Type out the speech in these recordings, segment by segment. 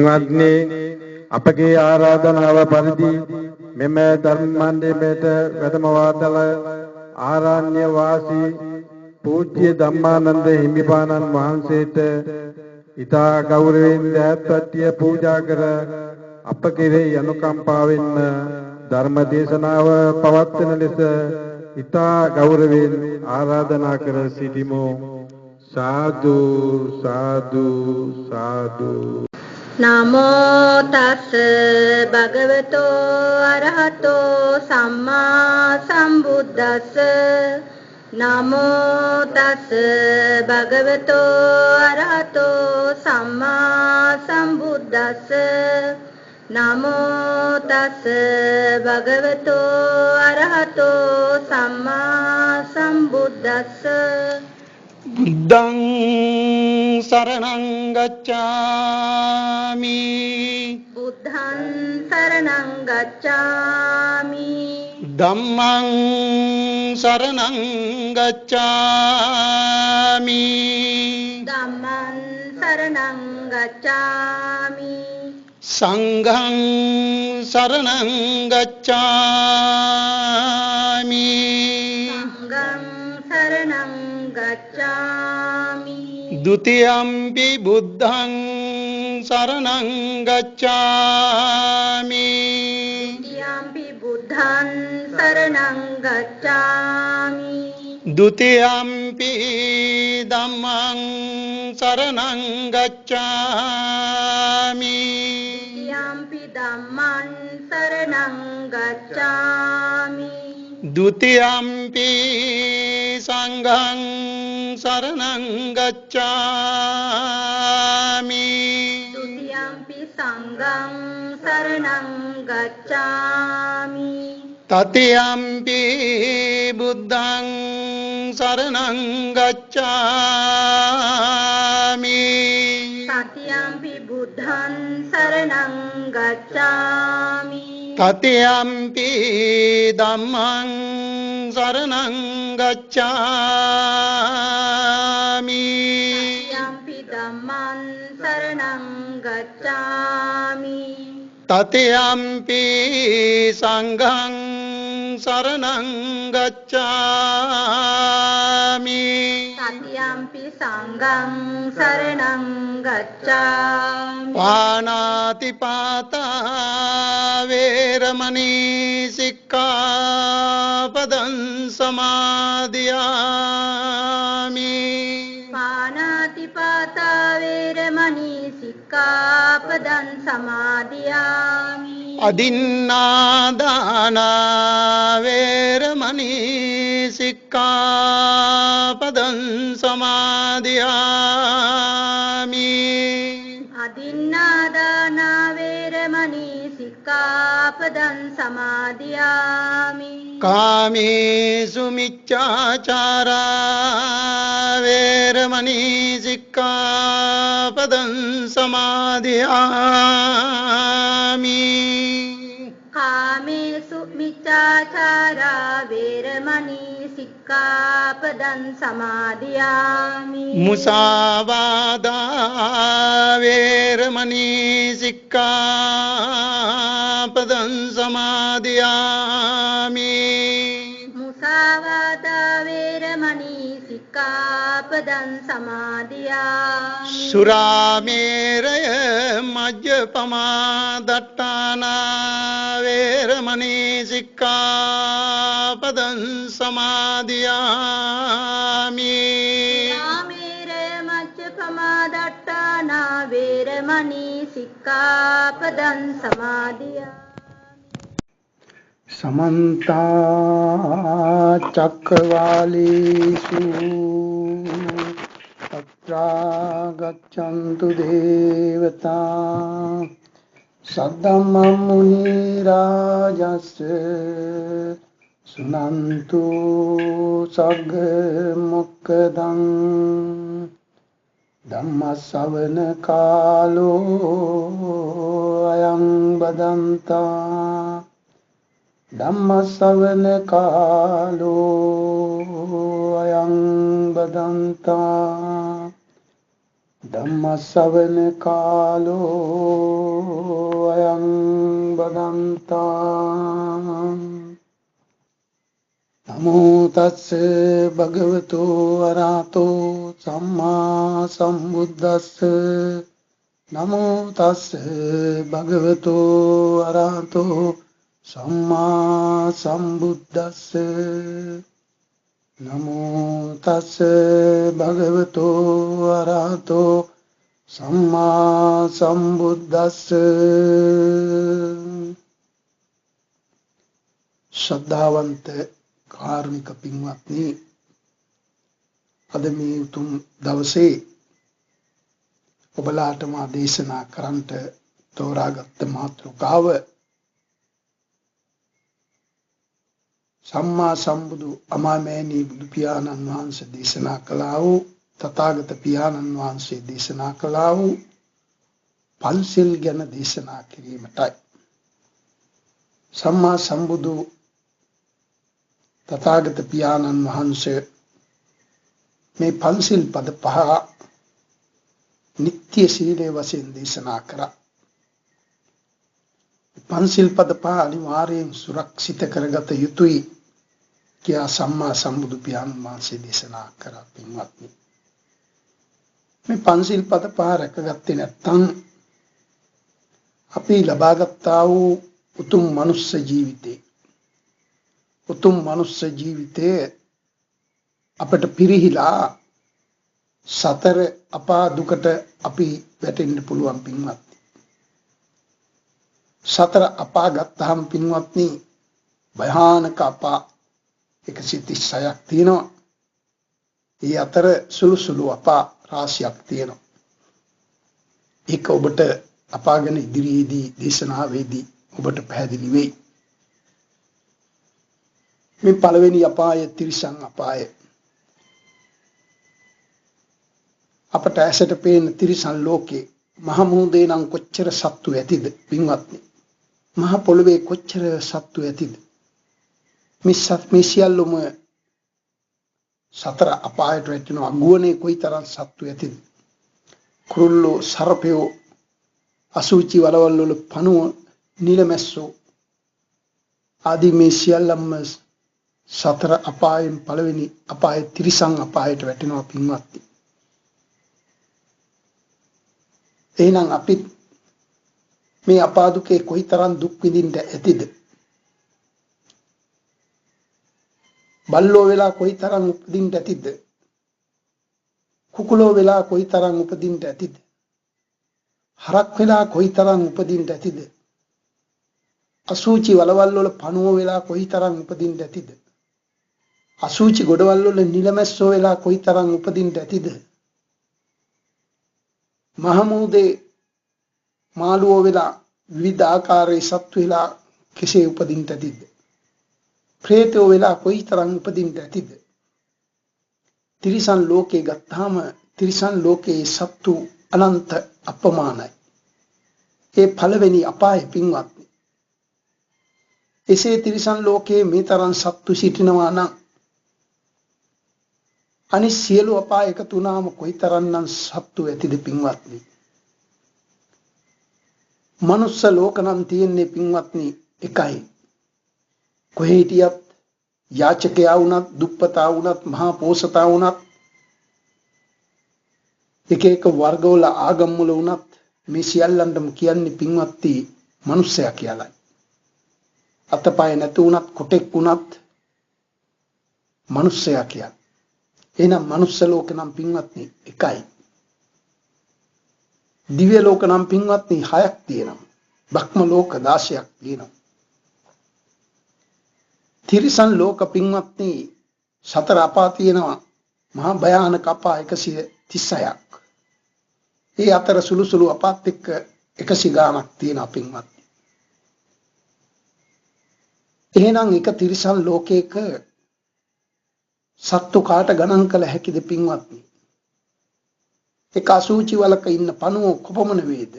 පින්වත්නි අපගේ ආරාධනාව පරිදි මෙම ධර්ම මණ්ඩපයට වැඩමවතල ආරණ්‍ය වාසී පූජ්‍ය ධම්මානන්ද හිමිපාණන් වහන්සේට ඊතා ගෞරවයෙන් දෑත්පත්තිය පූජා කර අප කෙරෙහි අනුකම්පාවෙන් ධර්ම දේශනාව පවත්වන ලෙස ඊතා ගෞරවයෙන් ආරාධනා කර සිටිමු. साधु साधु साधु नमो तस् भगवतो अरहतो सम्मा संबुद्दस्स नमो तस् भगवतो अरहतो सम्मा संबुद्दस्स नमो तस् भगवतो अरहतो सम्मा संबुद्दस्स बुद्धं शरणं गच्छामि बुद्धं शरणं गच्छामि धम्मं शरणं गच्छामि धम्मं शरणं गच्छामि संघं शरणं गच्छामि संघं शरणं गच्छामि द्वितीयंपि बुद्धं शरणं गच्छामि द्वितीयंपि बुद्धं शरणं गच्छामि द्वितीयंपि धम्मं शरणं गच्छामि द्वितीयंपि धम्मं शरणं गच्छामि द्वितीयंपि संघं शरणं गच्छामि द्वितीयंपि संघं शरणं गच्छामि तृतीयंपि बुद्धं शरणं गच्छामि तृतीयंपि बुद्धं शरणं गच्छामि तृतीयंपि धम्मं शरणं गच्छामि तृतीयंपि धम्मं शरणं गच्छामि तृतीयंपि संघं शरणं गच्छामि तृतीयंपि संघं शरणं गच्छामि पाणातिपाता वेरमणि सिक्खापदं समादियामि पाणातिपाता वेरमणि सिक्खापदं समादियामि अदिन्नादाना वेरमणि सिक्खापदं समादियामि अदिन्नादाना वेरमणि सिक्खापदं समादियामि कामेषु मिच्छाचारा वेरमणि सिक्खापदं समादियामि कामेषु मिच्छाचारा वेरमणि सिक्खापदं समादियामि मुसावादा वेरमणि सिक्खापदं समादियामि मुसावादा वेरमणि सिक्खापदं समादियामि सुरामेरय मज्जपमादट्टाना वेरमणि सिक्खापदं समादियामि रामेरे मज्जपमादट्टाना वेरमणि सिक्खापदं समादियामि समन्ता चक्रवालेषु तत्रा गच्छन्तु देवता सद्धम्मं मुनिराजस्य सुनन्तु सग्मुक्तं धम्मश्रवण कालो अयं बदन्ता धम्मश्रवण कालो अयं बदन्ता ධම්මස්සවන කාලෝ අයං බදන්තා නමෝ තස්ස භගවතු අරහතෝ සම්මා සම්බුද්දස්ස නමෝ තස්ස භගවතු අරහතෝ සම්මා සම්බුද්දස්ස නමෝ තස්ස භගවතු අරහතෝ සම්මා සම්බුද්දස්ස. ශ්‍රද්ධාවන්ත කාරුණික පින්වත්නි, අද මේ උතුම් දවසේ ඔබලාට මා දේශනා කරන්නට තෝරාගත් මාතෘකාව සම්මා සම්බුදු අමාමෑණී බුදු පියාණන් වහන්සේ දේශනා කළා වූ තථාගත පියාණන් වහන්සේ දේශනා කළා වූ පන්සිල් ගැන දේශනා කිරීමටයි. සම්මා සම්බුදු තථාගත පියාණන් වහන්සේ මේ පන්සිල් පද පහ නිත්‍ය සීලයේ වශයෙන් දේශනා කරා. පන්සිල් පද පහ අනිවාර්යෙන් සුරක්ෂිත කරගත යුතුයි කියා සම්මා සම්බුදු පියාණන් වහන්සේ දේශනා කරා. පින්වත්නි, මේ පන්සිල් පද පහ රැකගත්තේ නැත්නම් අපි ලබාගත්තා වූ උතුම් මනුස්ස ජීවිතේ අපට පිරිහිලා සතර අපා දුකට අපි වැටෙන්න පුළුවන්. පින්වත්නි, සතර අපා ගත්තාම පින්වත්නි, භයානක අපා 136ක් තියෙනවා. ඒ අතර සුළු අපා රාශියක් තියෙනවා. ඒක ඔබට අපාගෙන ඉදිරියේදී දේශනාවේදී ඔබට පැහැදිලි වෙයි. මේ පළවෙනි අපාය තිරිසන් අපාය. අපට ඇසට පේන තිරිසන් ලෝකේ මහ මුහුදේ නම් කොච්චර සත්තු ඇතිද පින්වත්නි? මහ පොළවේ කොච්චර සත්තු ඇතිද? මේ සියල්ලම සතර අපායට වැටෙනවා. ගුවනේ කොයිතරම් සත්තු ඇතිද? කුරුල්ලෝ, සර්පයෝ, අසුචි වලවල් වල පණුව, නිලමැස්සෝ ආදී මේ සියල්ලම සතර අපායෙන් පළවෙනි අපාය තිරිසන් අපායට වැටෙනවා. පින්වත්නි, එහෙනම් අපි මේ අපා දුකේ කොයිතරම් දුක් විඳින්න ඇතිද? බල්ලෝ වෙලා කොයිතරම් උපදින්න ඇතිද? කුකුලෝ වෙලා කොයිතරම් උපදින්න ඇතිද? හරක් වෙලා කොයිතරම් උපදින්න ඇතිද? අසුචි වලවල් වල පණුව වෙලා කොයිතරම් උපදින්න ඇතිද? අසුචි ගොඩවල් වල නිලමැස්සෝ වෙලා කොයිතරම් උපදින්න ඇතිද? මහමුදේ මාළුවෝ වෙලා විවිධ ආකාරයේ සත්තු වෙලා කෙසේ උපදින්න ඇතිද? ප්‍රේතයෝ වෙලා කොයිතරම් උපදින්න ඇතිද? තිරිසන් ලෝකේ ගත්තාම තිරිසන් ලෝකේ සත්තු අනන්ත අපමානයි. ඒ පළවෙනි අපාය. පින්වත්නි, එසේ තිරිසන් ලෝකේ මේ තරම් සත්තු සිටිනවා නම් අනිත් සියලු අපාය එකතු වුණාම කොයිතරම්නම් සත්තු ඇතිද? පින්වත්නි, මනුස්ස ලෝක නම් තියෙන්නේ පින්වත්නි එකයි. කොහේ හිටියත් යාචකයා වුණත්, දුප්පතා වුණත්, මහා පෝසතා වුණත්, එක වර්ගවල ආගම්වල වුණත් මේ සියල්ලන්ටම කියන්නේ පින්වත්නි මනුස්සයා කියලායි. අතපය නැති වුණත්, කොටෙක් වුණත් මනුස්සයා කියන්නේ. එහෙනම් මනුස්ස ලෝක නම් පින්වත්නි එකයි. දිව්‍ය ලෝක නම් පින්වත්නි 6ක් තියෙනවා. බ්‍රහ්ම ලෝක 16ක් තියෙනවා. තිරිසන් ලෝක පින්වත්නි සතර අපා තියෙනවා. මහා භයානක අපා 136ක්. ඒ අතර සුළු අපාත් එක්ක 100 ගාණක් තියෙනවා පින්වත්නි. එහෙනම් එක තිරිසන් ලෝකයක සත්තු කාට ගණන් කළ හැකිද පින්වත්නි? එක අසුචි වලක ඉන්න පණුව කොපමණ වේද?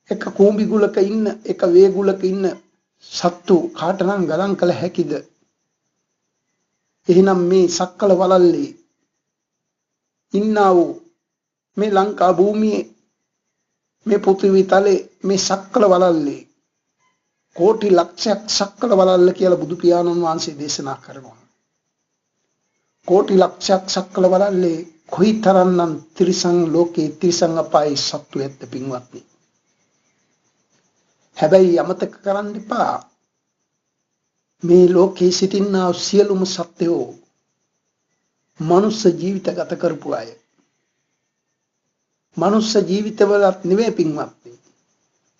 එක කූඹි ගුලක ඉන්න, එක වේගුලක ඉන්න සත්තු කාටනම් ගණන් කළ හැකිද? එහෙනම් මේ සක්කල වලල්ලේ ඉන්නා වූ මේ ලංකා භූමියේ මේ පෘථිවි තලේ මේ සක්වල වලල්ලේ කෝටි ලක්ෂයක් සක්වල වලල්ල කියලා බුදු පියාණන් වහන්සේ දේශනා කරනවා. කෝටි ලක්ෂයක් සක්වල වලල්ලේ කොයිතරම්නම් ත්‍රිසං ලෝකේ ත්‍රිසං අපායේ සත්තු ඇත්ත පින්වත්නි. හැබැයි අමතක කරන්න එපා මේ ලෝකේ සිටිනා සියලුම සත්වෝ මනුස්ස ජීවිත ගත කරපු අය. මනුස්ස ජීවිතවලත් නෙවෙයි පින්වත්නි.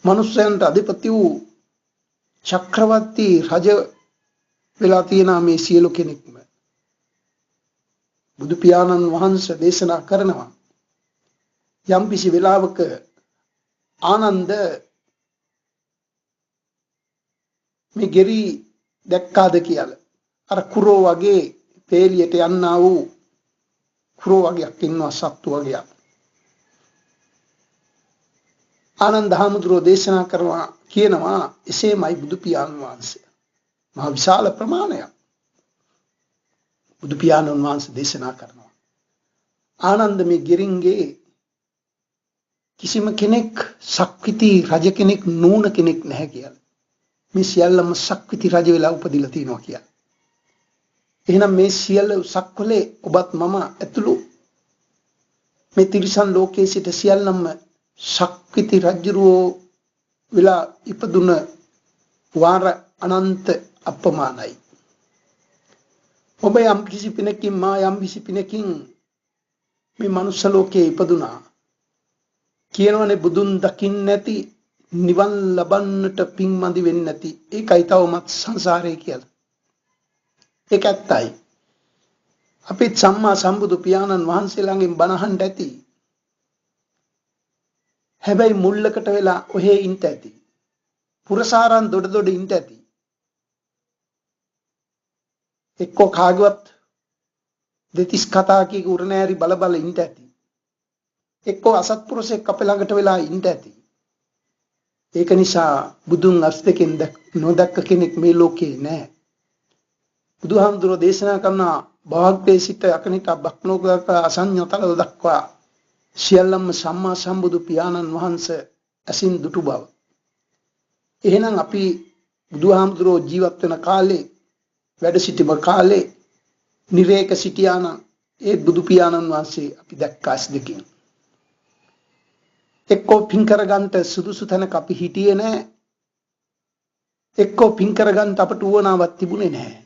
මනුස්සයන්ට අධිපති වූ චක්‍රවර්ති රජ වෙලා තියෙන මේ සියලු කෙනෙක්ම බුදු පියාණන් වහන්සේ දේශනා කරනවා යම්කිසි වෙලාවක ආනන්ද මේ ගෙරි දැක්කාද කියලා අර කුරෝ වගේ තේලියට යන්නා වූ කුරෝ වගේක් ඉන්නවා සත්තු වගේක් ආනන්ද හාමුදුරුවෝ දේශනා කරනවා කියනවා එසේමයි බුදු පියාණන් වහන්සේ මහා විශාල ප්‍රමාණයක් බුදු පියාණන් වහන්සේ දේශනා කරනවා ආනන්ද මේ ගෙරින්ගේ කිසිම කෙනෙක් සක්විති රජ කෙනෙක් නූන කෙනෙක් නැහැ කියලා මේ සියල්ලම සක්විති රජ වෙලා උපදිලා තිනවා කියලා එහෙනම් මේ සියල්ල සක්වලේ ඔබත් මම ඇතුළු මේ තිරිසන් ලෝකයේ සිට සියල්ලම සක්විති රජුරෝ වෙලා ඉපදුන වාර අනන්ත අප්‍රමාණයි ඔබ යම් කිසි පිනකින් මා යම් කිසි පිනකින් මේ මනුස්ස ලෝකයේ ඉපදුනා කියනවනේ බුදුන් දකින්න නැති නිවන් ලබන්නට පින්මදි වෙන්නේ නැති ඒකයි තවමත් සංසාරේ කියලා ඒක ඇත්තයි අපේ සම්මා සම්බුදු පියාණන් වහන්සේ ළඟින් බණ අහන්න ඇති හැබැයි මුල්ලකට වෙලා ඔහේ ඉන්න ඇති පුරසාරන් දොඩ දොඩ ඉන්න ඇති එක්කෝ කාගවත් දෙතිස් කතා කී උරණෑරි බල බල ඉන්න ඇති එක්කෝ අසත්පුරුෂෙක් අපේ ළඟට වෙලා ඉන්න ඇති ඒක නිසා බුදුන් අස් දෙකෙන් නොදක්ක කෙනෙක් මේ ලෝකේ නැහැ බුදුහාමුදුරෝ දේශනා කරන භාග්යේ සිට අකනිට බක්නෝගක අසඤ්ඤතල දක්වා සියල්ලම සම්මා සම්බුදු පියාණන් වහන්සේ ඇසින් දුටු බව. එහෙනම් අපි බුදුහාමුදුරෝ ජීවත් වෙන කාලේ වැඩ සිටිම කාලේ නිරේක සිටියානම් ඒ බුදු පියාණන් වහන්සේ අපි දැක්කාස් දෙකින්. එක්කෝ පින් කරගන්න සුදුසු තැනක අපි හිටියේ නැහැ. එක්කෝ පින් කරගන්න අපට උවනාවක් තිබුණේ නැහැ.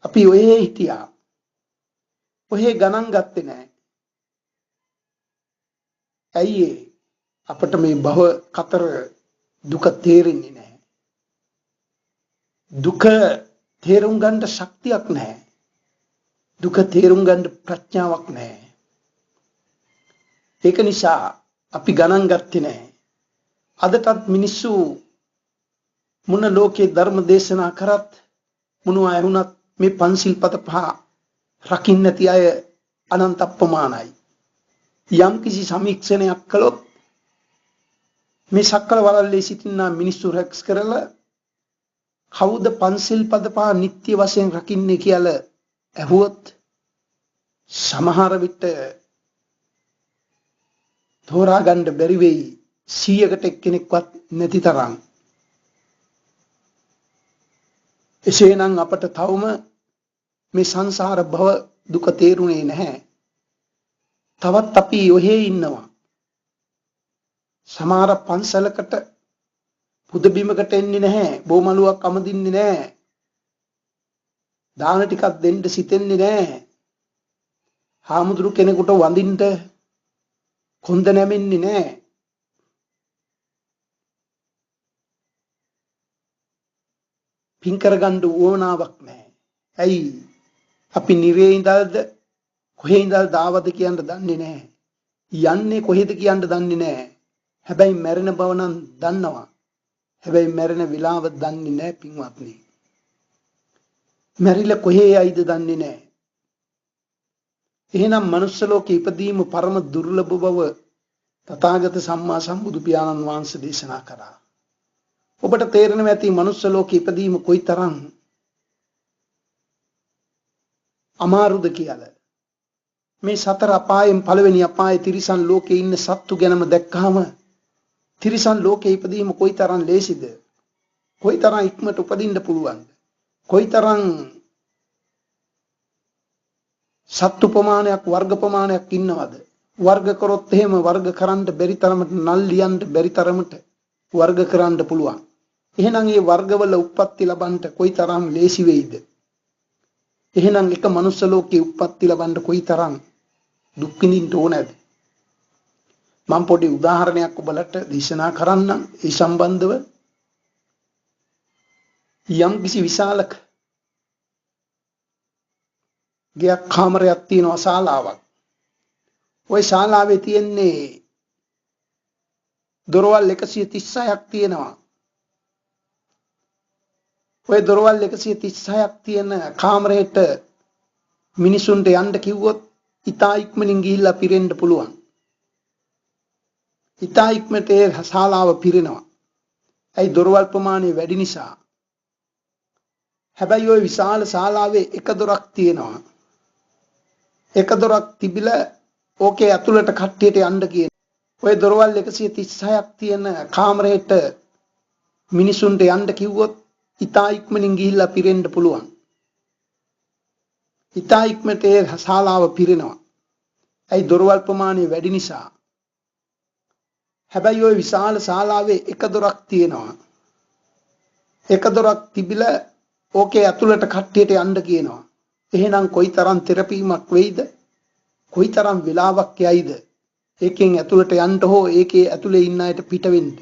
අපි ඔයේ හිටියා. ඔයේ ගණන් ගත්තේ නැහැ. ඇයි අපට මේ භව කතර දුක තේරෙන්නේ නැහැ. දුක තේරුම් ගන්න ශක්තියක් නැහැ. දුක තේරුම් ගන්න ප්‍රඥාවක් නැහැ. ඒක නිසා අපි ගණන් ගත්තේ නැහැ. අදටත් මිනිස්සු මොන ලෝකේ ධර්ම දේශනා කරත් මොනවා ඇහුණත් මේ පන්සිල් පද පහ රකින්න නැති අය අනන්ත අප්‍රමාණයි. යම් කිසි සමීක්ෂණයක් කළොත් මේ සක්කල වලල්ලේ සිටින මිනිස්සු රැක්ස් කරලා කවුද පන්සිල් පද පහ නිත්‍ය වශයෙන් රකින්නේ කියලා ඇහුවොත් සමහර විට තෝරා ගන්න බැරි වෙයි 100කට එක්කෙනෙක්වත් නැති තරම්. එසේනම් අපට තවම මේ සංසාර භව දුක තේරුනේ නැහැ. තවත් අපි ඔහේ ඉන්නවා. සමහර පන්සලකට පුද බිමකට එන්නේ නැහැ. බොමලුවක් අමදින්නේ නැහැ. දාන ටිකක් දෙන්න සිතෙන්නේ නැහැ. හාමුදුරු කෙනෙකුට වඳින්න කොන්ද නැමෙන්නේ නැහැ. පින් කරගන්න ඕනාවක් නැහැ. ඇයි? අපි නිරේ ඉඳල්ද කොහේ ඉඳල්ද ආවද කියන්න දන්නේ නැහැ. යන්නේ කොහෙද කියන්න දන්නේ නැහැ. හැබැයි මැරෙන බව නම් දන්නවා. හැබැයි මැරෙන විලාව දන්නේ නැහැ පින්වත්නි. මැරිලා කොහේ යයිද දන්නේ නැහැ. එහෙනම් මනුස්ස ලෝකේ ඉපදීම පරම දුර්ලභ බව තථාගත සම්මා සම්බුදු පියාණන් වහන්සේ දේශනා කළා. ඔබට තේරෙනවා ඇති මනුස්ස ලෝකේ ඉපදීම කොයිතරම් අමාරුද කියලා. මේ සතර අපායෙන් පළවෙනි අපායේ තිරිසන් ලෝකේ ඉන්න සත්තු ගැනම දැක්කහම තිරිසන් ලෝකේ ඉපදීම කොයිතරම් ලේසිද? කොයිතරම් ඉක්මනට උපදින්න පුළුවන්ද? කොයිතරම් සත්තු ප්‍රමාණයක් වර්ග ප්‍රමාණයක් ඉන්නවද? වර්ග කරොත් එහෙම වර්ග කරන්න බැරි තරමට නල් ලියන්න බැරි තරමට වර්ග කරන්න පුළුවන්. එහෙනම් මේ වර්ගවල උප්පත්ති ලබන්න කොයිතරම් ලේසි වෙයිද? එහෙනම් එක මනුස්ස ලෝකේ උප්පත්ති ලබන්න කොයිතරම් දුක් විඳින්න ඕනද? මම පොඩි උදාහරණයක් ඔබලට දේශනා කරන්නම්. ඒ සම්බන්ධව යම් කිසි විශාලක ගයක් කාමරයක් තියෙනවා, ශාලාවක්. ওই ශාලාවේ තියෙන්නේ දොරවල් 136ක් තියෙනවා. ওই දොරවල් 136ක් තියෙන කාමරයට මිනිසුන්ට යන්න කිව්වොත් ඉතා ඉක්මනින් ගිහිල්ලා පිරෙන්න පුළුවන්. ඉතා ඉක්මනට ඒ ශාලාව පිරෙනවා. ඒ දොරවල් ප්‍රමාණය වැඩි නිසා. හැබැයි ওই විශාල ශාලාවේ එක දොරක් තියෙනවා. එක දොරක් තිබිලා ඕකේ ඇතුළට කට්ටියට යන්න කියන. ওই දොරවල් 136ක් තියෙන කාමරයට මිනිසුන්ට යන්න කිව්වොත් ඉතා ඉක්මනින් ගිහිල්ලා පිරෙන්න පුළුවන්. ඉතා ඉක්මනට ඒ ශාලාව පිරෙනවා. ඒ දොරවල් ප්‍රමාණය වැඩි නිසා. හැබැයි ওই විශාල ශාලාවේ එක දොරක් තියෙනවා. එක දොරක් තිබිලා ඕකේ ඇතුළට කට්ටියට යන්න කියනවා. එහෙනම් කොයිතරම් තෙරපීමක් වෙයිද? කොයිතරම් වෙලාවක් යයිද? ඒකෙන් ඇතුළට යන්න හෝ ඒකේ ඇතුලේ ඉන්න අයට පිට වෙන්න.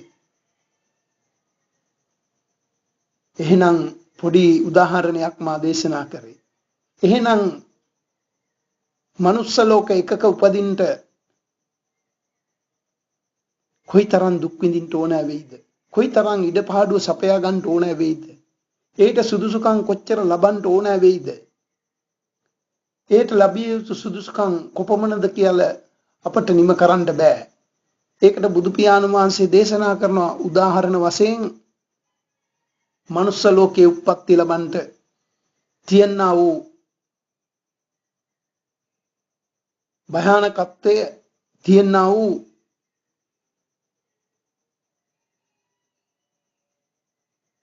එහෙනම් පොඩි උදාහරණයක් මා දේශනා කරේ. එහෙනම් මනුස්ස ලෝක එකක උපදින්න කොයිතරම් දුක් විඳින්න ඕන වෙයිද? කොයිතරම් ඉඩපාඩුව සපයා ගන්න ඕන වෙයිද? ඒට සුදුසුකම් කොච්චර ලබන්න ඕන වෙයිද? ඒට ලැබිය යුතු සුදුසුකම් කොපමණද කියලා අපට නිම කරන්න බෑ. ඒකට බුදු පියාණන් වහන්සේ දේශනා කරන උදාහරණ වශයෙන් මනුස්ස ලෝකයේ උප්පත්ති ලබන්න තියනා වූ භයානකත්වය, තියනා වූ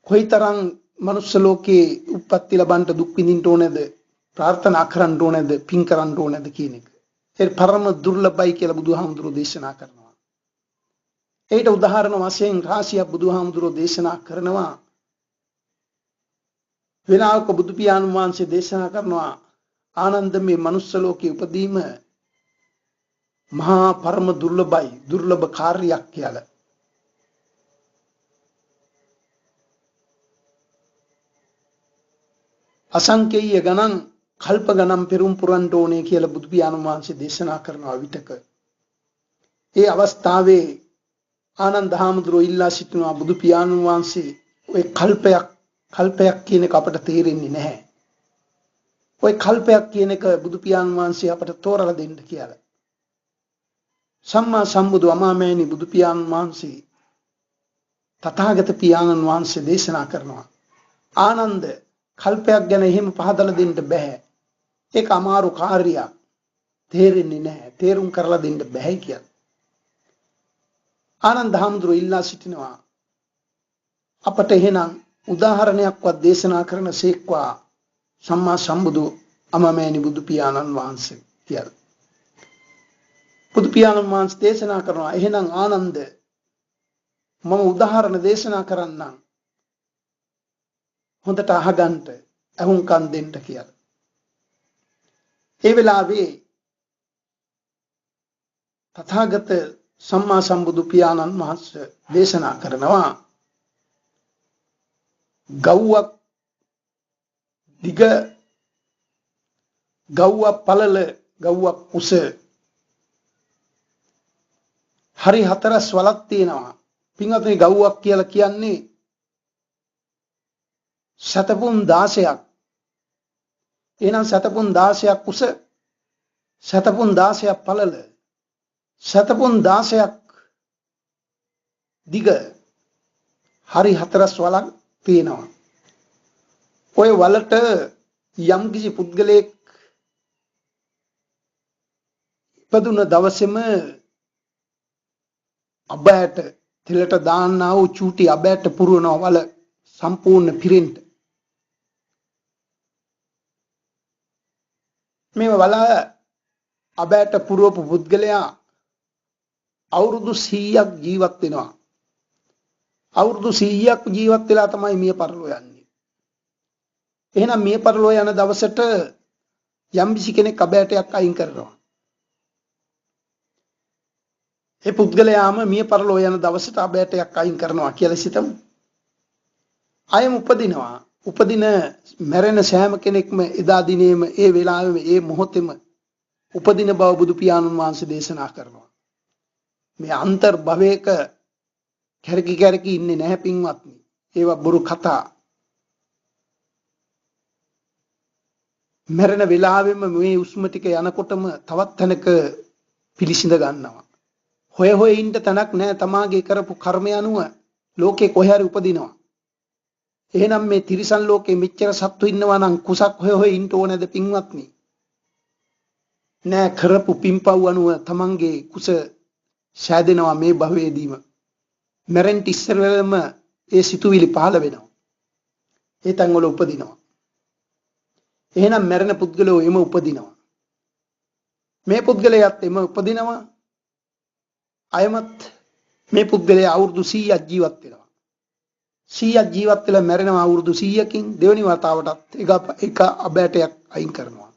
කොයිතරම් මනුස්ස ලෝකයේ උප්පත්ති ලබන්න දුක් විඳින්න ඕනේද? ප්‍රාර්ථනා කරන්න ඕනේද? පින් කරන්න ඕනේද කියන එක. ඒ පරම දුර්ලභයි කියලා බුදුහාමුදුරුවෝ දේශනා කරනවා. ඒකට උදාහරණ වශයෙන් රාශියක් බුදුහාමුදුරුවෝ දේශනා කරනවා. වෙලාවක බුදු පියාණන් වහන්සේ දේශනා කරනවා ආනන්ද මේ මනුස්ස ලෝකයේ උපදීම මහා පරම දුර්ලභයි, දුර්ලභ කාර්යයක් කියලා. අසංකේය ගණන් කල්ප ගණන් පෙරම් පුරන්න ඕනේ කියලා බුදු පියාණන් වහන්සේ දේශනා කරනවා විතක. ඒ අවස්ථාවේ ආනන්ද හාමුදුරුවෝ ඉල්ලා සිටිනවා බුදු පියාණන් වහන්සේ ඔය කල්පයක් කියන එක අපට තේරෙන්නේ නැහැ. ඔය කල්පයක් කියන එක බුදු පියාණන් වහන්සේ අපට තෝරලා දෙන්න කියලා. සම්මා සම්බුදු අමාමෑණි බුදු පියාණන් වහන්සේ තථාගත පියාණන් වහන්සේ දේශනා කරනවා ආනන්ද කල්පයක් ගැන එහෙම පහදලා දෙන්න බෑ. ඒක අමාරු කාර්යයක්. තේරෙන්නේ නැහැ. තේරුම් කරලා දෙන්න බෑ කියලා. ආනන්ද හාමුදුරුවෝ ඉල්ලා සිටිනවා අපට එහෙනම් උදාහරණයක්වත් දේශනා කරන සේක්වා සම්මා සම්බුදු අමාමෑණි බුදු පියාණන් වහන්සේ කියලා. බුදු පියාණන් වහන්සේ දේශනා කරනවා එහෙනම් ආනන්ද මම උදාහරණ දේශනා කරන්නම්. හොඳට අහගන්න, අහුම්කම් දෙන්න කියලා. ඒ වෙලාවේ තථාගත සම්මා සම්බුදු පියාණන් වහන්සේ දේශනා කරනවා ගව්වක් දිග, ගව්වක් පළල, ගව්වක් උස හරි හතරස් වලක් තියෙනවා. පින්වත්නි ගව්වක් කියලා කියන්නේ සතපුම් 16ක්. එහෙනම් සතපුම් 16ක් උස, සතපුම් 16ක් පළල, සතපුම් 16ක් දිග හරි හතරස් වලක් තියෙනවා. ඔය වලට යම් කිසි පුද්ගලයෙක් ඉපදුන දවසේම අබෑට තෙලට දාන්නා වූ චූටි අබෑට පුරවනවා වල සම්පූර්ණ පිරෙන්න. මේ වල අබෑට පුරවපු පුද්ගලයා අවුරුදු 100ක් ජීවත් වෙනවා. අවුරුදු 100ක් ජීවත් වෙලා තමයි මිය පරලෝ යන්නේ. එහෙනම් මිය පරලෝ යන දවසට යම්කිසි කෙනෙක් අබෑටයක් අයින් කරනවා. ඒ පුද්ගලයාම මිය පරලෝ යන දවසට අබෑටයක් අයින් කරනවා කියලා සිතමු. අයම උපදිනවා. උපදින මැරෙන සෑම කෙනෙක්ම එදා දිනේම ඒ වෙලාවෙම ඒ මොහොතේම උපදින බව බුදු පියාණන් වහන්සේ දේශනා කරනවා. මේ අන්තර් භවයක කැරකි ඉන්නේ නැහැ පින්වත්නි. ඒවා බොරු කතා. මැරෙන වෙලාවෙම මේ උස්ම ටික යනකොටම තවත් තැනක පිළිසිඳ ගන්නවා. හොය ඉන්න තැනක් නැහැ. තමාගේ කරපු කර්මය අනුව ලෝකේ කොහේ හරි උපදිනවා. එහෙනම් මේ තිරිසන් ලෝකේ මෙච්චර සත්තු ඉන්නවා නම් කුසක් හොය ඉන්න ඕනේද පින්වත්නි? නෑ, කරපු පින්පව් අනුව තමන්ගේ කුස සෑදෙනවා මේ භවයේදීම. මැරෙන්න ඉස්සර වෙලම ඒ සිතුවිලි පහළ වෙනවා. ඒ තැන් වල උපදිනවා. එහෙනම් මැරෙන පුද්ගලෝ එම උපදිනවා. මේ පුද්ගලයාත් එම උපදිනවා. අයමත් මේ පුද්ගලයා අවුරුදු 100ක් ජීවත් වෙනවා. 100ක් ජීවත් වෙලා මැරෙනවා අවුරුදු 100කින්. දෙවෙනි වතාවටත් එක අබෑටයක් අයින් කරනවා.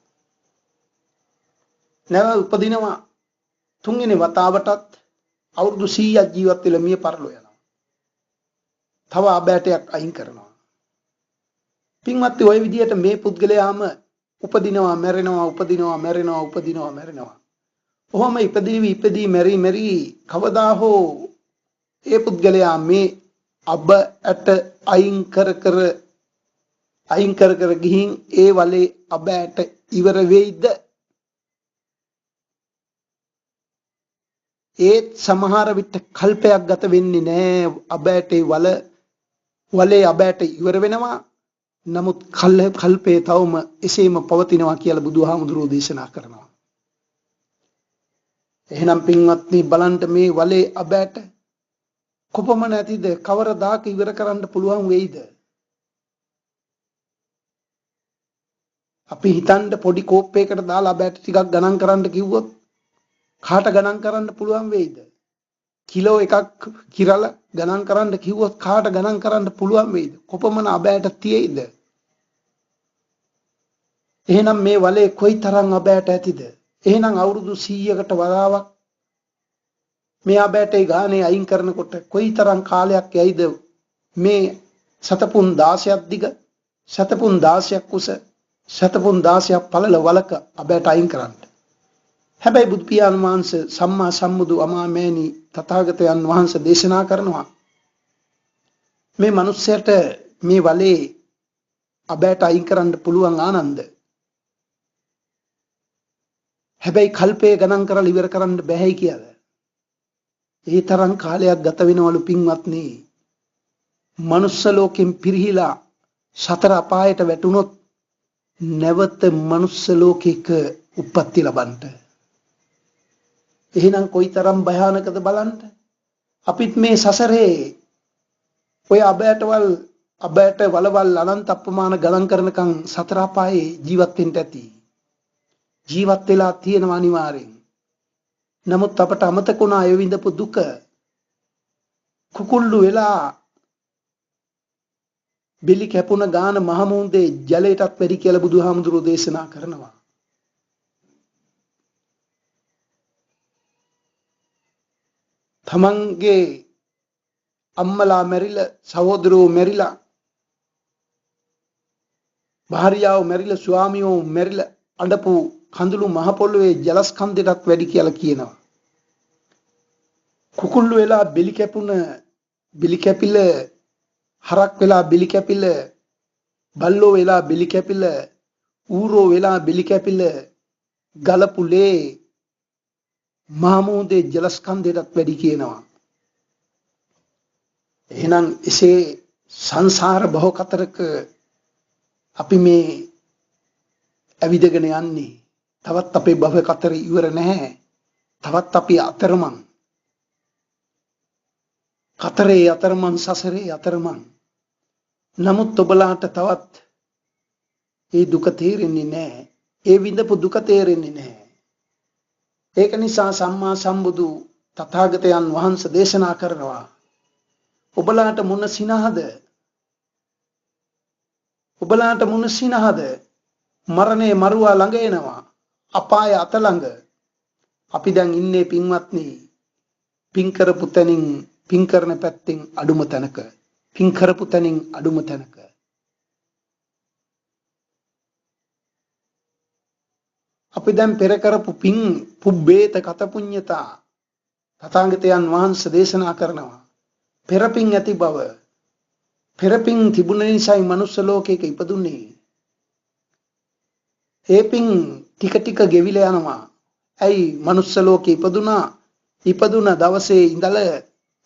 නැව උපදිනවා. තුන්වෙනි වතාවටත් අවුරුදු 100ක් ජීවත් වෙලා මිය පරලෝ යනවා. තව අබෑටයක් අයින් කරනවා. පින්වත්නි, ওই විදිහට මේ පුද්ගලයාම උපදිනවා මැරෙනවා උපදිනවා මැරෙනවා උපදිනවා මැරෙනවා. ඔහොම ඉපදී මෙරි කවදා හෝ ඒ පුද්ගලයා මේ අබ ඇට අයින් කර ගිහින් ඒ වලේ අබ ඇට ඉවර වෙයිද? ඒත් සමහර විට කල්පයක් ගත වෙන්නේ නැහැ. අබ ඇටේ වලේ අබ ඇට ඉවර වෙනවා. නමුත් කල්පේ තවම එසේම පවතිනවා කියලා බුදුහාමුදුරුවෝ දේශනා කරනවා. එහෙනම් පින්වත්නි, බලන්න මේ වලේ අබ ඇට කොපමණ ඇතිද? කවරදාක ඉවර කරන්න පුළුවන් වෙයිද? අපි හිතන්න පොඩි කෝප්පයකට දාලා අබ ඇට ටිකක් ගණන් කරන්න කිව්වොත් කාට ගණන් කරන්න පුළුවන් වෙයිද? කිලෝ එකක් කිරලා ගණන් කරන්න කිව්වොත් කාට ගණන් කරන්න පුළුවන් වෙයිද? කොපමණ අබ ඇට තියෙයිද? එහෙනම් මේ වලේ කොයිතරම් අබ ඇට ඇතිද? එහෙනම් අවුරුදු 100කට වතාවක් මේ අබ ඇටේ ගානේ අයින් කරනකොට කොයිතරම් කාලයක් යයිද මේ සතපුන් 16ක් දිග, සතපුන් 16ක් උස, සතපුන් 16ක් පළල වලක අබ ඇට අයින් කරන්න. හැබැයි බුදු පියාණන් වහන්සේ සම්මා සම්බුදු අමාමෑණි තථාගතයන් වහන්සේ දේශනා කරනවා මේ මිනිස්සයාට මේ වලේ අබ ඇට අයින් කරන්න පුළුවන් ආනන්ද. හැබැයි කල්පේ ගණන් කරලා ඉවර කරන්න බැහැයි කියලා. ඒ තරම් කාලයක් ගත වෙනවලු පින්වත්නි. මනුස්ස ලෝකෙන් පිරිහිලා සතර අපායට වැටුනොත් නැවත මනුස්ස ලෝකයක උප්පත්ති ලබන්න. එහෙනම් කොයිතරම් භයානකද බලන්න. අපිත් මේ සසරේ ඔය අබ ඇට වලවල් අනන්ත අප්‍රමාණ ගණන් කරනකම් සතර අපායේ ජීවත් වෙන්න ඇති. ජීවත් වෙලා තියෙනවා අනිවාර්යෙන්. නමුත් අපට අමතක වුණා ඒ විඳපු දුක. කුකුල්ලු වෙලා බෙලි කැපුණ ගාන මහමුහුදේ ජලයටත් වැඩි කියලා බුදුහාමුදුරුවෝ දේශනා කරනවා. තමන්ගේ අම්මලා මැරිලා, සහෝදරයෝ මැරිලා, භාර්යාව මැරිලා, ස්වාමියෝ මැරිලා අඬපු කඳුළු මහ පොළොවේ ජලස්කන්ධයටත් වැඩි කියලා කියනවා. කුකුල්ලු වෙලා බෙලි කැපිල, හරක් වෙලා බෙලි කැපිල, බල්ලෝ වෙලා බෙලි කැපිල, ඌරෝ වෙලා බෙලි කැපිල, ගලපුලේ මහමුහුදේ ජලස්කන්ධයටත් වැඩි කියනවා. එහෙනම් එසේ සංසාර භව කතරක අපි මේ ඇවිදගෙන යන්නේ. තවත් අපේ භව කතර ඉවර නැහැ. තවත් අපි අතරමං කතරේ අතරමං සසරේ අතරමං. නමුත් ඔබලාට තවත් ඒ දුක තේරෙන්නේ නැහැ. ඒ විඳපු දුක තේරෙන්නේ නැහැ. ඒක නිසා සම්මා සම්බුදු තථාගතයන් වහන්සේ දේශනා කරනවා ඔබලාට මොන සිනහද? ඔබලාට මොන සිනහද? මරණය මරුවා ළඟ එනවා. අපාය අත ළඟ. අපි දැන් ඉන්නේ පින්වත්නි පින් කරපු තැනින් පින් කරන පැත්තෙන් අඩුම තැනක. පින් කරපු තැනින් අඩුම තැනක. අපි දැන් පෙර කරපු පින් පුබ්බේත කත පුඤ්ඤතා තථාගතයන් වහන්සේ දේශනා කරනවා. පෙර පින් ඇති බව. පෙර පින් තිබුණ නිසායි මනුස්ස ලෝකයක ඉපදුනේ. ඒ පින් ටික ටික ගෙවිලා යනවා. ඇයි මනුස්ස ලෝකේ ඉපදුනා? ඉපදුන දවසේ ඉඳලා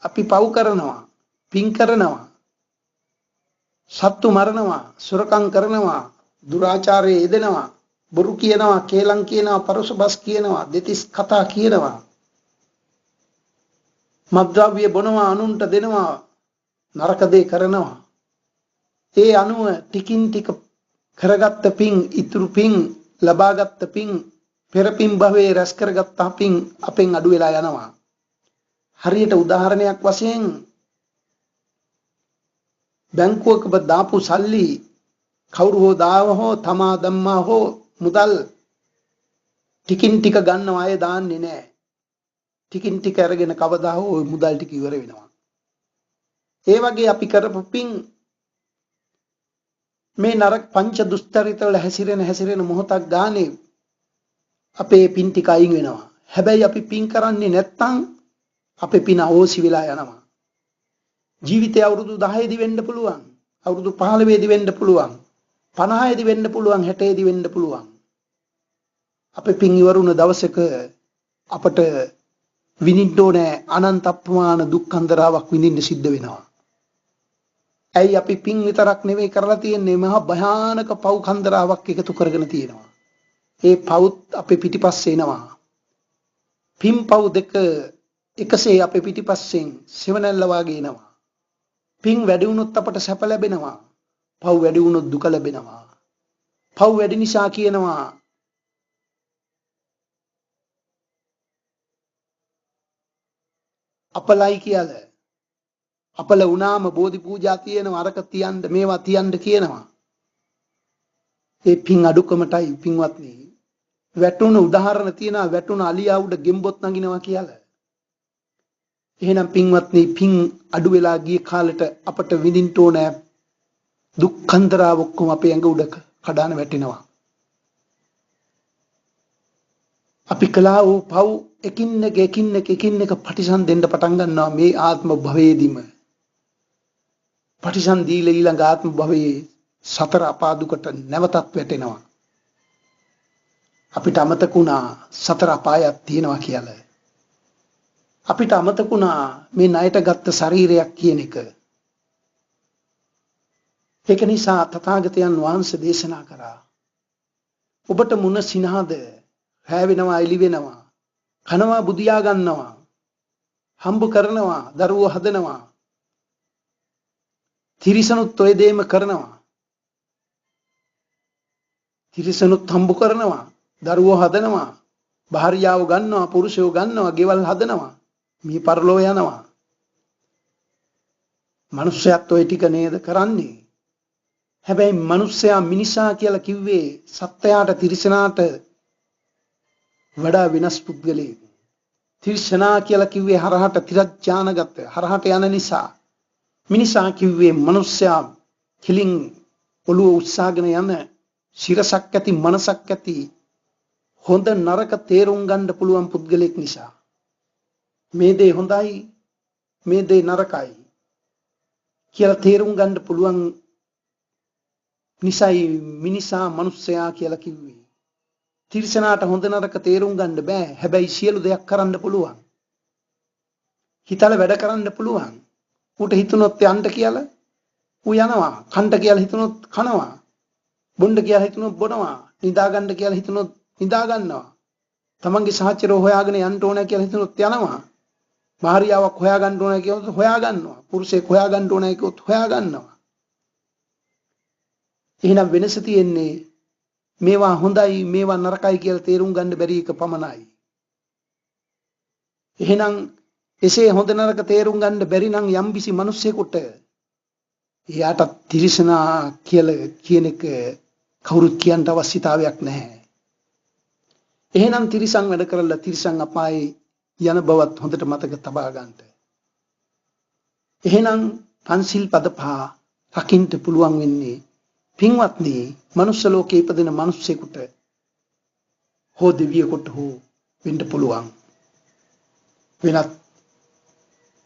අපි පව් කරනවා, පින් කරනවා, සත්තු මරනවා, සොරකම් කරනවා, දුරාචාරයේ යෙදෙනවා, බොරු කියනවා, කේලම් කියනවා, පරුසබස් කියනවා, දෙතිස් කතා කියනවා, මද්ද්‍රව්‍ය බොනවා, අනුන්ට දෙනවා, නරක දේ කරනවා. ඒ අනුව ටිකින් ටික කරගත්ත පින්, ඉතුරු පින්, ලබාගත්ත පින්, පෙර පින් භවයේ රැස් කරගත්ත පින් අපෙන් අඩු වෙලා යනවා. හරියට උදාහරණයක් වශයෙන් බැංකුවක දාපු සල්ලි කවුරු හෝ දාව හෝ තමා ධම්මා හෝ මුදල් ටිකින් ටික ගන්නව අය දාන්නේ නැහැ. ටිකින් ටික අරගෙන කවදා හෝ මුදල් ටික ඉවර වෙනවා. ඒ වගේ අපි කරපු පින් මේ නරක පංච දුස්තරිතවල හැසිරෙන මොහොතක් ගානේ අපේ පින් ටික අයින් වෙනවා. හැබැයි අපි පින් කරන්නේ නැත්නම් අපේ පින ඕසි වෙලා යනවා. ජීවිතය අවුරුදු 10 දී වෙන්න පුළුවන්. අවුරුදු 15 දී වෙන්න පුළුවන්. 50 දී වෙන්න පුළුවන්. 60 දී වෙන්න පුළුවන්. අපේ පින් ඉවරුණ දවසක අපට විඳින්න ඕනේ අනන්ත අප්‍රමාණ දුක්ඛන්දරාවක් විඳින්න සිද්ධ වෙනවා. ඇයි අපි පින් විතරක් නෙවෙයි කරලා තියෙන්නේ මහා භයානක පව් කන්දරාවක් එකතු කරගෙන තියෙනවා. ඒ පවුත් අපේ පිටිපස්සේ එනවා. පින් පව් දෙක එකසේ අපේ පිටිපස්සෙන් සෙවණැල්ල වාගේ එනවා. පින් වැඩි වුණොත් අපට සැප ලැබෙනවා. පව් වැඩි වුණොත් දුක ලැබෙනවා. පව් වැඩි නිසා කියනවා අපලයි කියලා. අපල වුණාම බෝධි පූජා තියෙනවා, අරක තියන්න මේවා තියන්න කියනවා. ඒ පින් අඩුකමටයි පින්වත්නි. වැටුණ උදාහරණ තියෙනවා, වැටුණ අලියා උඩ ගෙම්බොත් නගිනවා කියලා. එහෙනම් පින්වත්නි පින් අඩු වෙලා ගිය කාලෙට අපට විඳින්න ඕනේ දුක්ඛන්දරාව ඔක්කොම අපේ ඇඟ උඩ කඩාන වැටෙනවා. අපි කළා වූ පව් එකින් එක පටිසන් දෙන්න පටන් ගන්නවා මේ ආත්ම භවයේදීම. පටිසන් දීලා ඊළඟ ආත්ම භවයේ සතර අපාදුකට නැවතත් වැටෙනවා. අපිට අමතකුණා සතර අපායක් තියෙනවා කියලා. අපිට අමතකුණා මේ ණයට ගත්ත ශරීරයක් කියන එක. ඒක නිසා තථාගතයන් වහන්සේ දේශනා කරා ඔබට මුණ සිනහද හැවෙනවා, එලි වෙනවා, කනවා, බුදියා ගන්නවා, හම්බ කරනවා, දරුවෝ හදනවා, තිරිසනුත් ඔය දෙයම කරනවා. තිරිසනුත් හම්බ කරනවා, දරුවෝ හදනවා, භාර්යාව ගන්නවා, පුරුෂයෝ ගන්නවා, ගෙවල් හදනවා, මේ පරලෝ යනවා. මනුස්සයත් ඔය ටික නේද කරන්නේ? හැබැයි මනුස්සයා මිනිසා කියලා කිව්වේ සත්වයාට තිරිසනාට වඩා වෙනස් පුද්ගලයෙක්. තිරිසනා කියලා කිව්වේ හරහට තිරඥානගත හරහට යන නිසා. මිනිසා කිව්වේ මනුස්සයා කිලින් ඔළුව උස්සාගෙන යන සිරසක් ඇති මනසක් ඇති හොඳ නරක තේරුම් ගන්න පුළුවන් පුද්ගලෙක් නිසා. මේ දේ හොඳයි, මේ දේ නරකයි කියලා තේරුම් ගන්න පුළුවන් නිසායි මිනිසා මනුස්සයා කියලා කිව්වේ. තිරිසනාට හොඳ නරක තේරුම් ගන්න බෑ. හැබැයි සියලු දෙයක් කරන්න පුළුවන්. හිතල වැඩ කරන්න පුළුවන්. ඌට හිතුනොත් යන්න කියලා ඌ යනවා. කන්න කියලා හිතුනොත් කනවා. බොන්න කියලා හිතුනොත් බොනවා. නිදා ගන්න කියලා හිතුනොත් නිදා ගන්නවා. තමන්ගේ සහචරව හොයාගෙන යන්න ඕන කියලා හිතනොත් යනවා. භාර්යාවක් හොයාගන්න ඕන කියනොත් හොයාගන්නවා. පුරුෂයෙක් හොයාගන්න ඕන කියනොත් හොයාගන්නවා. එහෙනම් වෙනස තියෙන්නේ මේවා හොඳයි මේවා නරකයි කියලා තේරුම් ගන්න බැරි එක පමණයි. එහෙනම් එසේ හොඳ නරක තේරුම් ගන්න බැරි නම් යම්කිසි මිනිසෙකුට එයාට තිරිසනා කියලා කියන එක කවුරුත් කියන්න අවශ්‍යතාවයක් නැහැ. එහෙනම් තිරිසන් වැඩ කරලා තිරිසන් අපායේ යන බවත් හොඳට මතක තබා ගන්න. එහෙනම් පන්සිල් පද පහ රකින්න පුළුවන් වෙන්නේ පින්වත්නි මනුස්ස ලෝකේ ඉපදෙන මිනිස්සෙකුට හෝ දෙවියෙකුට හෝ වෙන්න පුළුවන්. වෙනත්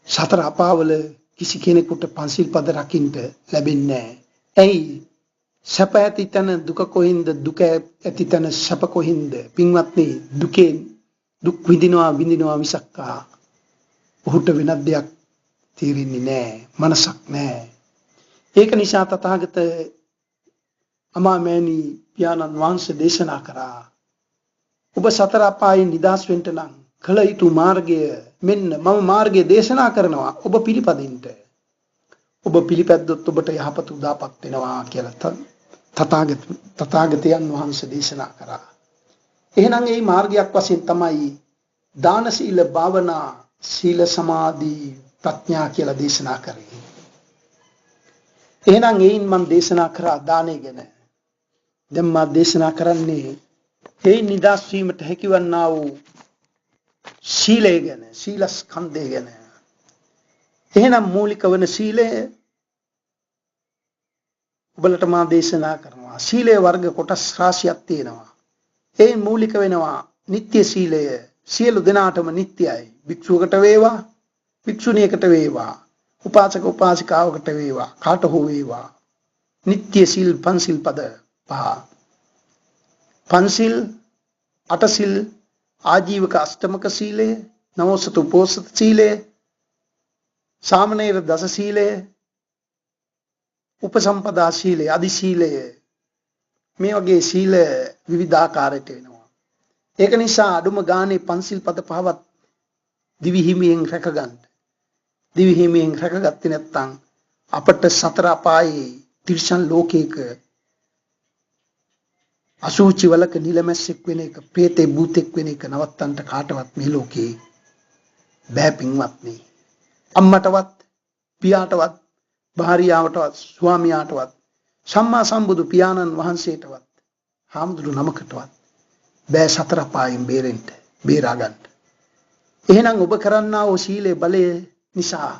සතර අපාවල කිසි කෙනෙකුට පන්සිල් පද රකින්න ලැබෙන්නේ නැහැ. ඇයි? සැප ඇති තැන දුක කොහින්ද? දුක ඇති තැන සැප කොහින්ද? පින්වත්නි දුකෙන් දුක් විඳිනවා මිසක්කා ඔහුට වෙනත් දෙයක් තේරෙන්නේ නැහැ. මනසක් නැහැ. ඒක නිසා තථාගත අමාමෑණි පියාණන් වහන්සේ දේශනා කරා ඔබ සතර අපායෙන් නිදහස් වෙන්න නම් කළ යුතු මාර්ගය මෙන්න මම මාර්ගය දේශනා කරනවා ඔබ පිළිපදින්න. ඔබ පිළිපැද්දොත් ඔබට යහපත උදාපත් වෙනවා කියලා තථාගතයන් වහන්සේ දේශනා කරා. එහෙනම් මේ මාර්ගයක් වශයෙන් තමයි දාන සීල භාවනා සීල සමාධි ප්‍රඥා කියලා දේශනා කරේ. එහෙනම් එයින් මම දේශනා කරා දානය ගැන. දැන් මම දේශනා කරන්නේ ඒ නිදහස් වීමට හැකිවන්නා වූ සීලය ගැන, සීලස්කන්ධය ගැන. එහෙනම් මූලික වන සීලය ඔබලට මා දේශනා කරනවා. සීලේ වර්ග කොටස් රාශියක් තියෙනවා. ඒ මූලික වෙනවා නිත්‍ය සීලය. සියලු දෙනාටම නිත්‍යයි. භික්ෂුවකට වේවා, භික්ෂුණියකට වේවා, උපාසක උපාසිකාවකට වේවා, කාට හෝ වේවා. නිත්‍ය සීල් පන්සිල් පද පහ. පන්සිල්, අටසිල්, ආජීවක අෂ්ටමක සීලය, නවෝසත උපෝසත සීලය, සාමණේර දස සීලය, උපසම්පදා සීලය, අදි සීලය. මේ වගේ සීල විවිධාකාරයට වෙනවා. ඒක නිසා අඩුම ගානේ පන්සිල් පද පහවත් දිවි හිමියෙන් රැකගන්න. දිවි හිමියෙන් රැකගත්තේ නැත්නම් අපට සතර අපායේ තිරිසන් ලෝකයක අසුචි වලක නිලමැස්සෙක් වෙන එක, ප්‍රේතේ භූතෙක් වෙන එක නවත්තන්න කාටවත් මේ ලෝකේ බෑ පින්වත්නි. අම්මටවත්, පියාටවත්, භාර්යාවටවත්, ස්වාමියාටවත්, සම්මා සම්බුදු පියාණන් වහන්සේටවත්, හාමුදුරු නමකටවත් බෑ සතර අපායෙන් බේරා ගන්න. එහෙනම් ඔබ කරන්නා වූ සීලේ බලය නිසා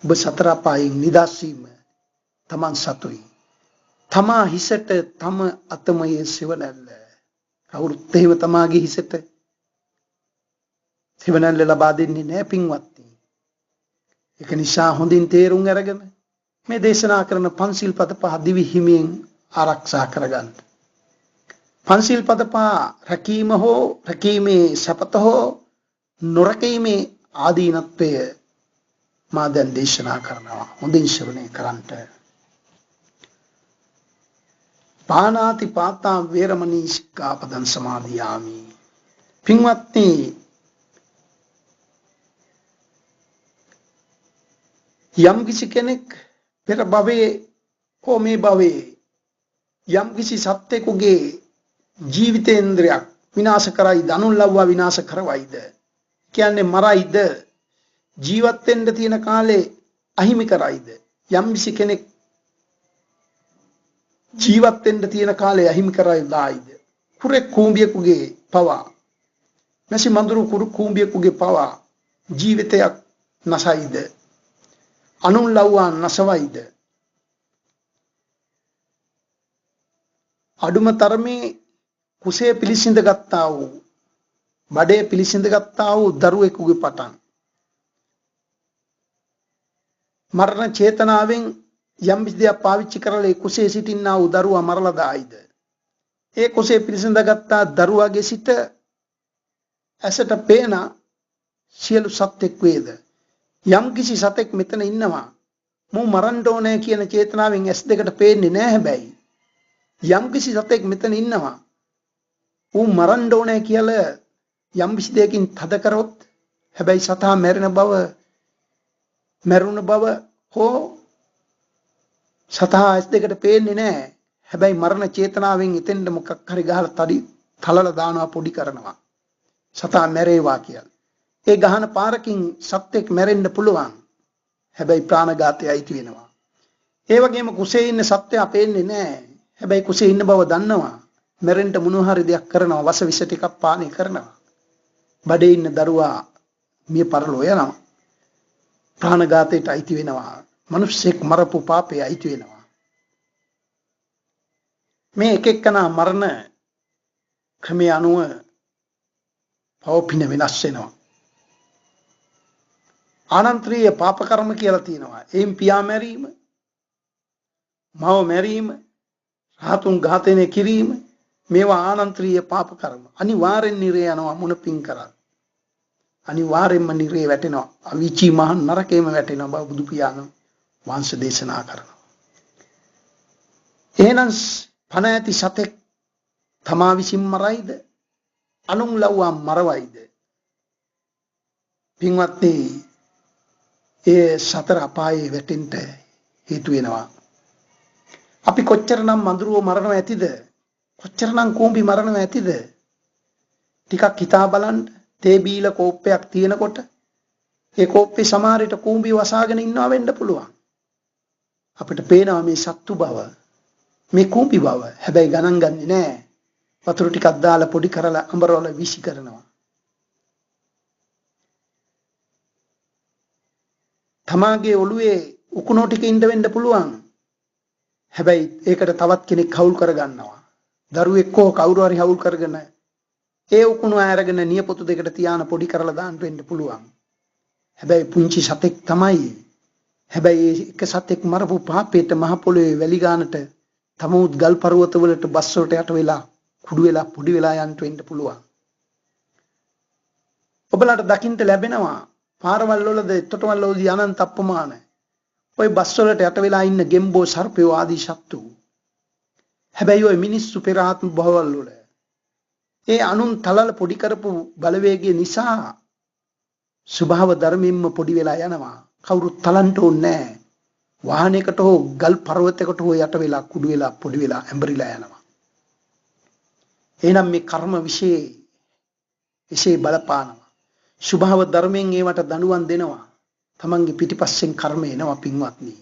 ඔබ සතර අපායෙන් නිදහස් වීම තමන් සතුයි. තමා හිසට තම අතමයේ සෙවණැල්ල. කවුරුත් එහෙම තමාගේ හිසට සෙවණැල්ල ලබා දෙන්නේ නැහැ පින්වත්නි. ඒක නිසා හොඳින් තේරුම් අරගෙන මේ දේශනා කරන පන්සිල් පද පහ දිවි හිමියෙන් ආරක්ෂා කරගන්න. පන්සිල් පද පහ රැකීම හෝ රැකීමේ සපත හෝ නොරකීමේ ආදීනත්වය මා දැන් දේශනා කරනවා. හොඳින් ශ්‍රවණය කරන්ට. පානාති පාතා වේරමණී සික්ඛාපදං සමාදියාමි. පින්වත්නි යම් කිසි කෙනෙක් පෙර භවයේ හෝ මේ භවයේ යම් කිසි සත්‍යකුගේ ජීවිතේන්ද්‍රයක් විනාශ කරයිද, අනුල්ලව්වා විනාශ කරවයිද, කියන්නේ මරයිද, ජීවත් වෙන්න තියෙන කාලේ අහිමි කරයිද, යම් කිසි කෙනෙක් ජීවත් වෙන්න තියෙන කාලේ අහිමි කරයිද, කුරේ කූඹියෙකුගේ පවා, නැසි මඳුරු කුරු කූඹියෙකුගේ පවා ජීවිතයක් නැසයිද, අනුල්ලව්වා නැසවයිද, අඩුම තරමේ කුසේ පිළිසිඳ ගත්තා වූ, බඩේ පිළිසිඳ ගත්තා වූ දරුවෙකුගේ පටන් මරණ චේතනාවෙන් යම් විදියක් පාවිච්චි කරලා ඒ කුසේ සිටින්නා වූ දරුවා මරලා දායිද, ඒ කුසේ පිළිසිඳ ගත්තා දරුවාගේ සිට ඇසට පේන සියලු සත්‍යෙක් වේද. යම් කිසි සතෙක් මෙතන ඉන්නවා මෝ මරන්න ඕනේ කියන චේතනාවෙන් ඇස් දෙකට පේන්නේ නැහැ. හැබැයි යම් කිසි සතෙක් මෙතන ඉන්නවා ඌ මරන්න ඕනේ කියලා යම් කිසි දෙයකින් තද කරොත් හැබැයි සතා මැරුණ බව හෝ සතා ඇස් දෙකට පේන්නේ නැහැ. හැබැයි මරණ චේතනාවෙන් එතෙන්ද මොකක් හරි ගහලා තලලා දානවා පොඩි කරනවා. සතා මැරේවා කියලා. ඒ ගහන පාරකින් සත්‍යෙක් මැරෙන්න පුළුවන්. හැබැයි ප්‍රාණඝාතය අයිති වෙනවා. ඒ වගේම කුසේ ඉන්න සත්‍යය පේන්නේ නැහැ. හැබැයි කුසේ ඉන්න බව දන්නවා. මැරෙන්න මොනවා හරි දෙයක් කරනවා. වස විස ටිකක් පානය කරනවා. බඩේ ඉන්න දරුවා මිය පරලෝ යනවා. ප්‍රාණඝාතයට අයිති වෙනවා. මිනිස්සෙක් මරපු පාපේ අයිති වෙනවා. මේ එක එක්කනා මරණ ක්‍රමයේ අනුව පවපින වෙනස් වෙනවා. ආනන්තරීය පාප කර්ම කියලා තියෙනවා. එයින් පියා මැරීම, මව මැරීම, රාතුන් ඝාතනය කිරීම මේවා ආනන්තරීය පාප කර්ම. අනිවාර්යෙන් නිරේ යනවා මොන පින් කරත්. අනිවාර්යෙන්ම නිරේ වැටෙනවා. අවීචී මහ නරකේම වැටෙනවා බව බුදු පියාණන් වංශ දේශනා කරනවා. එහෙනම් පණ ඇති සතෙක් තමා විසින් මරයිද? අනුන් ලව්වා මරවයිද? පින්වත්නි, ඒ සතර අපායේ වැටෙන්න හේතු වෙනවා. අපි කොච්චරනම් මඳුරෝ මරණව ඇතිද? කොච්චරනම් කූඹි මරණව ඇතිද? ටිකක් හිතා බලන්න. තේ බීලා කෝප්පයක් තියෙනකොට ඒ කෝප්පේ සමහරට කූඹි වසාගෙන ඉන්නවා වෙන්න පුළුවන්. අපිට පේනවා මේ සත්තු බව, මේ කූඹි බව. හැබැයි ගණන් ගන්නේ නැහැ. වතුර ටිකක් දාලා පොඩි කරලා අඹරවල විසි කරනවා. තමාගේ ඔළුවේ උකුණෝ ටික ඉඳ වෙන්න පුළුවන්. හැබැයි ඒකට තවත් කෙනෙක් හවුල් කරගන්නවා. දරුවෙක් හෝ කවුරු හරි හවුල් කරගෙන ඒ උකුණු අරගෙන නියපොතු දෙකට තියාන පොඩි කරලා දාන්න වෙන්න පුළුවන්. හැබැයි පුංචි සතෙක් තමයි. හැබැයි එක සතෙක් මරපු පාපේට මහ පොළොවේ වැලි ගන්නට තමෝත් ගල් පර්වත වලට බස් වලට යට වෙලා කුඩු වෙලා පොඩි වෙලා යන්න වෙන්න පුළුවන්. ඔබලාට දකින්න ලැබෙනවා පාරවල් වලද තොටවල් වලදී අනන්ත අප්‍රමාණ ඔය බස් වලට යට වෙලා ඉන්න ගෙම්බෝ සර්පයෝ ආදී සත්තු. හැබැයි ඔය මිනිස්සු පෙර ආත්ම භවවල වල ඒ අනුන් තලල පොඩි කරපු බලවේගය නිසා ස්වභාව ධර්මයෙන්ම පොඩි වෙලා යනවා. කවුරුත් තලන්ට ඕනේ නැහැ. වාහනයකට හෝ ගල් පර්වතයකට හෝ යට වෙලා කුඩු වෙලා පොඩි වෙලා ඇඹරිලා යනවා. එහෙනම් මේ කර්ම විශේෂ බලපානවා. ස්වභාව ධර්මයෙන් ඒවට දඬුවම් දෙනවා. තමන්ගේ පිටිපස්සෙන් කර්ම එනවා පින්වත්නි.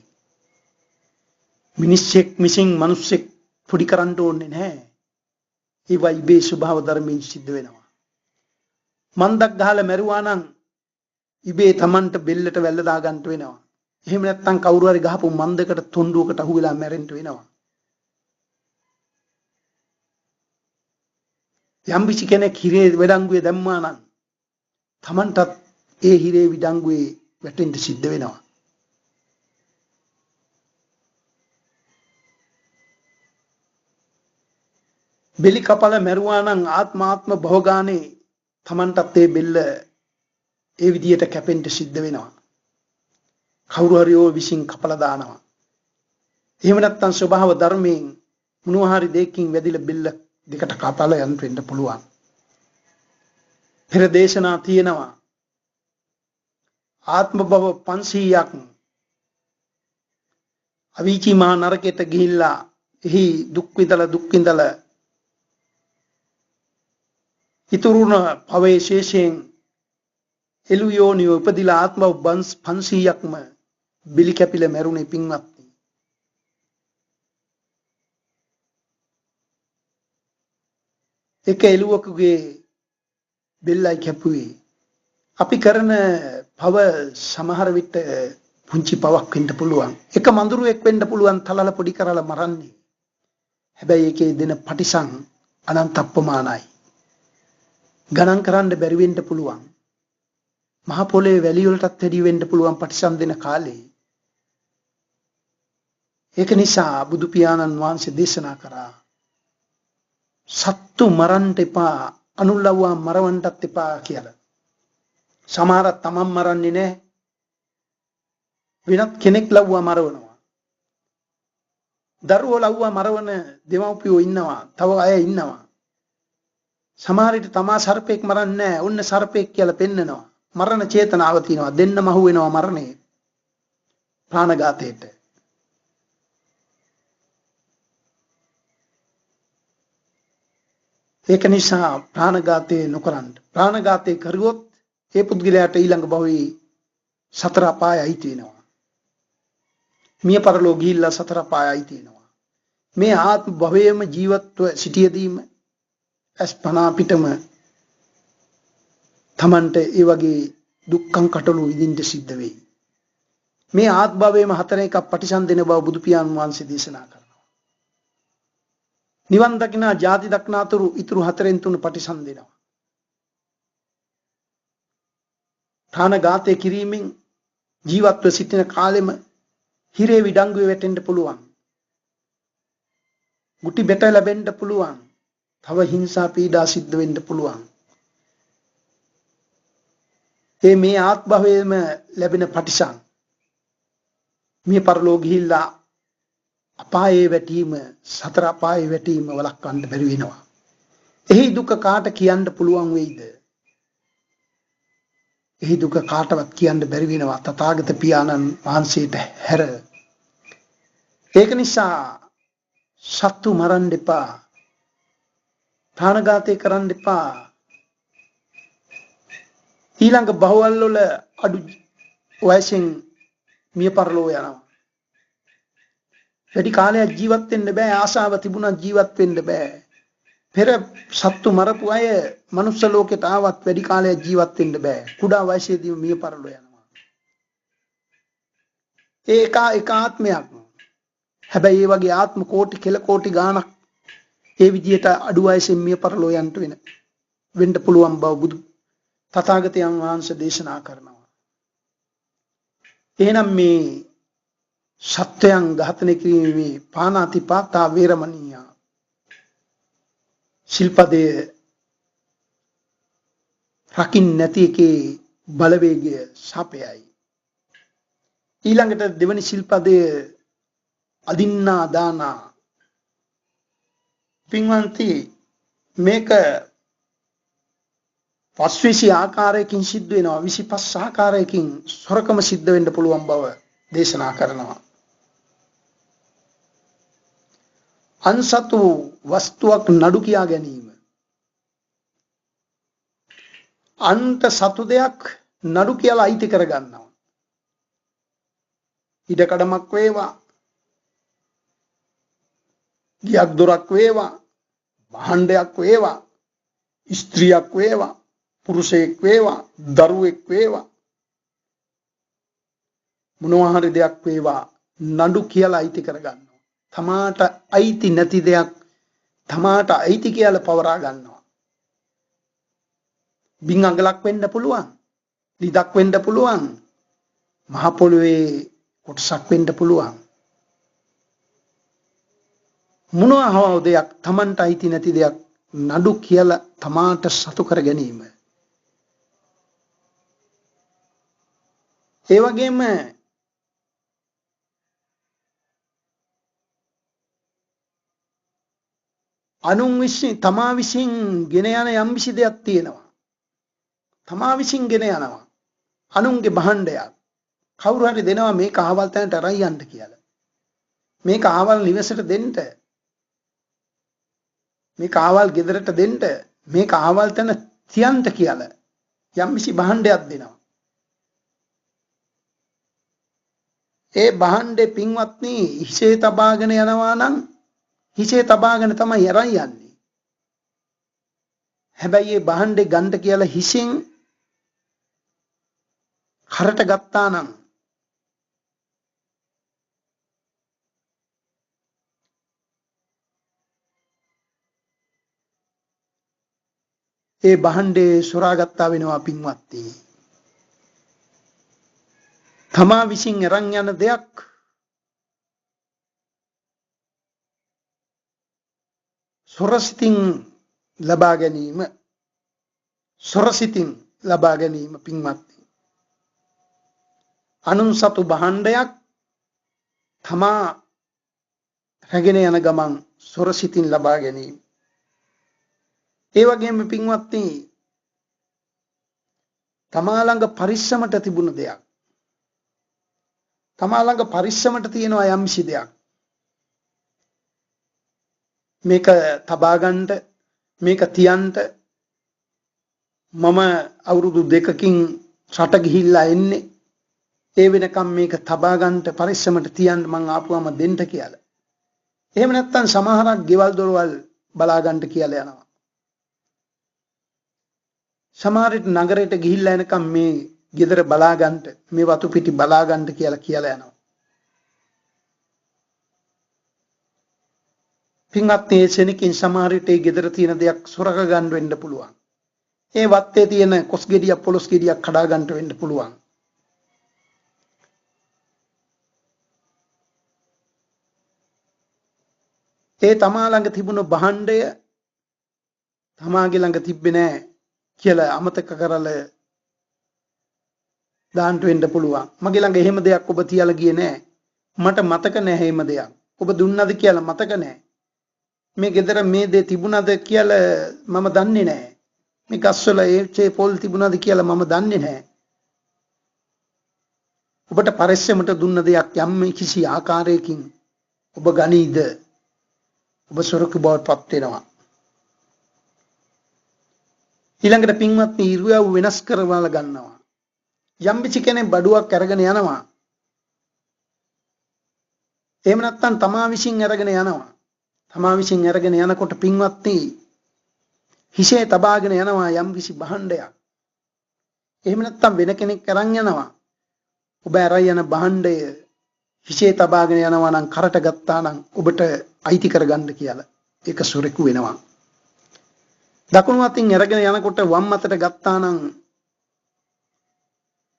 මිනිස්සෙක් පොඩි කරන්න ඕනේ නැහැ. ඒවා ඉබේ ස්වභාව ධර්මයෙන් සිද්ධ වෙනවා. මන්දක් ගහලා මැරුවා නම් ඉබේ තමන්ට බෙල්ලට වැල්ල දා ගන්න වෙනවා. එහෙම නැත්නම් කවුරු හරි ගහපු මන්දකට තොණ්ඩුවකට අහු වෙලා මැරෙන්න වෙනවා. යම් කිසි කෙනෙක් හිරේ විඩංගුවේ දැම්මා නම් තමන්ටත් ඒ හිරේ විඩංගුවේ වැටෙන්න සිද්ධ වෙනවා. බෙලි කපල මැරුවා නම් ආත්මාත්ම භෝගානේ තමන්ටත් ඒ බෙල්ල ඒ විදියට කැපෙන්න සිද්ධ වෙනවා. කවුරු හරි ඕ විසින් කපලා දානවා. එහෙම නැත්නම් ස්වභාව ධර්මයෙන් මොනවා හරි දෙයකින් වැදිලා බෙල්ල දෙකට කපලා යන්න වෙන්න පුළුවන්. පෙර දේශනා තියෙනවා ආත්ම භව 500ක් අවීචි මහ නරකයට ගිහිල්ලා එහි දුක් විඳලා ඉතුරුන භවයේ ශේෂයෙන් එළු යෝනිය උපදිලා ආත්ම 500ක්ම බිලි කැපිලා මැරුණේ පින්වත්නි. එක එළුවකගේ බෙල්ලයි කැපුවේ. අපි කරන පව සමහර විට පුංචි පවක් වෙන්න පුළුවන්. එක මඳුරුවෙක් වෙන්න පුළුවන් තලල පොඩි කරලා මරන්නේ. හැබැයි ඒකේ දෙන පටිසං අනන්ත අප්‍රමාණයි. ගණන් කරන්න බැරි වෙන්න පුළුවන්. මහ පොළේ වැලි වලටත් වැඩි වෙන්න පුළුවන් පටිසං දෙන කාලේ. ඒක නිසා බුදු පියාණන් වහන්සේ දේශනා කරා සත්තු මරන්න එපා, අනුල්ලව්වා මරවන්නත් එපා කියලා. සමහර තමන් මරන්නේ නැහැ. වෙනත් කෙනෙක් ලව්වා මරවනවා. දරුවෝ ලව්වා මරවන දෙමව්පියෝ ඉන්නවා. තව අය ඉන්නවා. සමහර විට තමා සර්පෙක් මරන්නේ නැහැ. ඔන්න සර්පෙක් කියලා පෙන්නනවා. මරණ චේතනාව තියෙනවා. දෙන්නම අහු වෙනවා මරණේ. ප්‍රාණඝාතයට. ඒක නිසා ප්‍රාණඝාතය නොකරන්න. ප්‍රාණඝාතය කරුවොත් ඒ පුද්ගලයාට ඊළඟ භවයේ සතර අපායයි තියෙනවා. මිය පරලෝ ගිහිල්ලා සතර අපායයි තියෙනවා. මේ ආත්ම භවයේම ජීවත්ව සිටියදීම අස්පනා පිටම තමන්ට ඒ වගේ දුක්ඛං කටළු විඳින්න සිද්ධ වෙයි. මේ ආත්ම භවයේම හතර එකක් පටිසන්ධින බව බුදු පියාණන් වහන්සේ දේශනා කරනවා. නිවන් දකිනා ජාති දක්නාතුරු ඉතුරු හතරෙන් තුන පටිසන්ධිනවා. ප්‍රාණඝාතය කිරීමෙන් ජීවත්ව සිටින කාලෙම හිරේ විඩංගුවේ වැටෙන්න පුළුවන්. ගුටි බෙට ලැබෙන්න පුළුවන්. තව හිංසා පීඩා සිද්ධ වෙන්න පුළුවන්. මේ ආත්ම භවයේම ලැබෙන පටිසන් මේ පරලෝ ගිහිල්ලා අපායේ වැටීම සතර අපායේ වැටීම වළක්වන්න බැරි වෙනවා. එහි දුක කාට කියන්න පුළුවන් වෙයිද? එහි දුක කාටවත් කියන්න බැරි වෙනවා තථාගත පියාණන් වහන්සේට හැර. ඒක නිසා සත්තු මරන්න එපා. ප්‍රාණඝාතය කරන්න එපා. ඊළඟ බහවල් වල අඩු වයසෙන් මිය පරලෝ යනවා. වැඩි කාලයක් ජීවත් වෙන්න බෑ. ආශාව තිබුණා ජීවත් වෙන්න බෑ. පෙර සත්තු මරපු අය මනුස්ස ලෝකයට ආවත් වැඩි කාලයක් ජීවත් වෙන්න බෑ. කුඩා වයසේදී මිය පරලෝ යනවා. ඒක ආත්මයක්. හැබැයි ඒ වගේ ආත්ම කෝටි කෙල කෝටි ගාණක් ඒ විදිහට අඩු වයසෙන් මිය පරලෝ යන්න වෙන්න පුළුවන් බව බුදු තථාගතයන් වහන්සේ දේශනා කරනවා. එහෙනම් මේ සත්‍යයන් ඝාතනය කිරීමේ පාණාතිපාතා වේරමණීය ශිල්පදයේ රකින්න නැති එකේ බලවේගය සපයයි. ඊළඟට දෙවනි ශිල්පදයේ අදින්නා දානා. පින්වන්ති මේක 25 ආකාරයකින් සිද්ධ වෙනවා. 25 ආකාරයකින් සොරකම සිද්ධ වෙන්න පුළුවන් බව දේශනා කරනවා. අන්සතු වස්තුවක් නඩු කියා ගැනීම. අන්ත සතු දෙයක් නඩු කියලා අයිති කරගන්නවා. ඉඩකඩමක් වේවා, ගියක් දොරක් වේවා, භාණ්ඩයක් වේවා, ස්ත්‍රියක් වේවා, පුරුෂයෙක් වේවා, දරුවෙක් වේවා, මොනවා හරි දෙයක් වේවා නඩු කියලා අයිති කරගන්නවා. තමාට අයිති නැති දෙයක් තමාට අයිති කියලා පවරා ගන්නවා. බින් අඟලක් වෙන්න පුළුවන්, ලිදක් වෙන්න පුළුවන්, මහ පොළොවේ කොටසක් වෙන්න පුළුවන්. මොනවා හෝ දෙයක් තමන්ට අයිති නැති දෙයක් නඩු කියලා තමාට සතු කර ගැනීම. ඒ වගේම අනුන් විසින් තමා විසින් ගෙන යන යම්කිසි දෙයක් තියෙනවා. තමා විසින් ගෙන යනවා. අනුන්ගේ භාණ්ඩයක්. කවුරු හරි දෙනවා මේක අහවල් තැනට අරන් යන්න කියලා. මේක අහවල් නිවසට දෙන්න. මේක අහවල් ගෙදරට දෙන්න. මේක අහවල් තැන තියන්න කියලා. යම්කිසි භාණ්ඩයක් දෙනවා. ඒ භාණ්ඩේ පින්වත්නි හිසේ තබාගෙන යනවා නම් හිසේ තබාගෙන තමයි අරන් යන්නේ. හැබැයි මේ භාණ්ඩේ ගන්න කියලා හිසෙන් කරට ගත්තා නම් ඒ භාණ්ඩේ සොරාගත්තා වෙනවා පින්වත්නි. තමා විසින් අරන් යන දෙයක් සොරසිතින් ලබා ගැනීම පින්වත්නි. අනුන් සතු භාණ්ඩයක් තමා රැගෙන යන ගමන් සොරසිතින් ලබා ගැනීම. ඒ වගේම පින්වත්නි තමා ළඟ පරිස්සමට තිබුණ දෙයක්. තමා ළඟ පරිස්සමට තියෙනවා යම්සි දෙයක්. මේක තබා ගන්නට මේක තියන්න මම අවුරුදු 2කින් රට ගිහිල්ලා එන්නේ. ඒ වෙනකම් මේක තබා ගන්නට පරිස්සමට තියන්න මං ආපුවම දෙන්න කියලා. එහෙම නැත්නම් සමහරක් ගෙවල් දොරවල් බලා ගන්නට කියලා යනවා. සමහරට නගරයට ගිහිල්ලා එනකම් මේ ගෙදර බලා ගන්නට මේ වතු පිටි බලා ගන්නට කියලා යනවා. පින්වත්නි සෙනකින් සමහරට ඒ ගෙදර තියෙන දෙයක් සොරක ගන්න වෙන්න පුළුවන්. ඒ වත්තේ තියෙන කොස් ගෙඩියක් පොලොස් ගෙඩියක් කඩා ගන්නට වෙන්න පුළුවන්. ඒ තමා ළඟ තිබුණ භාණ්ඩය තමාගේ ළඟ තිබ්බේ නැහැ කියලා අමතක කරලා දාන්න වෙන්න පුළුවන්. මගේ ළඟ එහෙම දෙයක් ඔබ තියලා ගියේ නැහැ. මට මතක නැහැ එහෙම දෙයක්. ඔබ දුන්නද කියලා මතක නැහැ. මේ ගෙදර මේ දේ තිබුණද කියලා මම දන්නේ නැහැ. මේ ගස්වල ඒ පොල් තිබුණද කියලා මම දන්නේ නැහැ. ඔබට පරිස්සමට දුන්න දෙයක් යම් කිසි ආකාරයකින් ඔබ ගනීද? ඔබ සොරකු බවට පත් වෙනවා. ඊළඟට පින්වත්නි ඉරියව් වෙනස් කරවලා ගන්නවා. යම් කිසි කෙනෙක් බඩුවක් අරගෙන යනවා. එහෙම නැත්නම් තමා විසින් අරගෙන යනවා. තමා විසින් අරගෙන යනකොට පින්වත්නි හිසේ තබාගෙන යනවා යම් කිසි භාණ්ඩයක්. එහෙම නැත්නම් වෙන කෙනෙක් අරන් යනවා. ඔබ අරන් යන භාණ්ඩය හිසේ තබාගෙන යනවා නම් කරට ගත්තා නම් ඔබට අයිති කරගන්න කියලා. ඒක සොරෙකු වෙනවා. දකුණු අතින් අරගෙන යනකොට වම් අතට ගත්තා නම්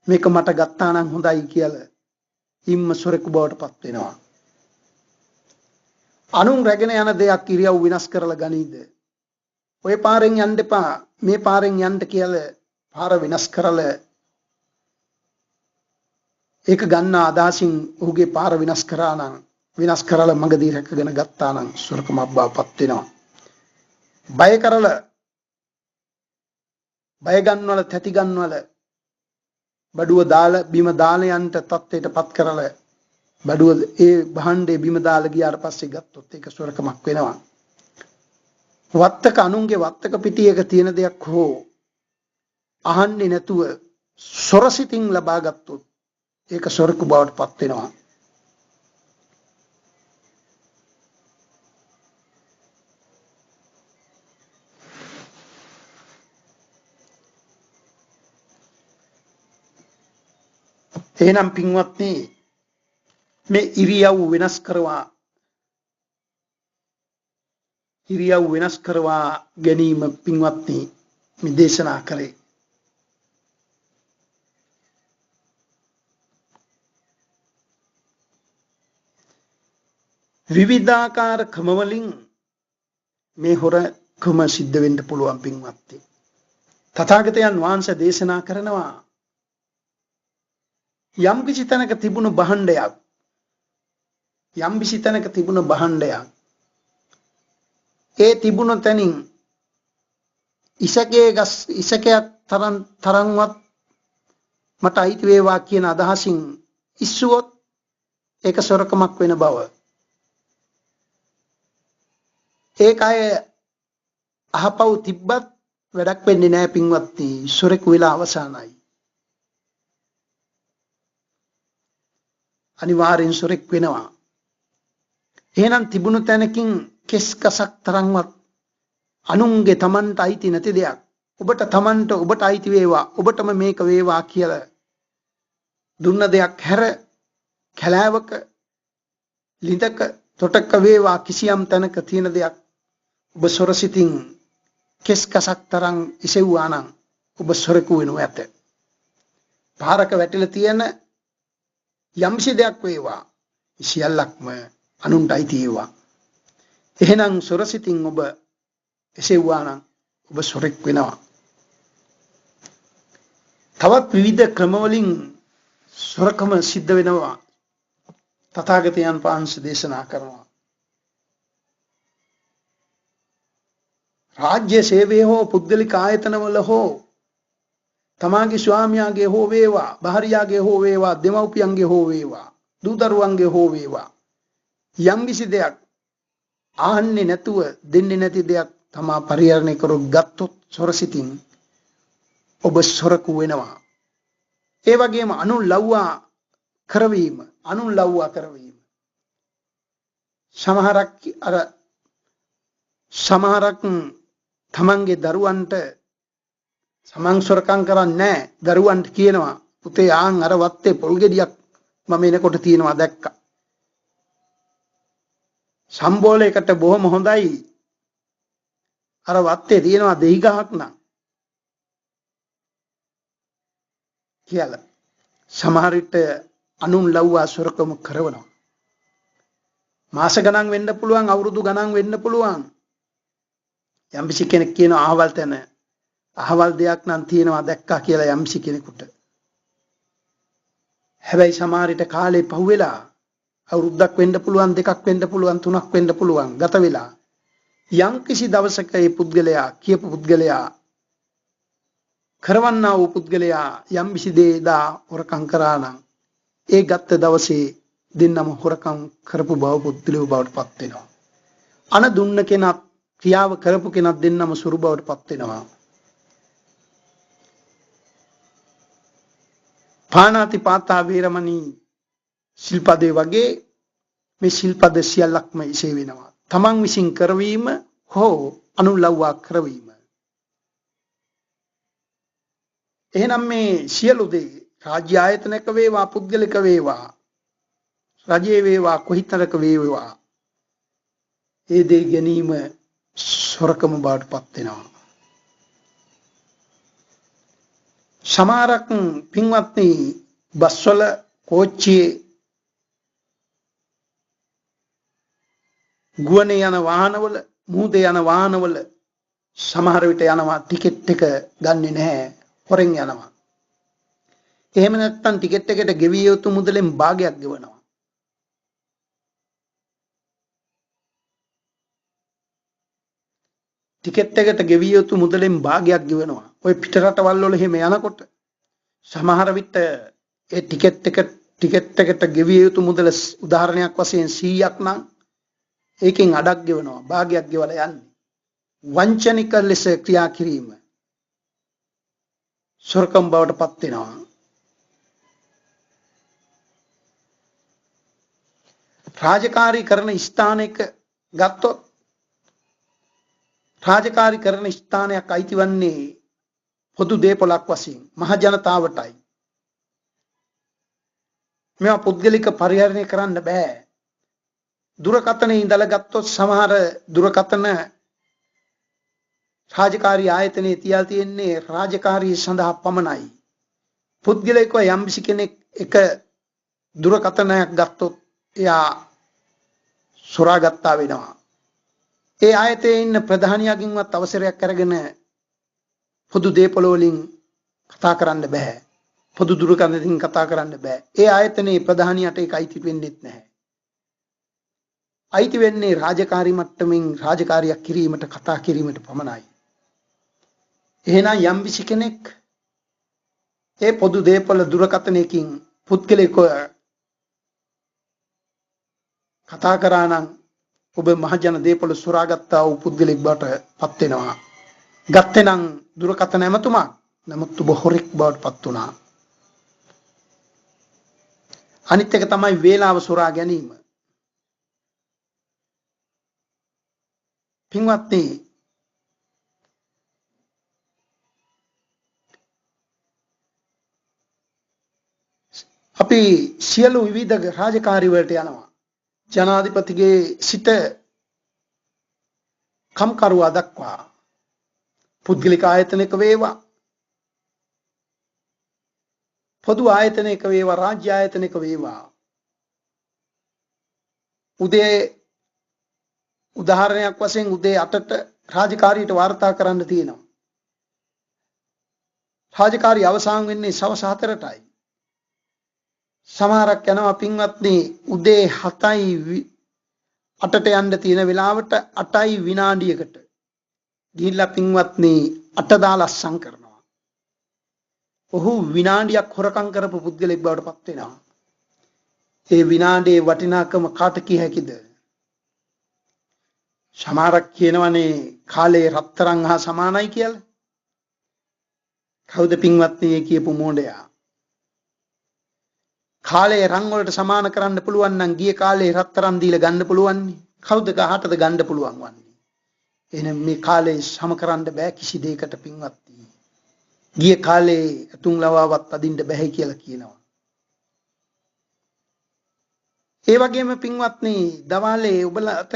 මේක මට ගත්තා නම් හොඳයි කියලා ඉම්ම සොරෙකු බවට පත් වෙනවා. අනුන් රැගෙන යන දෙයක් ඉරියව් විනාශ කරලා ගනීද? ඔය පාරෙන් යන්න එපා මේ පාරෙන් යන්න කියලා පාර විනාශ කරලා ඒක ගන්න අදහසින් ඔහුගේ පාර විනාශ කරා නම් විනාශ කරලා මගදී රැකගෙන ගත්තා නම් සොරකමක් බවපත් වෙනවා. බය කරලා බය ගන්නවල තැති ගන්නවල බඩුව දාලා බිම දාලා යන්න තත්ත්වයටපත් කරලා බඩුව ඒ භාණ්ඩේ බිම දාලා ගියාට පස්සේ ගත්තොත් ඒක සොරකමක් වෙනවා. වත්තක අනුන්ගේ වත්තක පිටියක තියෙන දෙයක් හෝ අහන්නේ නැතුව සොරසිතින් ලබා ගත්තොත් ඒක සොරකු බවට පත් වෙනවා. එහෙනම් පින්වත්නි මේ ඉරියව් වෙනස් කරවා ගැනීම පින්වත්නි මේ දේශනා කරේ. විවිධාකාර ක්‍රමවලින් මේ හොරකම සිද්ධ වෙන්න පුළුවන් පින්වත්නි. තථාගතයන් වහන්සේ දේශනා කරනවා යම් කිසි තැනක තිබුණු භාණ්ඩයක් ඒ තිබුණු තැනින් ඉසකයක් තරම්වත් මට අයිති වේවා කියන අදහසින් ඉස්සුවොත් ඒක සොරකමක් වෙන බව. ඒක අය අහපව් තිබ්බත් වැඩක් වෙන්නේ නැහැ පින්වත්නි. සොරෙකු වෙලා අවසానයි. අනිවාර්යෙන් සොරෙක් වෙනවා. එහෙනම් තිබුණු තැනකින් කෙස් කසක් තරම්වත් අනුන්ගේ Tamanට අයිති නැති දෙයක් ඔබට අයිති වේවා ඔබටම මේක වේවා කියලා දුන්න දෙයක් හැර කැලෑවක ලිඳක තොටක වේවා කිසියම් තැනක තියෙන දෙයක් ඔබ සොරසිතින් කෙස් කසක් තරම් ඉසෙව්වා නම් ඔබ සොරෙකු වෙනු ඇත. පාරක වැටිලා තියෙන යම්සි දෙයක් වේවා සියල්ලක්ම අනුන්ට අයිති වේවා. එහෙනම් සොරසිතින් ඔබ එසෙව්වා නම් ඔබ සොරෙක් වෙනවා. තවත් විවිධ ක්‍රමවලින් සොරකම සිද්ධ වෙනවා. තථාගතයන් වහන්සේ දේශනා කරනවා. රාජ්‍ය සේවයේ හෝ පුද්ගලික ආයතනවල හෝ තමාගේ ස්වාමියාගේ හෝ වේවා භාර්යාගේ හෝ වේවා දෙමව්පියන්ගේ හෝ වේවා දූ දරුවන්ගේ හෝ වේවා යම්කිසි දෙයක් ආන්නේ නැතුව දෙන්නේ නැති දෙයක් තමා පරිහරණය කරු ගත්තොත් සොරසිතින් ඔබ සොරකු වෙනවා. ඒ වගේම අනුන් ලව්වා කරවීම සමහරක් තමන්ගේ දරුවන්ට සමන් සොරකම් කරන්නේ නැහැ. දරුවන්ට කියනවා පුතේ ආන් අර වත්තේ පොල් ගෙඩියක් මම එනකොට තියෙනවා දැක්කා. සම්බෝලයකට බොහොම හොඳයි. අර වත්තේ තියෙනවා දෙහි ගහක් නම් කියලා. සමහර විට අනුන් ලව්වා සොරකම කරනවා. මාස ගණන් වෙන්න පුළුවන්, අවුරුදු ගණන් වෙන්න පුළුවන්. යම්කිසි කෙනෙක් කියන අහවල් තැන අහවල් දෙයක් නම් තියෙනවා දැක්කා කියලා යම්කිසි කෙනෙකුට. හැබැයි සමහර විට කාලේ පහුවෙලා අවුරුද්දක් වෙන්න පුළුවන්, දෙකක් වෙන්න පුළුවන්, තුනක් වෙන්න පුළුවන් ගත වෙලා යම්කිසි දවසක මේ පුද්ගලයා කියපු පුද්ගලයා කරවන්නා වූ පුද්ගලයා යම්කිසි දෙයදා හොරකම් කරා නම් ඒ ගත්ත දවසේ දෙන්නම හොරකම් කරපු බව පුද්ගලයෝ බවට පත් වෙනවා. අන දුන්න කෙනත් ක්‍රියාව කරපු කෙනත් දෙන්නම සුරු බවට පත් වෙනවා. පාණාති පාතා වේරමණී ශිල්පදේ වගේ මේ ශිල්පද සියල්ලක්ම ඉසේ වෙනවා. තමන් විසින් කරවීම හෝ අනුලව්වා කරවීම. එහෙනම් මේ සියලු දේ රාජ්‍ය ආයතනක වේවා පුද්ගලික වේවා රජයේ වේවා කොහිතරක වේවා ඒ දේ ගැනීම සොරකම බවට පත් වෙනවා. සමහරක් පින්වත්නි බස්වල කෝච්චියේ ගුවනේ යන වාහනවල මුහුදේ යන වාහනවල සමහර විට යනවා ටිකට් එක ගන්නෙ නැහැ, හොරෙන් යනවා. එහෙම නැත්නම් ටිකට් එකට ගෙවිය යුතු මුදලෙන් භාගයක් ගෙවනවා. ටිකට් එකට ගෙවිය යුතු මුදලෙන් භාගයක් ගෙවනවා. ඔය පිටරටවල් වල එහෙම යනකොට සමහර විට ඒ ටිකට් එකට ගෙවිය යුතු මුදල උදාහරණයක් වශයෙන් 100ක් නම් ඒකෙන් අඩක් ගෙවනවා, භාගයක් ගෙවලා යන්නේ. වංචනික ලෙස ක්‍රියා කිරීම සොරකම් බවට පත් වෙනවා. රාජකාරී කරන ස්ථානයක ගත්තොත් රාජකාරී කරන ස්ථානයක් අයිතිවන්නේ පොදු දේපොළක් වශයෙන් මහ ජනතාවටයි. මේවා පුද්ගලික පරිහරණය කරන්න බෑ. දුරකථනයේ ඉඳලා ගත්තොත් සමහර දුරකථන රාජකාරී ආයතනයේ තියලා තියෙන්නේ රාජකාරී සඳහා පමණයි. පුද්ගලිකව යම්කිසි කෙනෙක් එක දුරකථනයක් ගත්තොත් එයා සොරාගත්තා වෙනවා. ඒ ආයතනයේ ඉන්න ප්‍රධානියාගෙන්වත් අවසරයක් අරගෙන පොදු දේපොළ වලින් කතා කරන්න බෑ. පොදු දුරකථනකින් කතා කරන්න බෑ. ඒ ආයතනයේ ප්‍රධානියට ඒක අයිති වෙන්නේ නැහැ. අයිති වෙන්නේ රාජකාරී මට්ටමින් රාජකාරියක් කිරීමට, කතා කිරීමට පමණයි. එහෙනම් යම්කිසි කෙනෙක් ඒ පොදු දේපොළ දුරකථනයකින් පුද්ගලිකව කතා කරා නම් ඔබ මහජන දේපොළ සොරාගත්තා වූ පුද්ගලෙක් බවට පත් වෙනවා. ගත්තේ නම් දුරකථන ඇමතුමක්, නමුත් ඔබ හොරෙක් බවට පත් වුණා. අනිත් එක තමයි වේලාව සොරා ගැනීම. පින්වත්නි, අපි සියලු විවිධ රාජකාරී වලට යනවා. ජනාධිපතිගේ සිට කම්කරුවා දක්වා පුද්ගලික ආයතනයක වේවා, පොදු ආයතනයක වේවා, රාජ්‍ය ආයතනයක වේවා, උදාහරණයක් වශයෙන් උදේ 8ට රාජකාරියට වාර්තා කරන්න තියෙනවා. රාජකාරිය අවසන් වෙන්නේ සවස් 4ටයි. සමහරක් යනවා පින්වත්නි උදේ 7යි 8ට යන්න තියෙන වෙලාවට 8යි විනාඩියකට ගිහිල්ලා පින්වත්නි අට දාලා අස්සම් කරනවා. ඔහු විනාඩියක් හොරකම් කරපු පුද්ගලෙක් බවට පත් වෙනවා. ඒ විනාඩියේ වටිනාකම කාට කිය හැකිද? සමහරක් කියනවනේ කාලේ රත්තරන් හා සමානයි කියලා. කවුද පින්වත්නි ඒ කියපු මොඩයා? කාලේ රන් වලට සමාන කරන්න පුළුවන් නම් ගිය කාලේ රත්තරන් දීලා ගන්න පුළුවන් නේ. කවුද ගහටද ගන්න පුළුවන් වන්නේ? එහෙනම් මේ කාලේ සම කරන්න බෑ කිසි දෙයකට පින්වත්නි. ගිය කාලේ අතුන් ලවාවත් අදින්න බෑ කියලා කියනවා. ඒ වගේම පින්වත්නි දවාලේ ඔබලාට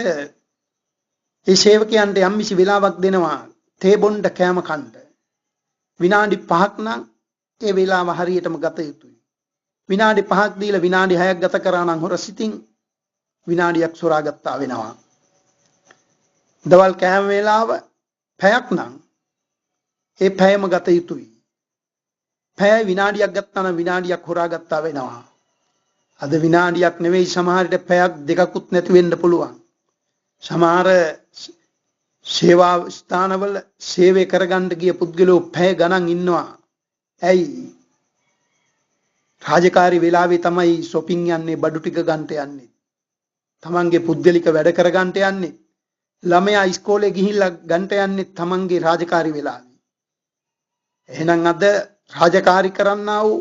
ඒ සේවකයන්ට යම්කිසි වෙලාවක් දෙනවා තේ බොණ්ඩ කෑම කන්න. විනාඩි 5ක් නම් ඒ වෙලාව හරියටම ගත යුතුයි. විනාඩි 5ක් දීලා විනාඩි 6ක් ගත කරා නම් හොර සිතින් විනාඩියක් සොරා ගත්තා වෙනවා. දවල් කෑම වේලාව පැයක් නම් ඒ පැයම ගත යුතුයි. පැය විනාඩියක් ගත්තා නම් විනාඩියක් හොරා ගත්තා වෙනවා. අද විනාඩියක් නෙවෙයි සමහර විට පැයක් දෙකකුත් නැති වෙන්න පුළුවන්. සමහර සේවා ස්ථානවල සේවය කරගන්න ගිය පුද්ගලයෝ පැය ගණන් ඉන්නවා. ඇයි? රාජකාරී වෙලාවේ තමයි shopping යන්නේ, බඩු ටික ගන්නට යන්නේ. තමන්ගේ පුද්ගලික වැඩ කරගන්නට යන්නේ. ළමයා ඉස්කෝලේ ගිහිල්ලා ගන්නට යන්නේ තමන්ගේ රාජකාරී වෙලාවේ. එහෙනම් අද රාජකාරී කරන්නා වූ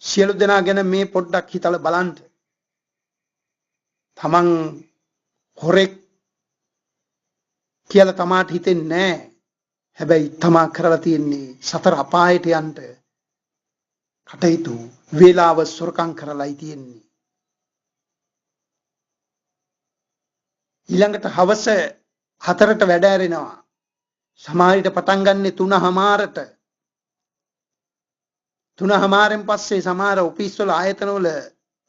සියලු දෙනා ගැන මේ පොඩ්ඩක් හිතලා බලන්න. තමන් හොරෙක් කියලා තමාට හිතෙන්නේ නැහැ. හැබැයි තමා කරලා තියෙන්නේ සතර අපායට යන්න කටයුතු වේලාව සොරකම් කරලායි තියෙන්නේ. ඊළඟට හවස 4ට වැඩ ඇරෙනවා. සමහරවිට පටන් ගන්නෙ 3:00ට. 3:00න් පස්සේ සමහර ඔෆිස් වල ආයතන වල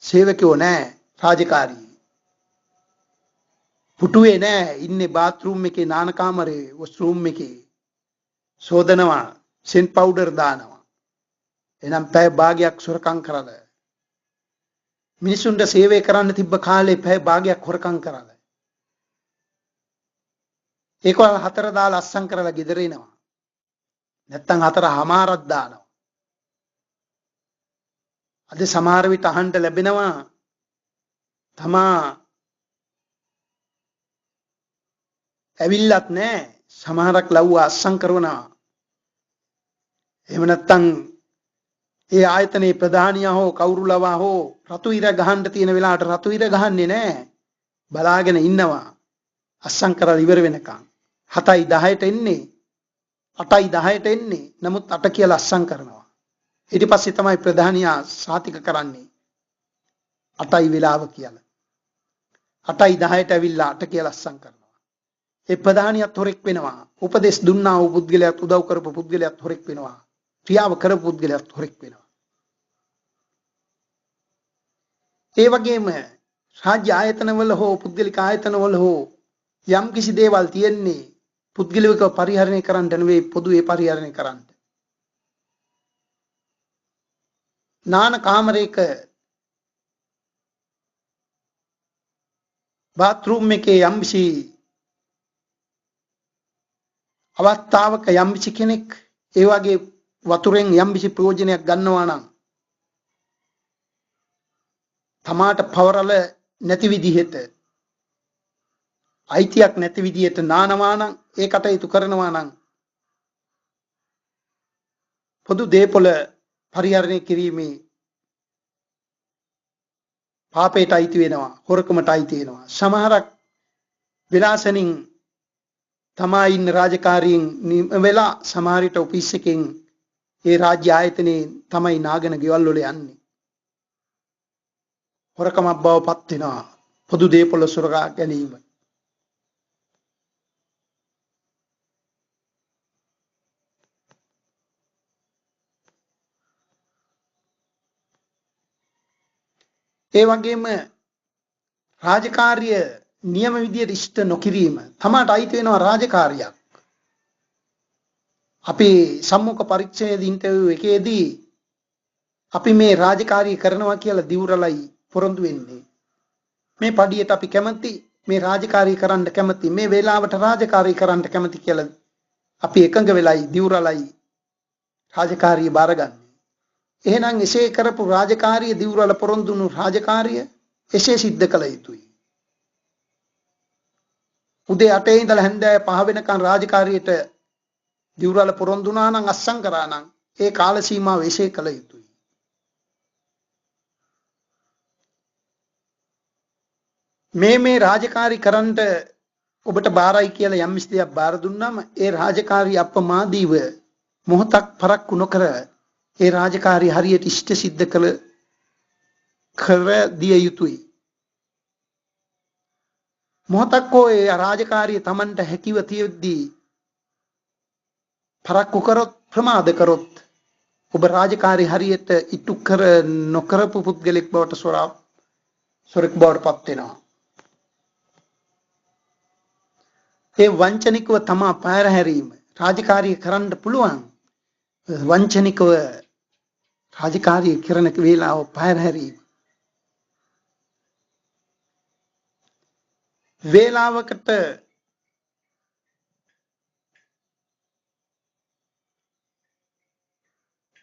සේවකයෝ නැහැ රාජකාරී. පුටුවේ නැහැ, ඉන්නේ බාත් รู ම් එකේ, නාන කාමරේ, වොෂ් รู ම් එකේ. සෝදනවා, සෙන්ට් පවුඩර් දානවා. එනම් පැය භාගයක් සොරකම් කරලා. මිනිසුන්ට සේවය කරන්න තිබ්බ කාලේ පැය භාගයක් හොරකම් කරලා. ඒක 4 දාලා අස්සම් කරලා ගෙදර එනවා. නැත්තම් 4:00ක් දානවා. අද සමහර විට අහන්න ලැබෙනවා තමා ඇවිල්ලත් නැහැ. සමහරක් ලව්ව අස්සම් කරනවා. එහෙම නැත්තම් ඒ ආයතනයේ ප්‍රධානියා හෝ කවුරු ලවා හෝ රතු ඉර ගහන්න තියෙන වෙලාවට රතු ඉර ගහන්නේ නැහැ. බලාගෙන ඉන්නවා. අස්සම් කරලා ඉවර වෙනකන්. 7:10ට එන්නේ. 8:10ට එන්නේ. නමුත් 8 කියලා අස්සම් කරනවා. ඊට පස්සේ තමයි ප්‍රධානියා සාතික කරන්නේ 8යි වෙලාව කියලා. 8:10ට ඇවිල්ලා 8 කියලා අස්සම් කරනවා. ඒ ප්‍රධානියත් හොරෙක් වෙනවා. උපදේශ දුන්නා වූ පුද්ගලයාත් උදව් කරපු පුද්ගලයාත් හොරෙක් වෙනවා. ක්‍රියාව කරපු පුද්ගලයාත් හොරෙක් වෙනවා. ඒ වගේම රාජ්‍ය ආයතනවල හෝ පුද්ගලික ආයතනවල හෝ යම් කිසි දේවල් තියෙන්නේ පුද්ගලිකව පරිහරණය කරන්න නෙවෙයි පොදුවේ පරිහරණය කරන්න. නාන කාමරයක බාත් รู ම් එකේ යම් කිසි අවස්ථාවක යම් කිසි කෙනෙක් ඒ වගේ වතුරෙන් යම් කිසි ප්‍රයෝජනයක් ගන්නවා නම් තමාට පවරල නැති විදිහට අයිතියක් නැති විදිහට නානවා නම් ඒ කටයුතු කරනවා නම් පොදු දේපොළ පරිහරණය කිරීමේ පාපයට අයිති වෙනවා, හොරකමට අයිති වෙනවා. සමහරක් විලාසනින් තමා ඉන්න රාජකාරියෙන් වෙලා සමහරට ඔෆිස් එකෙන් ඒ රාජ්‍ය ආයතනයේ තමයි නාගෙන ගෙවල් වල යන්නේ. හොරකමක් බවපත් වෙනවා. පොදු දේපොළ සොරකා ගැනීම. ඒ වගේම රාජකාරිය නියම විදියට ඉෂ්ට නොකිරීම තමාට අයිති වෙනවා රාජකාරියක්. අපි සම්මුඛ පරීක්ෂණයේදී ඉන්ටර්විව් එකේදී අපි මේ රාජකාරිය කරනවා කියලා දිවුරලයි පොරොන්දු වෙන්නේ. මේ පඩියට අපි කැමති, මේ රාජකාරිය කරන්න කැමති, මේ වේලාවට රාජකාරිය කරන්න කැමති කියලා අපි එකඟ වෙලයි දිවුරලයි රාජකාරිය බාරගන්නේ. එහෙනම් එසේ කරපු රාජකාරිය දිවුරල පොරොන්දුණු රාජකාරිය එසේ සිද්ධ කළ යුතුයි. උදේ 8 ඉඳලා හැන්දෑව 5 වෙනකන් රාජකාරියට දිවුරල පොරොන්දුනා නම් අස්සම් කරා නම් ඒ කාල සීමාව එසේ කළ යුතුයි. මේ රාජකාරී කරන්ට ඔබට බාරයි කියලා යම් ස්ථිතියක් බාර දුන්නාම ඒ රාජකාරී අපමාදීව මොහොතක් පරක්කු නොකර ඒ රාජකාරී හරියට ඉෂ්ට සිද්ධ කර දිය යුතුයි. මොහොතක් හෝ ඒ රාජකාරිය Tamanට හැකිව තියෙද්දී පරක්කු කරොත් ප්‍රමාද කරොත් ඔබ රාජකාරී හරියට ඉටු කර නොකරපු පුද්ගලෙක් බවට සොරෙක් බවට පත් වෙනවා. ඒ වංචනිකව තමා පාර හැරීම රාජකාරිය කරන්න පුළුවන්. වංචනිකව රාජකාරිය කරන වේලාව පාර හැරීම වේලාවකට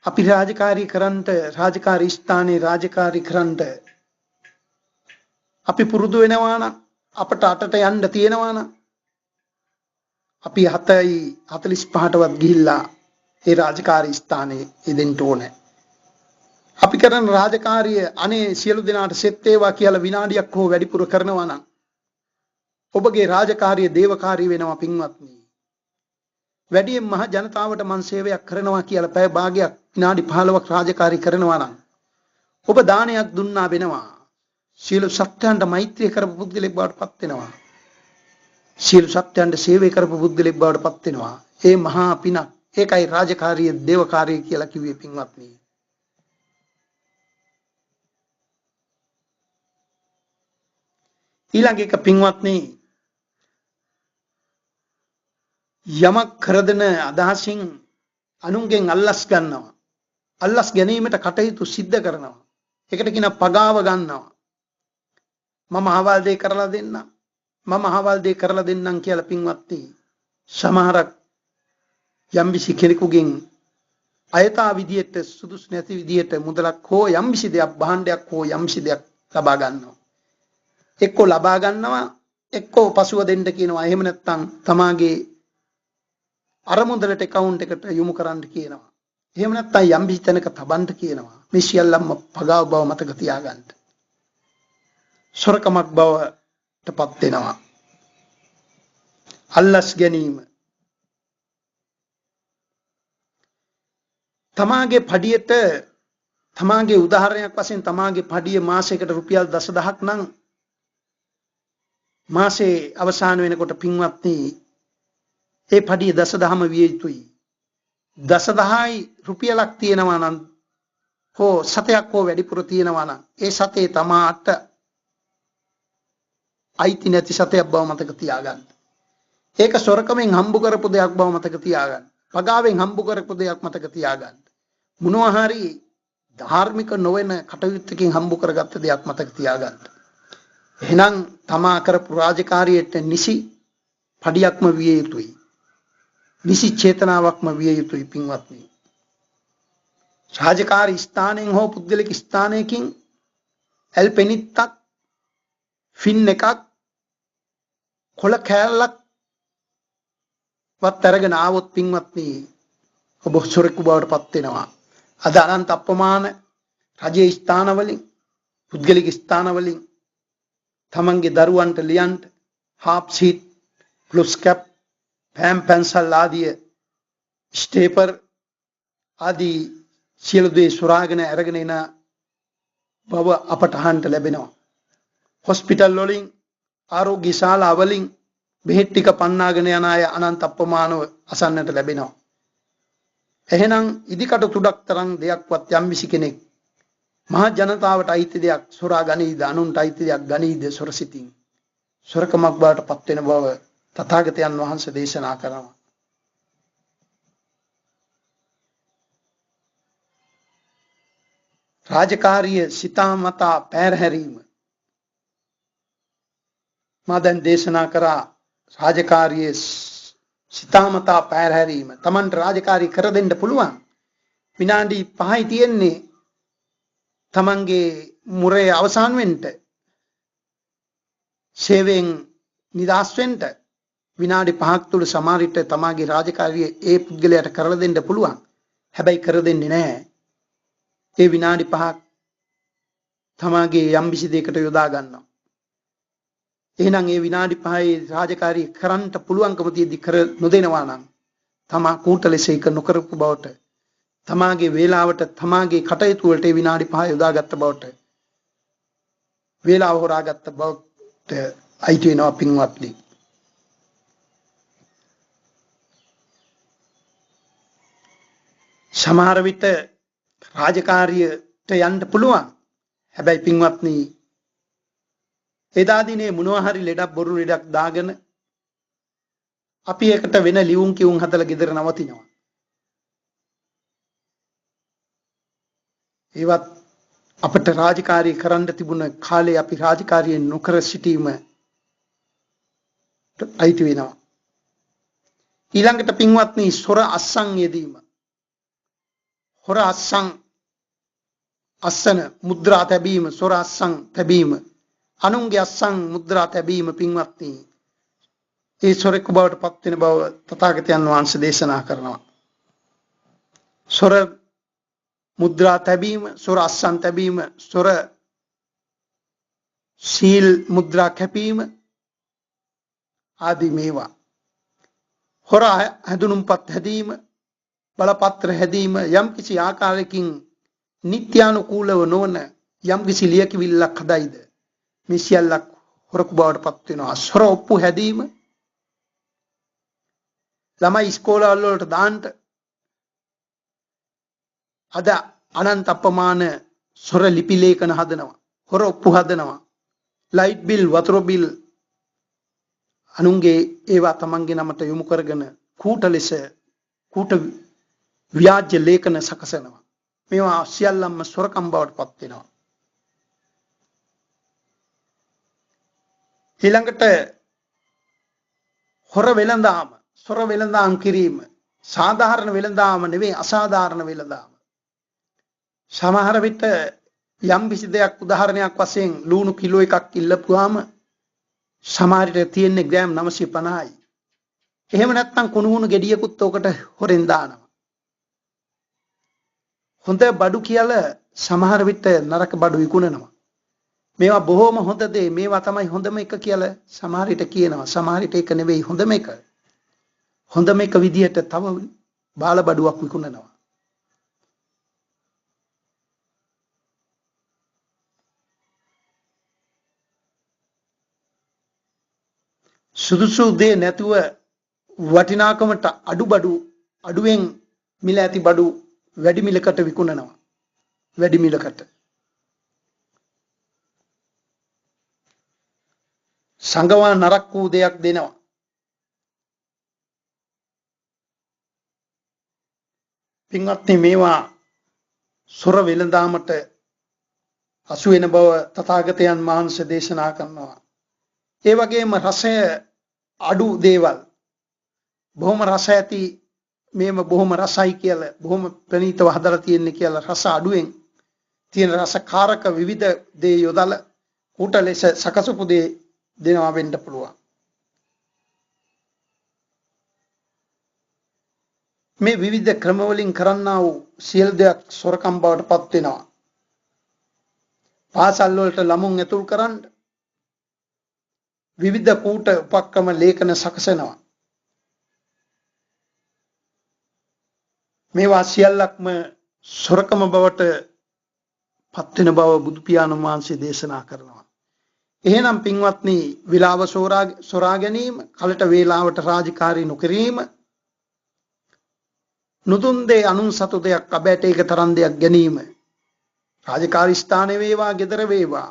අපි රාජකාරී කරන්ට රාජකාරී ස්ථානයේ රාජකාරී කරන්ට අපි පුරුදු වෙනවා නම් අපට අටට යන්න තියෙනවා නම් අපි 7:45ටවත් ගිහිල්ලා ඒ රාජකාරී ස්ථානයේ ඉදෙන්න ඕනේ. අපි කරන රාජකාරිය අනේ සියලු දෙනාට සෙත් වේවා කියලා විනාඩියක් හෝ වැඩිපුර කරනවා නම් ඔබගේ රාජකාරිය දේවකාරී වෙනවා පින්වත්නි. වැඩියෙන් මහ ජනතාවට මන් සේවයක් කරනවා කියලා පැය භාගයක් විනාඩි 15ක් රාජකාරී කරනවා නම් ඔබ දානයක් දුන්නා වෙනවා. සියලු සත්‍යයන්ට මෛත්‍රිය කරපු පුද්ගලෙක් බවට පත් වෙනවා. සියලු සත්‍යයන්ට සේවය කරපු පුද්ගලෙක් බවට පත් වෙනවා. ඒ මහා පිනක්. ඒකයි රාජකාරිය දේවකාරිය කියලා කිව්වේ පින්වත්නි. ඊළඟ එක පින්වත්නි යමක් කරදෙන අදහසින් අනුන්ගෙන් අල්ලස් ගන්නවා. අල්ලස් ගැනීමට කටයුතු සිද්ධ කරනවා. ඒකට කියන පගාව ගන්නවා. මම අහවල් දේ කරලා දෙන්නම්. මම අහවල් දේ කරලා දෙන්නම් කියලා පින්වත්නි සමහරක් යම්කිසි කෙනෙකුගෙන් අයථා විදියට සුදුසු නැති විදියට මුදලක් හෝ යම්කිසි දෙයක් භාණ්ඩයක් හෝ යම්කිසි දෙයක් ලබා ගන්නවා. එක්කෝ ලබා ගන්නවා එක්කෝ පසුව දෙන්න කියනවා. එහෙම නැත්නම් තමාගේ අර මුදලට account එකට යොමු කරන්න කියනවා. එහෙම නැත්නම් යම්කිසි තැනක තබන්න කියනවා. මේ සියල්ලම පගාව බව මතක තියාගන්න. සොරකමක් බවටපත් වෙනවා. අල්ලස් ගැනීම තමාගේ පඩියට තමාගේ උදාහරණයක් වශයෙන් තමාගේ පඩිය මාසයකට රුපියල් 10000ක් නම් මාසේ අවසාන වෙනකොට පින්වත්නි ඒ පඩිය 10000ම විය යුතුයි. 10000යි රුපියලක් තියෙනවා නම් හෝ සතයක් හෝ වැඩිපුර තියෙනවා නම් ඒ සතේ තමාට අයිති නැති සතයක් බව මතක තියාගන්න. ඒක සොරකමෙන් හම්බ කරපු දෙයක් බව මතක තියාගන්න. පගාවෙන් හම්බ කරපු දෙයක් මතක තියාගන්න. මොනවා හරි ධාර්මික නොවන කටයුත්තකින් හම්බ කරගත්ත දෙයක් මතක තියාගන්න. එහෙනම් තමා කරපු රාජකාරියට නිසි පඩියක්ම විය යුතුයි. නිසි චේතනාවක්ම විය යුතුයි පින්වත්නි. රාජකාරී ස්ථානයෙන් හෝ පුද්ගලික ස්ථානයකින් එල්පෙනිත්තක් ෆින් එකක් කොළ කෑල්ලක් වත් අරගෙන ආවොත් පින්වත්නි ඔබ සොරෙකු බවට පත් වෙනවා. අද අනන්ත අප්‍රමාණ රජයේ ස්ථානවලින් පුද්ගලික ස්ථානවලින් තමන්ගේ දරුවන්ට ලියන්න හාප් සීට් ග්ලොස් කැප් පෑම් පැන්සල් ආදී ස්ටේපර් ආදී සියලු දේ සොරාගෙන අරගෙන එන බව අපට අහන්න ලැබෙනවා. හොස්පිටල් වලින් ආරෝග්‍ය ශාලා වලින් බෙහෙත් ටික පන්නාගෙන යන අය අනන්ත අප්‍රමාණව අසන්නට ලැබෙනවා. එහෙනම් ඉදිකට තුඩක් තරම් දෙයක්වත් යම්කිසි කෙනෙක් මහා ජනතාවට අයිති දෙයක් සොරා ගනීද අනුන්ට අයිති දෙයක් ගනීද සොරසිතින් සොරකමක් බවට පත් වෙන බව තථාගතයන් වහන්සේ දේශනා කරනවා. රාජකාරිය සිතාමතා පැහැරීම මා දැන් දේශනා කරා රාජකාරියේ සිතාමතා පැහැරීම Tamanට රාජකාරී කර දෙන්න පුළුවන්. විනාඩි 5යි තියෙන්නේ Tamanගේ මුරේ අවසන් වෙන්න. සේවයෙන් නිදාස් වෙන්න විනාඩි 5ක් තුල සමහරිට තමාගේ රාජකාරිය ඒ පුද්ගලයාට කරලා දෙන්න පුළුවන්. හැබැයි කර දෙන්නේ නැහැ. ඒ විනාඩි 5ක් තමාගේ යම්කිසි දෙයකට යොදා ගන්නවා. එහෙනම් ඒ විනාඩි 5ේ රාජකාරිය කරන්න පුළුවන්කම තියෙද්දි කර නොදෙනවා නම් තමා කූට ලෙස ඒක නොකරපු බවට තමාගේ වේලාවට තමාගේ කටයුතු වලට ඒ විනාඩි 5 යොදාගත්ත බවට වේලාව හොරාගත්ත බවට අයිති වෙනවා පින්වත්නි. සමහර විට රාජකාරියට යන්න පුළුවන්. හැබැයි පින්වත්නි එදා දිනේ මොනවා හරි ලෙඩක් බොරු ලෙඩක් දාගෙන අපි එකට වෙන ලියුම් කියුම් හදලා ගෙදර නවතිනවා. ඒවත් අපිට රාජකාරී කරන්න තිබුණ කාලේ අපි රාජකාරිය නොකර සිටීම අයිති වෙනවා. ඊළඟට පින්වත්නි සොර අස්සන් යෙදීම. හොර අස්සන් අස්සන මුද්‍රා තැබීම සොර අස්සන් තැබීම අනුන්ගේ අස්සන් මුද්‍රා තැබීම පින්වත්නි ඒ සොරෙක් බවට පත් වෙන බව තථාගතයන් වහන්සේ දේශනා කරනවා. සොර මුද්‍රා තැබීම සොර අස්සන් තැබීම සොර සීල් මුද්‍රා කැපීම ආදී මේවා හොර හැඳුනුම්පත් හැදීම බලපත්‍ර හැදීම යම්කිසි ආකාරයකින් නිත්‍යානුකූලව නොවන යම්කිසි ලියකිවිල්ලක් හදයිද මේ සියල්ලක් හොරකු බවට පත් වෙනවා. සොර ඔප්පු හැදීම ළමයි ඉස්කෝලවල වලට දාන්න අද අනන්ත අපමාන සොර ලිපි ලේඛන හදනවා. හොර ඔප්පු හදනවා. ලයිට් බිල් වතුර බිල් අනුන්ගේ ඒවා තමන්ගේ නමට යොමු කරගෙන කූට ලෙස කූට ව්‍යාජ ලේඛන සකසනවා. මේවා සියල්ලම සොරකම් බවට පත් වෙනවා. ඊළඟට හොර වෙළඳාම සොර වෙළඳාම් කිරීම සාධාරණ වෙළඳාම නෙවෙයි අසාධාරණ වෙළඳාම. සමහර විට යම් කිසි දෙයක් උදාහරණයක් වශයෙන් ලුණු කිලෝ එකක් ඉල්ලපුවාම සමහරට තියෙන්නේ ග්‍රෑම් 950යි. එහෙම නැත්නම් කුණුහුණු ගෙඩියකුත් ඔකට හොරෙන් දානවා. හොඳ බඩු කියලා සමහර විට නරක බඩු විකුණනවා. මේවා බොහොම හොඳ දේ මේවා තමයි හොඳම එක කියලා සමහර විට කියනවා. සමහර විට ඒක නෙවෙයි හොඳම එක. හොඳම එක විදියට තව බාල බඩුවක් විකුණනවා. සුදුසු දේ නැතුව වටිනාකමට අඩු බඩු අඩුවෙන් මිල ඇති බඩු වැඩි මිලකට විකුණනවා. වැඩි මිලකට සංගවා නරක් වූ දෙයක් දෙනවා. පින්වත්නි මේවා සොර වෙළඳාමට අසු වෙන බව තථාගතයන් වහන්සේ දේශනා කරනවා. ඒ වගේම රසය අඩු දේවල් බොහොම රස ඇති මේම බොහොම රසයි කියලා බොහොම ප්‍රණීතව හදලා තියෙන්නේ කියලා රස අඩුවෙන් තියෙන රසකාරක විවිධ දේ යොදලා කුට ලෙස සකසපු දේ දෙනවා වෙන්න පුළුවන්. මේ විවිධ ක්‍රම වලින් කරන්නා වූ සියලු දෙයක් සොරකම් බවට පත් වෙනවා. පාසල් වලට ළමුන් ඇතුල් කරන්න විවිධ කූට උපක්‍රම ලේඛන සකසනවා. මේවා සියල්ලක්ම සොරකම බවට පත් වෙන බව බුදු පියාණන් වහන්සේ දේශනා කරනවා. එහෙනම් පින්වත්නි විලාව සොරා ගැනීම කලට වේලාවට රාජකාරී නොකිරීම නුදුන් දේ අනුන් සතු දෙයක් අබෑටේක තරම් දෙයක් ගැනීම රාජකාරී ස්ථානයේ වේවා ගෙදර වේවා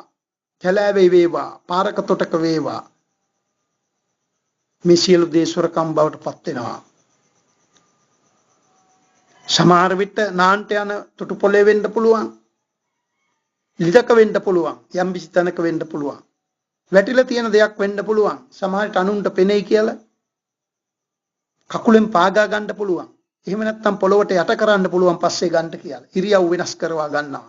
කැලෑවේ වේවා පාරක තොටක වේවා මේ සියලු දේ සොරකම් බවට පත් වෙනවා. සමහර විට නාන්ට යන තුටු පොළේ වෙන්න පුළුවන්. ලිදක වෙන්න පුළුවන්. යම් කිසි තැනක වෙන්න පුළුවන්. වැටිලා තියෙන දෙයක් වෙන්න පුළුවන්. සමහරට අනුන්ට පෙනෙයි කියලා කකුලෙන් පාගා ගන්න පුළුවන්. එහෙම නැත්නම් පොළොවට යට කරන්න පුළුවන් පස්සේ ගන්න කියලා. ඉරියව් වෙනස් කරවා ගන්නවා.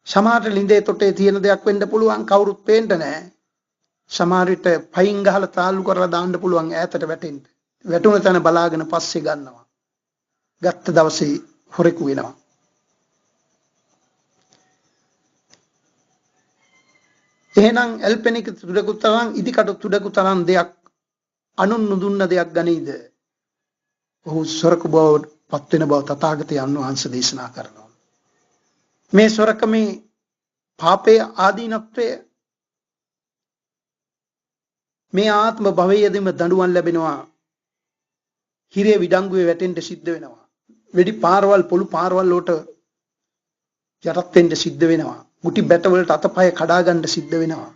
සමහර ළිඳේ තොටේ තියෙන දෙයක් වෙන්න පුළුවන් කවුරුත් පේන්න නැහැ. සමහර විට පයින් ගහලා තාලු කරලා දාන්න පුළුවන් ඈතට වැටෙන්න. වැටුණ තැන බලාගෙන පස්සේ ගන්නවා. ගත්ත දවසේ හොරෙකු වෙනවා. එහෙනම් එල්පෙනික තුඩකු තරම් ඉදිකටු තුඩකු තරම් දෙයක් අනුන් නුදුන්න දෙයක් ගනීද? ඔහු සොරක බව පත් වෙන බව තථාගතයන් වහන්සේ දේශනා කරනවා. මේ සොරකමේ පාපයේ ආදීනත්වය මේ ආත්ම භවයේදීම දඬුවම් ලැබෙනවා. හිරේ විඩංගුවේ වැටෙන්න සිද්ධ වෙනවා. වෙඩි පාරවල් පොළු පාරවල් වලට යටත් වෙන්න සිද්ධ වෙනවා. මුටි බැට වලට අතපය කඩා ගන්න සිද්ධ වෙනවා.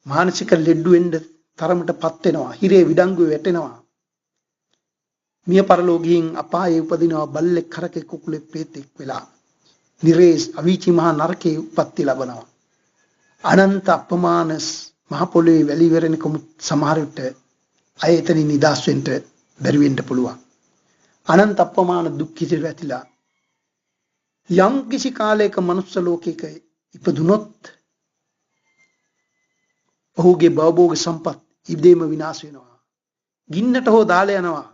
මානසික ලෙඩ වෙන්න තරමටපත් වෙනවා. හිරේ විඩංගුවේ වැටෙනවා. මිය පරලෝකයෙන් අපායේ උපදිනවා. බල්ලෙක් කරකෙක් කුකුලෙක් ප්‍රේතෙක් වෙලා නිරේස් අවීචි මහා නරකයේ උප්පත්ති ලබනවා. අනන්ත අපමාන මහ පොළොවේ වැලි වෙරෙනකම සමහර විට අය එතන නිදාස් වෙන්න බැරි වෙන්න පුළුවන්. අනන්ත අපමාන දුක්ඛිත වැතිලා යම් කිසි කාලයක මනුස්ස ලෝකයක ඉපදුනොත් ඔහුගේ භවභෝග සම්පත් ඉබේම විනාශ වෙනවා. ගින්නට හෝ දාලා යනවා.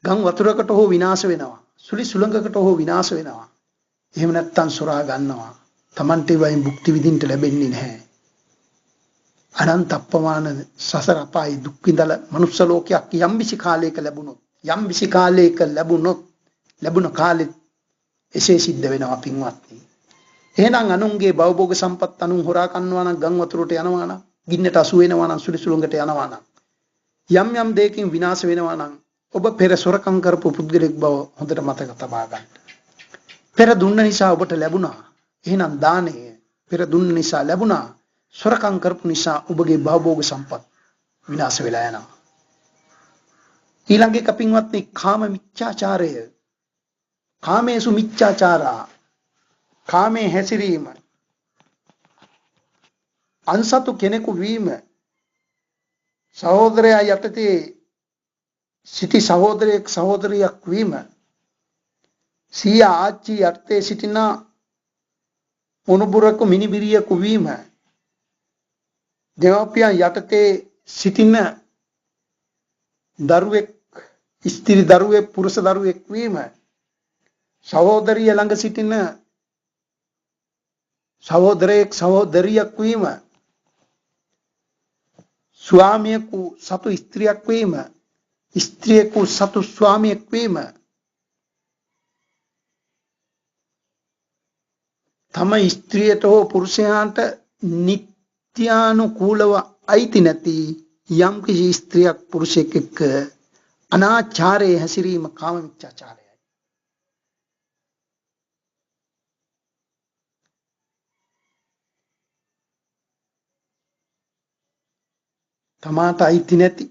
ගම් වතුරකට හෝ විනාශ වෙනවා. සුලි සුළඟකට හෝ විනාශ වෙනවා. එහෙම නැත්නම් සොරා ගන්නවා. Tamante වයින් භුක්ති විඳින්න ලැබෙන්නේ නැහැ. අනන්ත අපමාන සසර අපායි දුක් විඳලා මනුස්ස ලෝකයක් යම් කිසි කාලයක ලැබුණොත් ලැබුණ කාලෙත් එසේ සිද්ධ වෙනවා පින්වත්නි. එහෙනම් අනුන්ගේ භවභෝග සම්පත් අනුන් හොරා කන්නවා නම් ගම් වතුරට යනවා නම් ගින්නට අසු වෙනවා නම් සුලි සුළඟට යනවා නම් යම් දෙයකින් විනාශ වෙනවා නම් ඔබ පෙර සොරකම් කරපු පුද්ගලෙක් බව හොඳට මතක තබා ගන්න. පෙර දුන්න නිසා ඔබට ලැබුණා. එහෙනම් දානය පෙර දුන්න නිසා ලැබුණා. සොරකම් කරපු නිසා ඔබගේ භවභෝග සම්පත් විනාශ වෙලා යනවා. ඊළඟ එක පින්වත්නි කාම මිච්ඡාචාරය. කාමේසු මිච්ඡාචාරා. කාමේ හැසිරීම. අන්සතු කෙනෙකු වීම. සහෝදරයා යටතේ සිටි සහෝදරයෙක් සහෝදරියක් වීම. සියා ආච්චි යටතේ සිටින මොනුබුරකු මිනිබිරියකු වීම. දෙමාපියන් යටතේ සිටින දරුවෙක් ස්ත්‍රී දරුවෙක් පුරුෂ දරුවෙක් වීම. සහෝදරිය ළඟ සිටින සහෝදරයෙක් සහෝදරියක් වීම. ස්වාමියෙකු සතු ස්ත්‍රියක් වීම. ස්ත්‍රියෙකු සතු ස්වාමියෙක් වීම. තම ස්ත්‍රියට හෝ පුරුෂයාට නිත්‍යානුකූලව අයිති නැති යම් කිසි ස්ත්‍රියක් පුරුෂයෙක් එක්ක අනාචාරයේ හැසිරීම කාම මිත්‍යාචාරයයි. තමාට අයිති නැති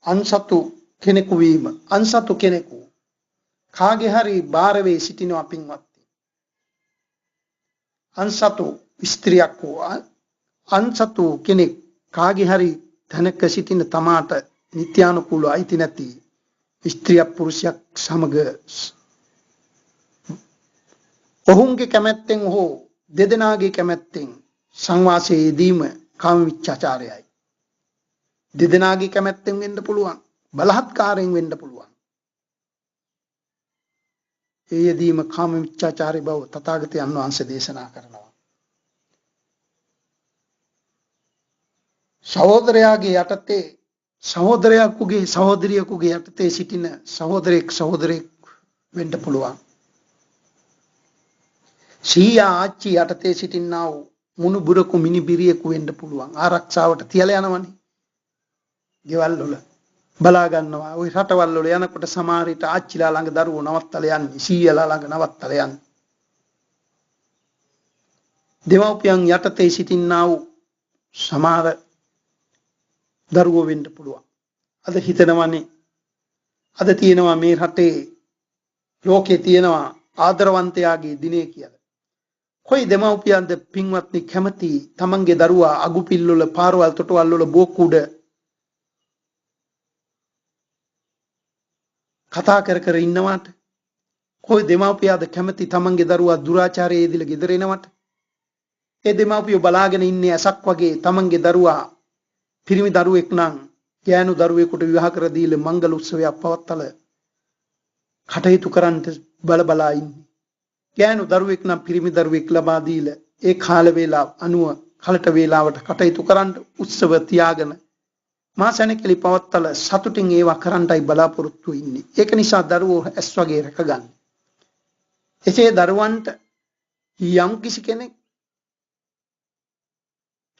අන්සතු කෙනෙකු වීම. අන්සතු කෙනෙකු කාගේ හරි බාර වේ සිටිනවා පින්වත්නි. අන්සතු ස්ත්‍රියක් හෝ අන්සතු කෙනෙක් කාගේ හරි තැනක සිටින තමාට නිත්‍යානුකූලව අයිති නැති ස්ත්‍රියක් පුරුෂයක් සමග ඔවුන්ගේ කැමැත්තෙන් හෝ දෙදෙනාගේ කැමැත්තෙන් සංවාසයේ යෙදීම කාම මිච්ඡාචාරයයි. දෙදෙනාගේ කැමැත්තෙන් වෙන්න පුළුවන්. බලහත්කාරයෙන් වෙන්න පුළුවන්. ඒ යෙදීම කාම මිච්ඡාචාරී බව තථාගතයන් වහන්සේ දේශනා කරනවා. සහෝදරයාගේ යටතේ සහෝදරයෙකුගේ සහෝදරියකුගේ යටතේ සිටින සහෝදරයෙක් වෙන්න පුළුවන්. සීයා ආච්චි යටතේ සිටිනා වූ මුණුබුරකු මිනිබිරියෙකු වෙන්න පුළුවන්. ආරක්ෂාවට තියලා යනවනේ. ගෙවල් වල බලා ගන්නවා. ওই රටවල් වල යනකොට සමහරට ආච්චිලා ළඟ දරුවෝ නවත්තලා යන්නේ. සීයලා ළඟ නවත්තලා යන්නේ. දෙමව්පියන් යටතේ සිටිනා වූ සමහර දරුවෝ වෙන්න පුළුවන්. අද හිතනවනේ අද තියෙනවා මේ රටේ ලෝකේ තියෙනවා ආදරවන්තයාගේ දිනේ කියලා. කොයි දෙමව්පියන්ද පින්වත්නි කැමති තමන්ගේ දරුවා අගුපිල් වල පාරවල් තොටවල් වල බෝකුඩ කතා කර කර ඉන්නවට કોઈ දෙමාපියාද කැමති තමන්ගේ දරුවා දුරාචාරයේ යෙදিলা ගෙදර එනවට? ඒ දෙමාපියෝ බලාගෙන ඉන්නේ ඇසක් වගේ තමන්ගේ දරුවා පිරිමි දරුවෙක් නම් ගෑනු දරුවෙකුට විවාහ කර දීලා මංගල උත්සවයක් පවත්තල කටයුතු කරන්න බලා ඉන්නේ. ගෑනු දරුවෙක් නම් පිරිමි දරුවෙක් ලබා දීලා ඒ කාල වේලාව අනුව කලට වේලාවට කටයුතු කරන්න උත්සව තියාගෙන මාසෙනෙකලි පවත්තල සතුටින් ඒවා කරන්නයි බලාපොරොත්තු ඉන්නේ. ඒක නිසා දරුවෝ ඇස් වගේ රැකගන්න. එසේ දරුවන්ට යම් කිසි කෙනෙක්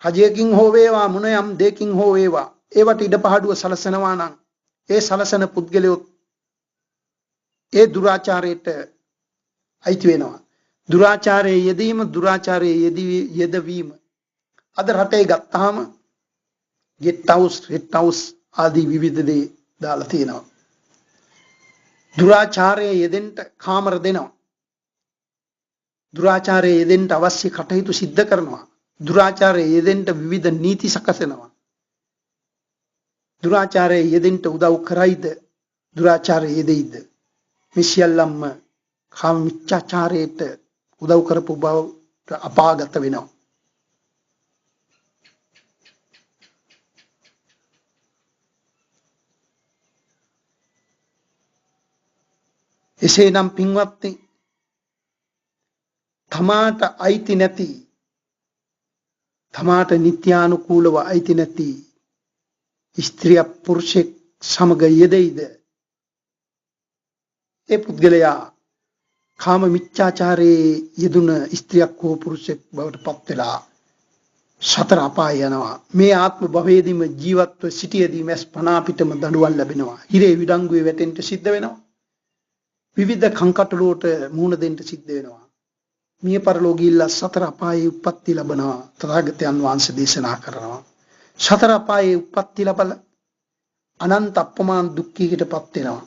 රජයකින් හෝ වේවා මොන යම් දෙයකින් හෝ වේවා ඒවට ඉඩපහඩුව සලසනවා නම් ඒ සලසන පුද්ගලයෝ ඒ දුරාචාරයට අයිති වෙනවා. දුරාචාරයේ යෙදීම දුරාචාරයේ යෙදවීම අද රටේ ගත්තාම ගෙට් හවුස් ආදී විවිධ දේ දාලා තියෙනවා. දුරාචාරයේ යෙදෙන්න කාමර දෙනවා. දුරාචාරයේ යෙදෙන්න අවශ්‍ය කටයුතු සිද්ධ කරනවා. දුරාචාරයේ යෙදෙන්න විවිධ නීති සකසනවා. දුරාචාරයේ යෙදෙන්න උදව් කරයිද? දුරාචාරයේ යෙදෙයිද? මිසියල්ලම්ම කාම මිච්ඡාචාරයට උදව් කරපු බවට අපාගත වෙනවා. එසේනම් පින්වත්නි තමාට අයිති නැති තමාට නිත්‍යානුකූලව අයිති නැති ස්ත්‍රිය පුරුෂෙක් සමග යෙදෙයිද? ඒ පුද්ගලයා කාම මිච්ඡාචාරයේ යෙදුන ස්ත්‍රියක් හෝ පුරුෂෙක් බවට පත් වෙලා සතර අපාය යනවා. මේ ආත්ම භවයේදීම ජීවත්ව සිටියේදී මස් පනා පිටම දඬුවම් ලැබෙනවා. හිරේ විඩංගුවේ වැටෙන්න සිද්ධ වෙනවා. විවිධ කංකටලුවට මුහුණ දෙන්න සිද්ධ වෙනවා. මිය පරලෝකීලා සතර අපායේ උප්පත්ති ලැබනවා. තථාගතයන් වහන්සේ දේශනා කරනවා. සතර අපායේ උප්පත්ති ලැබල අනන්ත අප්‍රමාණ දුක්ඛයකටපත් වෙනවා.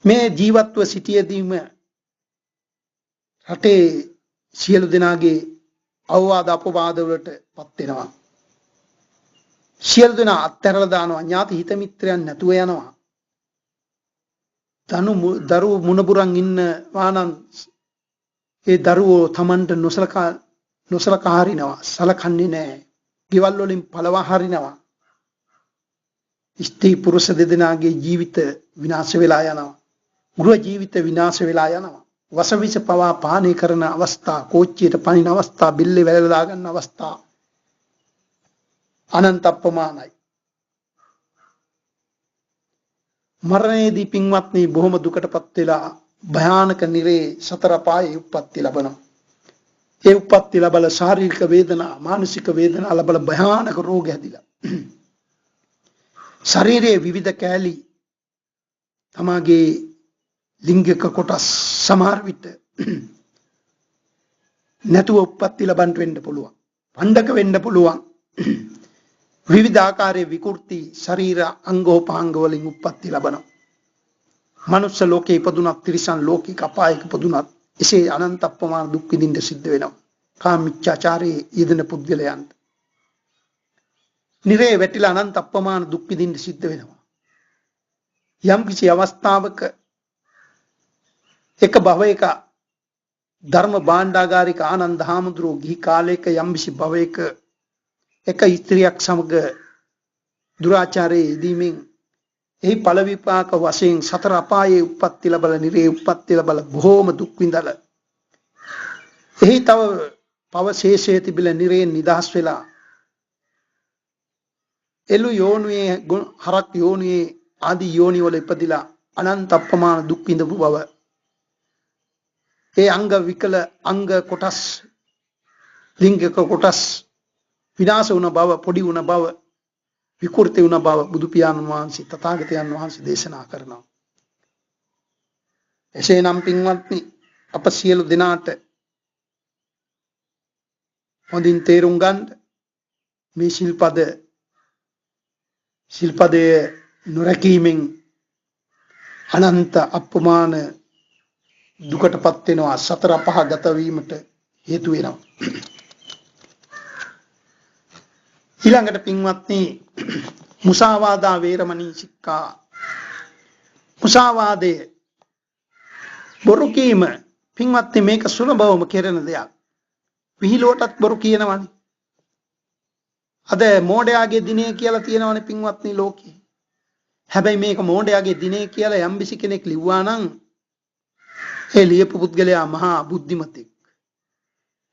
මේ ජීවත්ව සිටියේදීම රටේ සියලු දෙනාගේ අවවාද අපවාද වලටපත් වෙනවා. සියලු දෙනා අත්හැරලා දානවා. ඥාති හිත මිත්‍රයන් නැතුව යනවා. දරුවෝ මුණබුරන් ඉන්නවා නම් ඒ දරුවෝ Tamanට නොසලකා හරිනවා. සලකන්නේ නැහැ. ගෙවල් වලින් පළවා හරිනවා. ස්ත්‍රී පුරුෂ දෙදෙනාගේ ජීවිත විනාශ වෙලා යනවා. ගෘහ ජීවිත විනාශ වෙලා යනවා. වසවිස පවා පානය කරන අවස්ථා, කෝච්චියට පනින අවස්ථා, බිල්ලේ වැලලා ගන්න අවස්ථා අනන්ත අප්‍රමාණයි. මරණයේදී පින්වත්නි බොහොම දුකටපත් වෙලා භයානක නිරේ සතර අපායේ උප්පත්ති ලබනවා. ඒ උප්පත්ති ලබල ශාරීරික වේදනා, මානසික වේදනා ලබල භයානක රෝග හැදිලා. ශරීරයේ විවිධ කැලි තමාගේ ලිංගික කොටස් සමහර විට නැතුව උප්පත්ති ලබන්න වෙන්න පුළුවන්. පණ්ඩක වෙන්න පුළුවන්. විවිධ ආකාරයේ විකෘති ශරීර අංගෝපාංග වලින් උප්පත්ති ලබනවා. මනුෂ්‍ය ලෝකේ ඉපදුනත් තිරිසන් ලෝකික අපායක ඉපදුනත් එසේ අනන්ත අප්‍රමාණ දුක් විඳින්න සිද්ධ වෙනවා. කාම මිච්ඡාචාරයේ යෙදෙන පුද්ගලයන්ට නිරේ වැටිලා අනන්ත අප්‍රමාණ දුක් විඳින්න සිද්ධ වෙනවා. යම් කිසි අවස්ථාවක එක භවයක ධර්ම භාණ්ඩාගාරික ආනන්ද හාමුදුරුවෝ ගිහි කාලයක යම් කිසි භවයක එක ස්ත්‍රියක් සමග දුරාචාරයේ යෙදීමෙන් එහි ඵල විපාක වශයෙන් සතර අපායේ උප්පත්ති ලැබල නිරේ උප්පත්ති ලැබල බොහෝම දුක් විඳලා එහි තව පව ශේෂයේ තිබිලා නිරේ නිදහස් වෙලා එළු යෝනියේ හරක් යෝනියේ ආදී යෝනි වල ඉපදිලා අනන්ත අප්‍රමාණ දුක් විඳපු බව ඒ අංග විකල අංග කොටස් ලිංගික කොටස් විනාශ වුණ බව, පොඩි වුණ බව, විකෘති වුණ බව බුදු පියාණන් වහන්සේ තථාගතයන් වහන්සේ දේශනා කරනවා. එසේනම් පින්වත්නි අප සියලු දෙනාට හොඳින් තේරුම් ගන්න මේ ශිල්පදයේ නොරැකීමෙන් අනන්ත අප්‍රමාණ දුකටපත් වෙනවා. සතර පහ ගත වීමට හේතු වෙනවා. ඊළඟට පින්වත්නි මුසාවාදා වේරමණී සික්ඛා මුසාවාදය බොරු කීම පින්වත්නි මේක සුලභවම කෙරෙන දෙයක්. විහිළුවටත් බොරු කියනවනේ. අද මෝඩයාගේ දිනේ කියලා තියෙනවනේ පින්වත්නි ලෝකේ. හැබැයි මේක මෝඩයාගේ දිනේ කියලා යම්බිසි කෙනෙක් ලිව්වා නම් ඒ ලියපු පුද්ගලයා මහා බුද්ධිමතෙක්.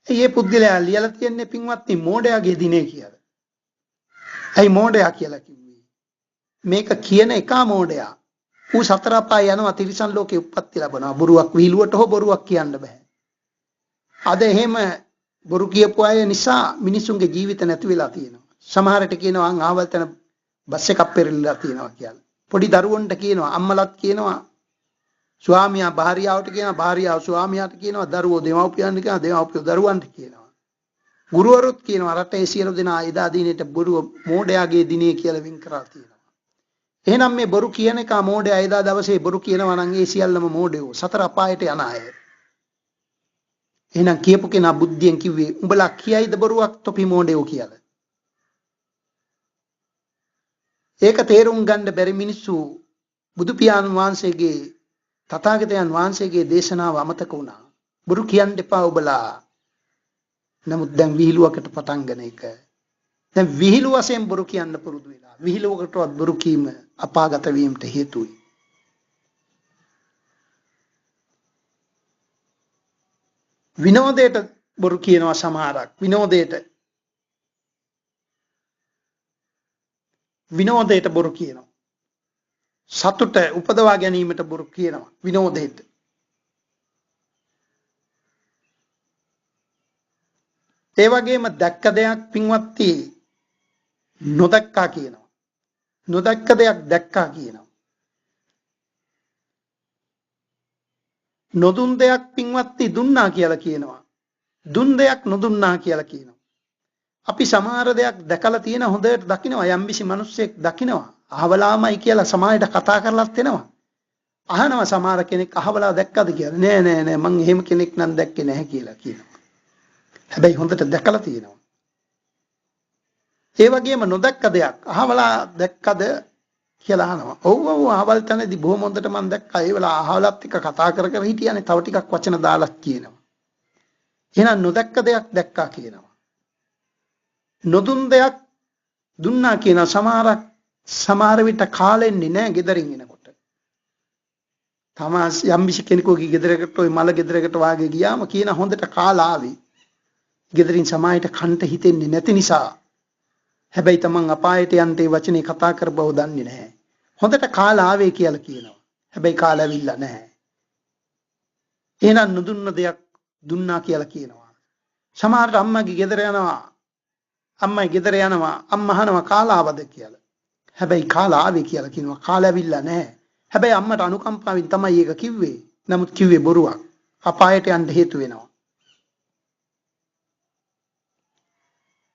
ඒ පුද්ගලයා ලියලා තියන්නේ පින්වත්නි මෝඩයාගේ දිනේ කියලා. ඇයි මෝඩයා කියලා කිව්වේ? මේක කියන එක මෝඩයා. ඌ සතර අපාය යනවා තිරිසන් ලෝකේ උප්පත්ති ලැබනවා. බොරුවක් විහිළුවට හෝ බොරුවක් කියන්න බෑ. අද එහෙම බොරු කියපු අය නිසා මිනිසුන්ගේ ජීවිත නැති වෙලා තියෙනවා. සමහරට කියනවා ආවල් තැන බස් එකක් පෙරලිලා තියෙනවා කියලා. පොඩි දරුවන්ට කියනවා අම්මලත් කියනවා ස්වාමියා භාර්යාවට කියනවා භාර්යාව ස්වාමියාට කියනවා දරුවෝ දෙමව්පියන්ට කියනවා දෙමව්පියෝ දරුවන්ට කියනවා. ගුරුවරුත් කියනවා රටේ සියලු දෙනා එදා දිනෙට බොරුව මෝඩයාගේ දිනේ කියලා වින් කරලා තියෙනවා. එහෙනම් මේ බොරු කියන එක මෝඩයා එදා දවසේ බොරු කියනවා නම් ඒ සියල්ලම මෝඩයෝ සතර අපායට යන අය. එහෙනම් කියපු කෙනා බුද්ධියෙන් කිව්වේ උඹලා කියයිද බොරුවක් තොපි මෝඩයෝ කියලා. ඒක තේරුම් ගන්න බැරි මිනිස්සු බුදු පියාණන් වහන්සේගේ තථාගතයන් වහන්සේගේ දේශනාව අමතක වුණා. බොරු කියන්න එපා ඔබලා. නමුත් දැන් විහිළුවකට පටන් ගන්න එක. දැන් විහිළු වශයෙන් බොරු කියන්න පුරුදු වෙලා. විහිළුවකටවත් බොරු කීම අපාගත වීමට හේතුයි. විනෝදයට බොරු කියනවා සමහරක්. විනෝදයට බොරු කියනවා. සතුට උපදවා ගැනීමට බොරු කියනවා විනෝදයට. ඒ වගේම දැක්ක දෙයක් පින්වත්ටි නොදැක්කා කියනවා. නොදැක්ක දෙයක් දැක්කා කියනවා. නොදුන් දෙයක් පින්වත්ටි දුන්නා කියලා කියනවා. දුන් දෙයක් නොදුන්නා කියලා කියනවා. අපි සමහර දෙයක් දැකලා තියෙන හොඳට දකිනවා යම්බිසි මිනිස්සෙක් දකිනවා. අහවලාමයි කියලා සමාජයට කතා කරලාත් එනවා. අහනවා සමහර කෙනෙක් අහවලා දැක්කද කියලා. නෑ මං එහෙම කෙනෙක් නම් දැක්කේ නැහැ කියලා කියනවා. හැබැයි හොඳට දැකලා තියෙනවා. ඒ වගේම නොදැක්ක දෙයක් අහවලා දැක්කද කියලා අහනවා. ඔව් අහවල් තැනදී බොහොම හොඳට මම දැක්කා. ඒ වෙලාව අහවලත් එක්ක කතා කර හිටියානේ. තව ටිකක් වචන දාලා කියනවා. එහෙනම් නොදැක්ක දෙයක් දැක්කා කියනවා. නොදුන් දෙයක් දුන්නා කියන සමහර විට කාලෙන්නේ නැහැ ගෙදරින් එනකොට. තමස් යම්බිසි කෙනෙකුගේ ගෙදරකට ඔය මල ගෙදරකට වාගේ ගියාම කියන හොඳට කාලා ආවේ. ගෙදරින් සමායට කන්ට හිතෙන්නේ නැති නිසා. හැබැයි තමන් අපායට යන්න ඒ වචනේ කතා කර බව දන්නේ නැහැ. හොඳට කාලා ආවේ කියලා කියනවා. හැබැයි කාලා ඇවිල්ලා නැහැ. එහෙනම් නොදුන්න දෙයක් දුන්නා කියලා කියනවා. සමහරට අම්මගේ ගෙදර යනවා. අම්මයි ගෙදර යනවා. අම්මා අහනවා කාලා ආවද කියලා. හැබැයි කාලා ආවේ කියලා කියනවා. කාලා ඇවිල්ලා නැහැ. හැබැයි අම්මට අනුකම්පාවෙන් තමයි ඒක කිව්වේ. නමුත් කිව්වේ බොරුවක්. අපායට යන්න හේතු වෙනවා.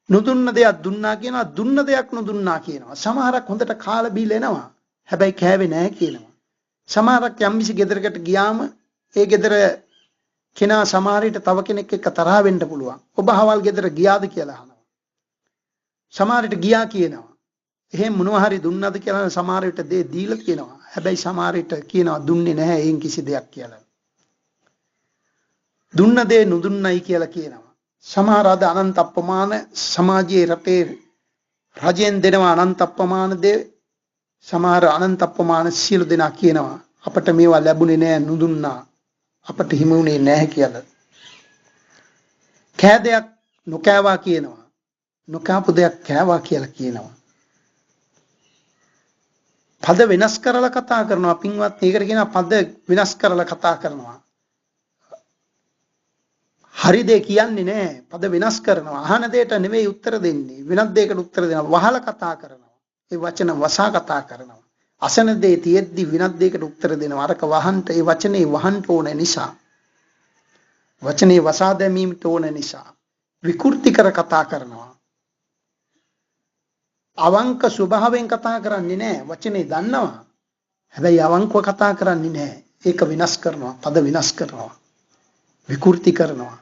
නොදුන්න දෙයක් දුන්නා කියනවා. දුන්න දෙයක් නොදුන්නා කියනවා. සමහරක් හොඳට කාලා බීලා එනවා. හැබැයි කෑවේ නැහැ කියනවා. සමහරක් යම්කිසි ගෙදරකට ගියාම ඒ ගෙදර කෙනා සමහරවිට තව කෙනෙක් එක්ක තරහ වෙන්න පුළුවන්. ඔබ අහවල් ගෙදර ගියාද කියලා අහනවා. සමහරවිට ගියා කියනවා. එහෙම මොනවා හරි දුන්නද කියලා සමහරවිට දේ දීලා කියනවා. හැබැයි සමහරවිට කියනවා දුන්නේ නැහැ ඒන් කිසි දෙයක් කියලා. දුන්න දේ නොදුන්නයි කියලා කියනවා. සමහර අද අනන්ත අප්‍රමාණ සමාජයේ රටේ රජෙන් දෙනවා අනන්ත අප්‍රමාණ දේ. සමහර අනන්ත අප්‍රමාණ සියලු දෙනා කියනවා අපට මේවා ලැබුණේ නැහැ නොදුන්නා. අපට හිමි වුණේ නැහැ කියලා. කෑ දෙයක් නොකෑවා කියනවා. නොකාපු දෙයක් කෑවා කියලා කියනවා. පද වෙනස් කරලා කතා කරනවා පින්වත්. ඒකට කියනවා පද වෙනස් කරලා කතා කරනවා. හරි දේ කියන්නේ නැහැ. පද වෙනස් කරනවා. අහන දෙයට නෙවෙයි උත්තර දෙන්නේ. වෙනත් දෙයකට උත්තර දෙනවා. වහලා කතා කරනවා. ඒ වචන වසා කතා කරනවා. අසන දේ තියෙද්දි වෙනත් දෙයකට උත්තර දෙනවා. අරක වහන්ට ඒ වචනේ වහන්න ඕන නිසා. වචනේ වසා දැමීමට ඕන නිසා. විකෘති කර කතා කරනවා. අවංක ස්වභාවයෙන් කතා කරන්නේ නැහැ. වචනේ දන්නවා. හැබැයි අවංකව කතා කරන්නේ නැහැ. ඒක විනාශ කරනවා. පද විනාශ කරනවා. විකෘති කරනවා.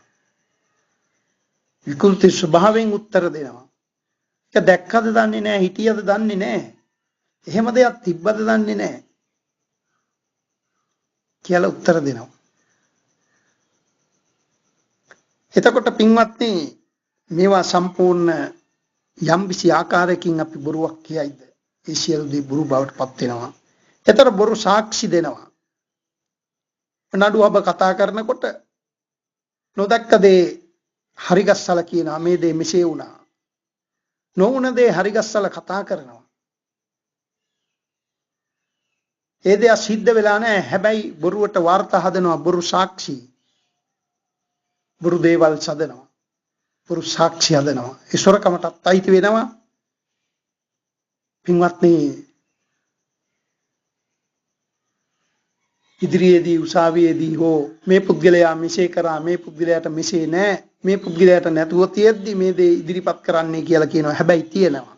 විකෘති ස්වභාවයෙන් උත්තර දෙනවා. ඒක දැක්කද දන්නේ නැහැ. හිටියද දන්නේ නැහැ. එහෙම දෙයක් තිබ්බද දන්නේ නැහැ. කියලා උත්තර දෙනවා. එතකොට පින්වත්නි මේවා සම්පූර්ණ යම්කිසි ආකාරයකින් අපි බොරුවක් කියයිද ඒ සියලු දේ බොරු බවට පත් වෙනවා. ඒතර බොරු සාක්ෂි දෙනවා. නඩුවබ කතා කරනකොට නොදැක්ක දේ හරිගස්සල කියනවා මේ දේ මෙසේ වුණා. නොවුන දේ හරිගස්සල කතා කරනවා. ඒ දේ සිද්ධ වෙලා නැහැ. හැබැයි බොරුවට වාර්තා හදනවා බොරු සාක්ෂි. බොරු දේවල් සදනවා. බොරු සාක්ෂි හදනවා. ඒ සොරකමටත් අයිති වෙනවා. පින්වත්නි ඉදිරියේදී උසාවියේදී හෝ මේ පුද්ගලයා මෙසේ කරා මේ පුද්ගලයාට මෙසේ නෑ මේ පුද්ගලයාට නැතුව තියෙද්දි මේ දේ ඉදිරිපත් කරන්නේ කියලා කියනවා. හැබැයි තියෙනවා.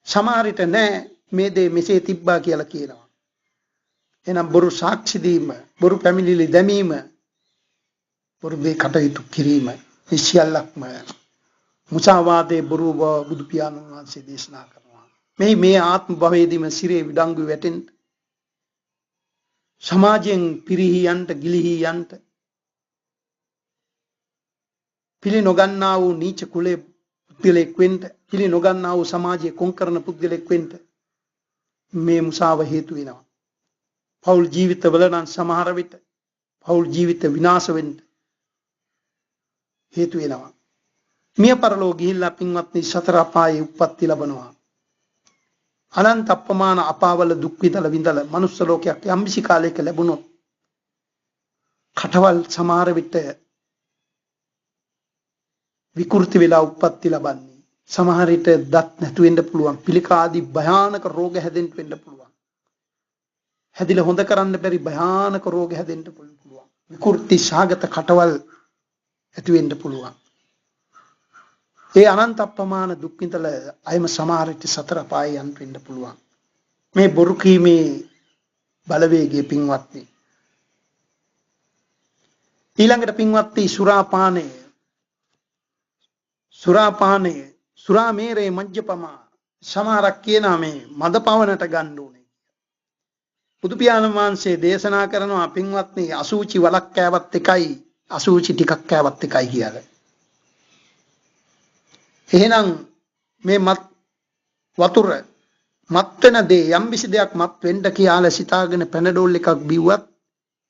සමහර විට නෑ මේ දේ මෙසේ තිබ්බා කියලා කියනවා. එහෙනම් බොරු සාක්ෂි දීම, බොරු පැමිණිලි දැමීම, බොරු දේ කටයුතු කිරීම මේ සියල්ලක්ම මුසාවාදයේ බොරු බව බුදු පියාණන් වහන්සේ දේශනා කරනවා. මේ ආත්ම භවයේදීම සිරේ විඩංගු වැටෙන්න සමාජයෙන් පිරිහි යන්ට ගිලිහි යන්ට පිළි නොගන්නා වූ නීච කුලේ පුද්ගලෙක් වෙන්න පිළි නොගන්නා වූ සමාජයේ කොන්කරන පුද්ගලෙක් වෙන්න මේ මුසාව හේතු වෙනවා. පෞල් ජීවිතවල නම් සමහර විට පෞල් ජීවිත විනාශ වෙන්න හේතු වෙනවා. මිය පරලෝ ගිහිල්ලා පින්වත්නි සතර අපායේ උප්පත්ති ලබනවා. අනන්ත අප්‍රමාණ අපාවල දුක් විඳලා මනුස්ස ලෝකයක් යම්කිසි කාලයක ලැබුණොත් කටවල් සමහර විට විකෘති වෙලා උප්පත්ති ලබන්නේ. සමහර විට දත් නැතු වෙන්න පුළුවන්. පිළිකා ආදී භයානක රෝග හැදෙන්න වෙන්න පුළුවන්. හැදිලා හොඳ කරන්න බැරි භයානක රෝග හැදෙන්න පුළුවන්. විකෘති සාගත කටවල් ඇති වෙන්න පුළුවන්. ඒ අනන්ත අප්‍රමාණ දුක් විඳලා අයම සමහර විට සතර පාය යන්න වෙන්න පුළුවන්. මේ බොරු කීමේ බලවේගයේ පින්වත්නි. ඊළඟට පින්වත්නි සුරාපානය සුරාමේරේ මජ්ජපමා සමහරක් කියනවා මේ මදපවනට ගන්න ඕනේ. බුදු පියාණන් වහන්සේ දේශනා කරනවා පින්වත්නි අසූචි වලක් කෑවත් එකයි අසූචි ටිකක් කෑවත් එකයි කියලා. එහෙනම් මේ මත් වතුර මත් වෙන දේ යම්කිසි දෙයක් මත් වෙන්න කියලා සිතාගෙන පැනඩෝල් එකක් බිව්වත්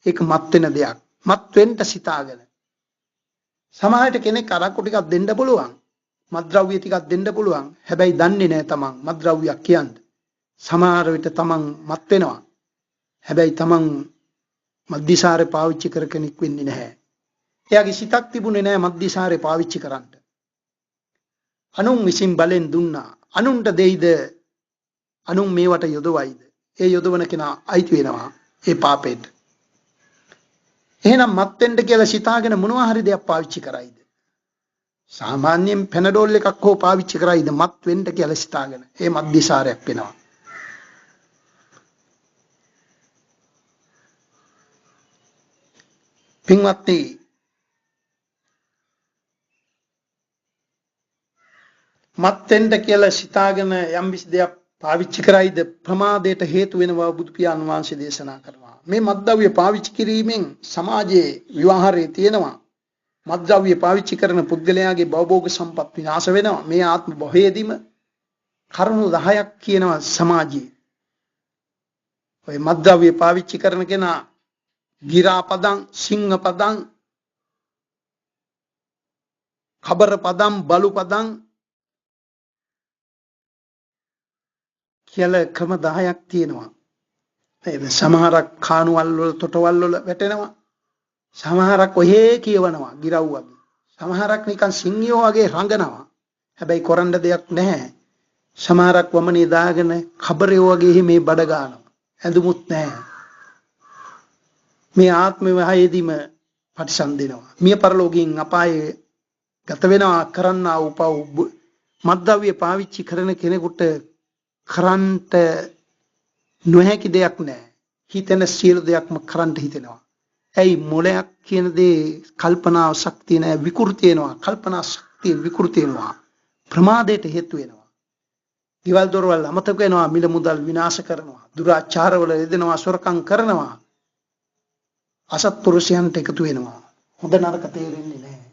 ඒක මත් වෙන දෙයක්. මත් වෙන්න සිතාගෙන. සමහරට කෙනෙක් අරක්කු ටිකක් දෙන්න පුළුවන්. මත්ද්‍රව්‍ය ටිකක් දෙන්න පුළුවන්. හැබැයි දන්නේ නැහැ තමන් මත්ද්‍රව්‍යයක් කියන්නේ. සමහර විට තමන් මත් වෙනවා. හැබැයි තමන් මද්දිසාරේ පාවිච්චි කර කෙනෙක් වෙන්නේ නැහැ. එයාගේ සිතක් තිබුණේ නැහැ මද්දිසාරේ පාවිච්චි කරන්න. අනුන් විසින් බලෙන් දුන්නා. අනුන්ට දෙයිද අනුන් මේවට යොදවයිද? ඒ යොදවන කෙනා අයිති වෙනවා ඒ පාපෙට. එහෙනම් මත් වෙන්න කියලා සිතාගෙන මොනවා හරි දෙයක් පාවිච්චි කරයිද? සාමාන්‍යයෙන් පැනඩෝල් එකක් හෝ පාවිච්චි කරයිද මත් වෙන්න කියලා සිතාගෙන? ඒ මද්දිසාරයක් වෙනවා. පින්වත්නි මත් වෙන්න කියලා සිතාගෙන යම්කිසි දෙයක් පාවිච්චි කරයිද ප්‍රමාදයට හේතු වෙනවා බුදු පියාණන් වහන්සේ දේශනා කරනවා. මේ මත්ද්‍රව්‍ය පාවිච්චි කිරීමෙන් සමාජයේ විවහාරයේ තියෙනවා. මත්ද්‍රව්‍ය පාවිච්චි කරන පුද්ගලයාගේ භවභෝග සම්පත් විනාශ වෙනවා. මේ ආත්ම භවයේදීම කරුණු 10ක් කියනවා සමාජයේ. ඔය මත්ද්‍රව්‍ය පාවිච්චි කරන කෙනා ගිරාපදං, සිංහපදං, खबर බලු පදං කියලා ක්‍රම 10ක් තියෙනවා. නේද? සමහරක් කානුවල් වල තොටවල් වල වැටෙනවා. සමහරක් ඔහේ කියවනවා ගිරව් වගේ. සමහරක් නිකන් සිංහියෝ වගේ රඟනවා. හැබැයි කරන්න දෙයක් නැහැ. සමහරක් වමනේ දාගෙන ખබරයෝ වගේ මේ බඩ ගන්නවා. ඇඳුමුත් නැහැ. මේ ආත්ම විහයේදීම පරිසම්දෙනවා. මිය පරලෝකයෙන් අපායේ ගත වෙනවා කරන්නා උපව මද්ද්‍රව්‍ය පාවිච්චි කරන කෙනෙකුට කරන්ට නොහැකි දෙයක් නැහැ. හිතෙන සියලු දෙයක්ම කරන්ට හිතෙනවා. ඇයි මොලයක් කියන දේ කල්පනා ශක්තිය නැහැ, විකෘති වෙනවා. කල්පනා ශක්තිය විකෘති වෙනවා. ප්‍රමාදයට හේතු වෙනවා. දිවල් දොරවල් අමතක වෙනවා, මිල මුදල් විනාශ කරනවා, දුරාචාරවල යෙදෙනවා, සොරකම් කරනවා. අසත්පුරුෂයන්ට එකතු වෙනවා. හොඳ නරක තේරෙන්නේ නැහැ.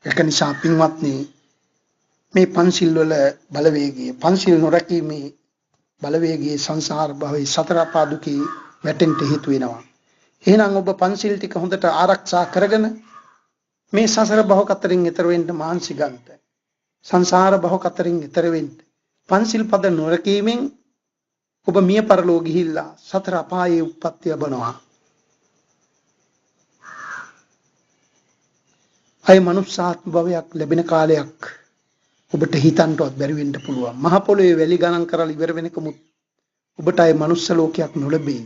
ඒක නිසා පින්වත්නි මේ පන්සිල් වල බලවේගය පන්සිල් නොරැකීමේ බලවේගයේ සංසාර භවයේ සතර පාදුකේ වැටෙන්න හේතු වෙනවා. එහෙනම් ඔබ පන්සිල් ටික හොඳට ආරක්ෂා කරගෙන මේ සසර භව කතරින් ඈතර වෙන්න මාන්සි ගන්නට සංසාර භව කතරින් ඈතර වෙන්න පන්සිල් පද නොරැකීමෙන් ඔබ මිය පරලෝ ගිහිල්ලා සතර අපායේ උප්පත්ති ලැබනවා. අය මනුස්සාත්ම භවයක් ලැබෙන කාලයක් ඔබට හිතන්නවත් බැරි වෙන්න පුළුවන්. මහ පොළොවේ වැලි ගණන් කරලා ඉවර වෙනකමුත් ඔබට අය මනුස්ස ලෝකයක් නොලැබෙයි.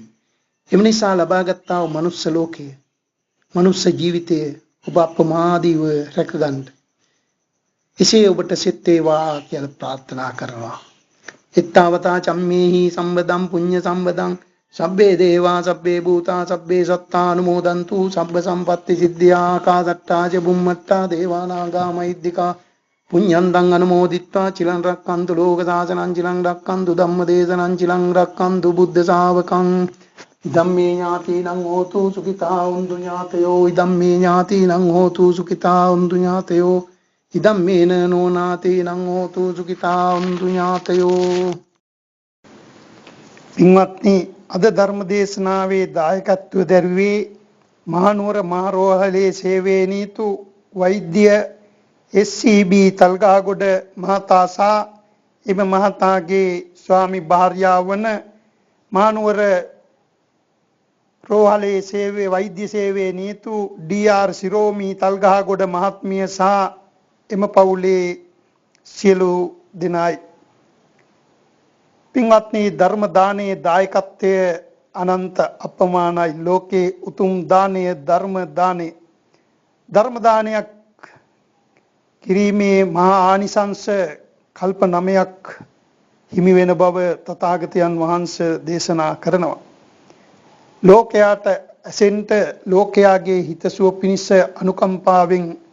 එම නිසා ලබාගත්තා වූ මනුස්ස ලෝකය, මනුස්ස ජීවිතය ඔබ අප්‍රමාදීව රැකගන්න. එසේ ඔබට සෙත් වේවා කියලා ප්‍රාර්ථනා කරනවා. ittavata cammehi sambadam punya sambadam sabbe deva sabbe bhuta sabbe satta anumodantu sabba sampatti siddhya kasatta ca bummatta devanaga maiddika punyandang anumoditva chilan rakkantu loka sasanan chilan rakkantu dhamma desanan chilan rakkantu buddha savakam dhamme ñātīnaṁ hotu sukita undu ñātayo idamme ñātīnaṁ hotu sukita undu ñātayo ඉදම්මේන නෝනාතේනං හෝතු සුඛිතා උන්තු ඥාතයෝ. පින්වත්නි, අද ධර්ම දේශනාවේ දායකත්වය දරුවේ මහනුවර මහරෝහලේ සේවයේ නීතු වෛද්‍ය SCB තල්ගාගොඩ මහතා සහ එම මහතාගේ ස්වාමි භාර්යාව වන මහනුවර රෝහලේ සේවයේ වෛද්‍ය සේවයේ නීතු DR සිරෝමි තල්ගාගොඩ මහත්මිය සහ එම පවුලේ සියලු දෙනායි. පින්වත්නි, ධර්ම දානයේ දායකත්වය අනන්ත අපමානයි. ලෝකේ උතුම් දානය ධර්ම දානය. ධර්ම දානයක් කිරීමේ මහා ආනිසංස කල්ප 9ක් හිමි වෙන බව තථාගතයන් වහන්සේ දේශනා කරනවා. ලෝකයාට ඇසෙන්ට ලෝකයාගේ හිතසුව පිණිස අනුකම්පාවෙන්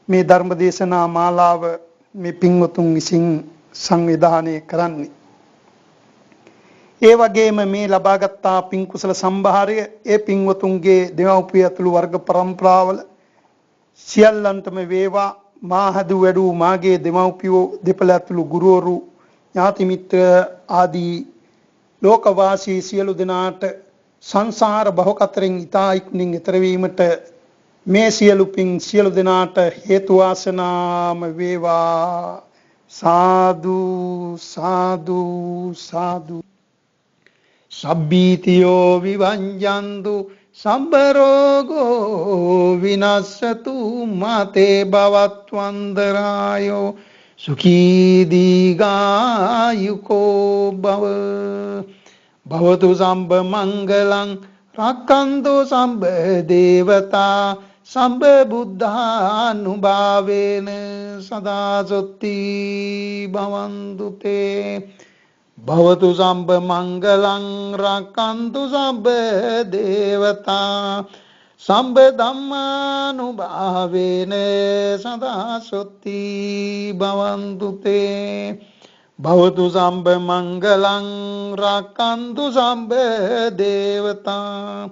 මේ ධර්ම දේශනා මාලාව මේ පින්වතුන් විසින් සංවිධානය කරන්නේ. ඒ වගේම මේ ලබාගත්තා පින් කුසල සම්භාරය ඒ පින්වතුන්ගේ දෙමව්පිය ඇතුළු වර්ග પરම්පරාවල සියල්ලන්ටම වේවා. මා හදු වැඩු මාගේ දෙමව්පියෝ දෙපළ ඇතුළු ගුරුවරු ඥාති මිත්‍ර ආදී ලෝකවාසී සියලු දෙනාට සංසාර භව කතරින් ඉතා ඉක්මනින් ඈතර වීමට මේ සියලු පින් සියලු දෙනාට හේතු වාසනාම වේවා. සාදු සාදු සාදු. සබ්බීතියෝ විවංජන්තු සම්බ රෝගෝ විනස්සතු මාතේ භවත්වන්දරායෝ සුඛී දීඝායුකෝ භව. භවතු සම්බ මංගලං රක්ඛන්තු සම්බ දේවතා සම්බ බුද්ධානුභාවේන සදා සොත්ති භවන්තු තේ. භවතු සම්බ මංගලං රක්ඛන්තු සම්බ දේවතා සම්බ ධම්මානුභාවේන සදා සොත්ති භවන්තු තේ. භවතු සම්බ මංගලං රක්ඛන්තු සම්බ දේවතා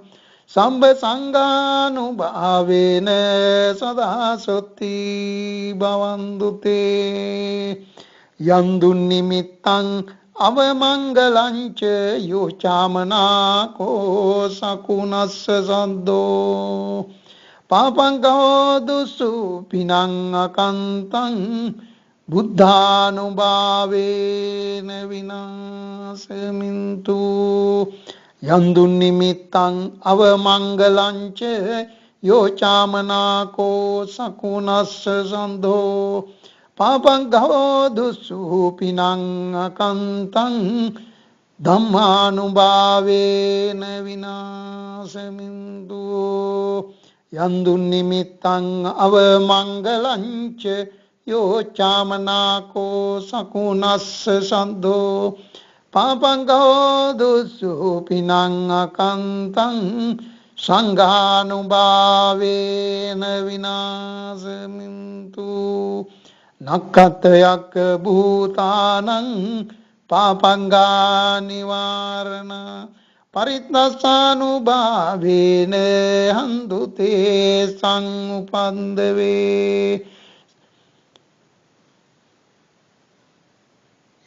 සම්බ සංඝානුභාවේන සදා සොත්ති භවන්තු තේ. යන්දුන් නිමිත්තං අවමංගලං ච යෝචාමනාකෝ සකුනස්ස සද්දෝ පාපං කෝදුසු පිනං අකන්තං බුද්ධානුභාවේන විනාශමින්තු. යන්දුන් නිමිත්තං අවමංගලං ච යෝචාමනාකෝ සකුනස්ස සන්ධෝ පාපං ගහෝදුසු පිනං අකන්තං ධම්මානුභාවේන විනාශමින්තු. යන්දුන් නිමිත්තං අවමංගලං ච යෝචාමනාකෝ සකුනස්ස සන්ධෝ පාපං කෝදුසු පිනං අකන්තං සංඝානුභාවේන විනාශමින්තු. නක්ඛතයක භූතානං පාපංගා නිවාරණ පරිත්තස්සානුභාවේන හන්දුතේ සංඋපන්දවේ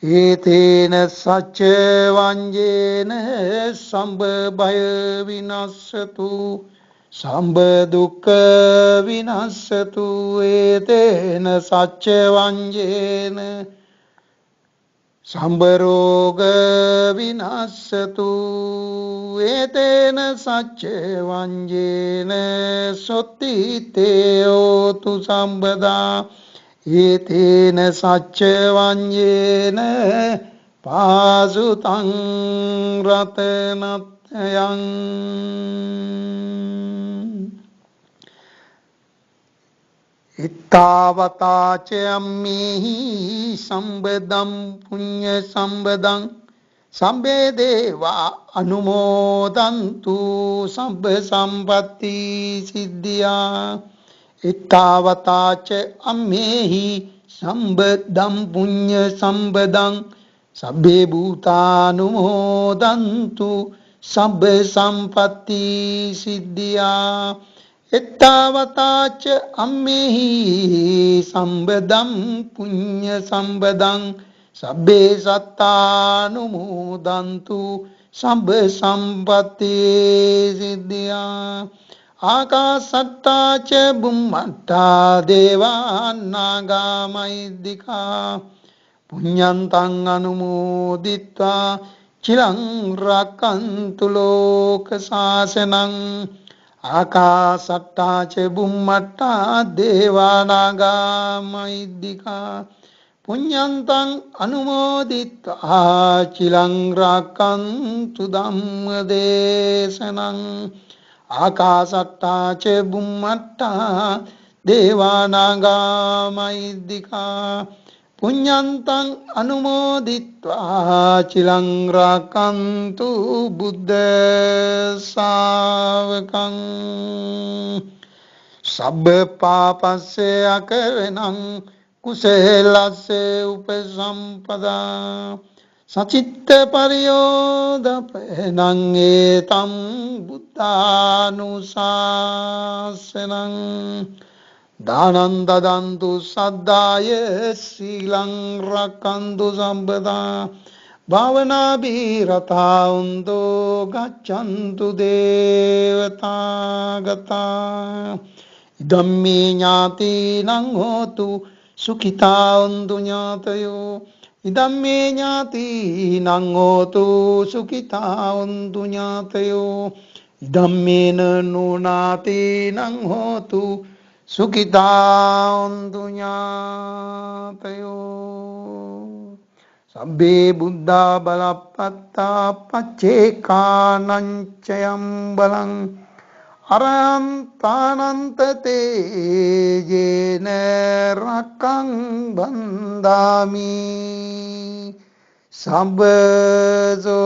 ඒතේන සච්ච වංජේන සම්බ භය විනස්සතු සම්බ දුක්ඛ විනස්සතු ඒතේන සච්ච වංජේන සම්බ රෝග විනස්සතු ඒතේන සච්ච වංජේන සොත්තිතේ හෝතු සම්බදා ඒතේන සච්ච වංජේන පාසුතං රතනත්යං ඉත්තාවතාච අම්මේහි සම්බදම් පුඤ්ඤ සම්බදං සම්බේ දේවා අනුමෝදන්තු සබ්බ සම්පatti සිද්ධියා ඉත්තාවතාච අම්මේහි සම්බදම් පුඤ්ඤ සම්බදං සබ්බේ භූතානුමෝදන්තු සබ්බ සම්පatti සිද්ධියා එත්තාවතාච අම්මේහි සම්බදම් පුඤ්ඤ සම්බදං සබ්බේ සත්තානුමෝදන්තු සබ්බ සම්පatti සිද්ධියා ආකාසට්ටාච බුම්මට්ටා දේවානාගා මහිද්దికා පුඤ්ඤන්තං අනුමෝදිත්වා චිරං රක්칸තු ලෝක සාසනං ආකාසට්ටාච බුම්මට්ටා දේවානාගා මහිද්దికා පුඤ්ඤන්තං අනුමෝදිත්වා චිරං රක්칸තු ධම්ම දේශනං ආකාසට්ටාච බුම්මට්ටා දේවානාගා මහිද්దికා පුඤ්ඤන්තං අනුමෝදිත්වා චිරං රක්칸තු බුද්ධ ශාවකං සබ්බ පාපස්සේ අකරණං කුසලස්සේ උපසම්පදා සචිත්ත පරියෝදපනං ඒතම් බුද්ධානුශාසනං දානං දදන්තු සද්දාය සීලං රක්칸තු සම්පදා භාවනා බීරතා උන්දෝ ගච්ඡන්තු දේවතා ගතා ධම්මේ ඥාතිනං හෝතු සුඛිතා උන්දු ඥාතයෝ ඉදම්මේ ඥාතිනං හෝතු සුඛිතා උන්දු ඥාතයෝ ඉදම්මේන නුනාතිනං හෝතු සුඛිතා උන්දු ඥාතයෝ සබ්බේ බුද්ධා බලප්පත්තා පච්චේකානංචයම් බලං අරහන්තානන්තතේ යේන රක්ඛං බන්දාමි සබ්බසෝ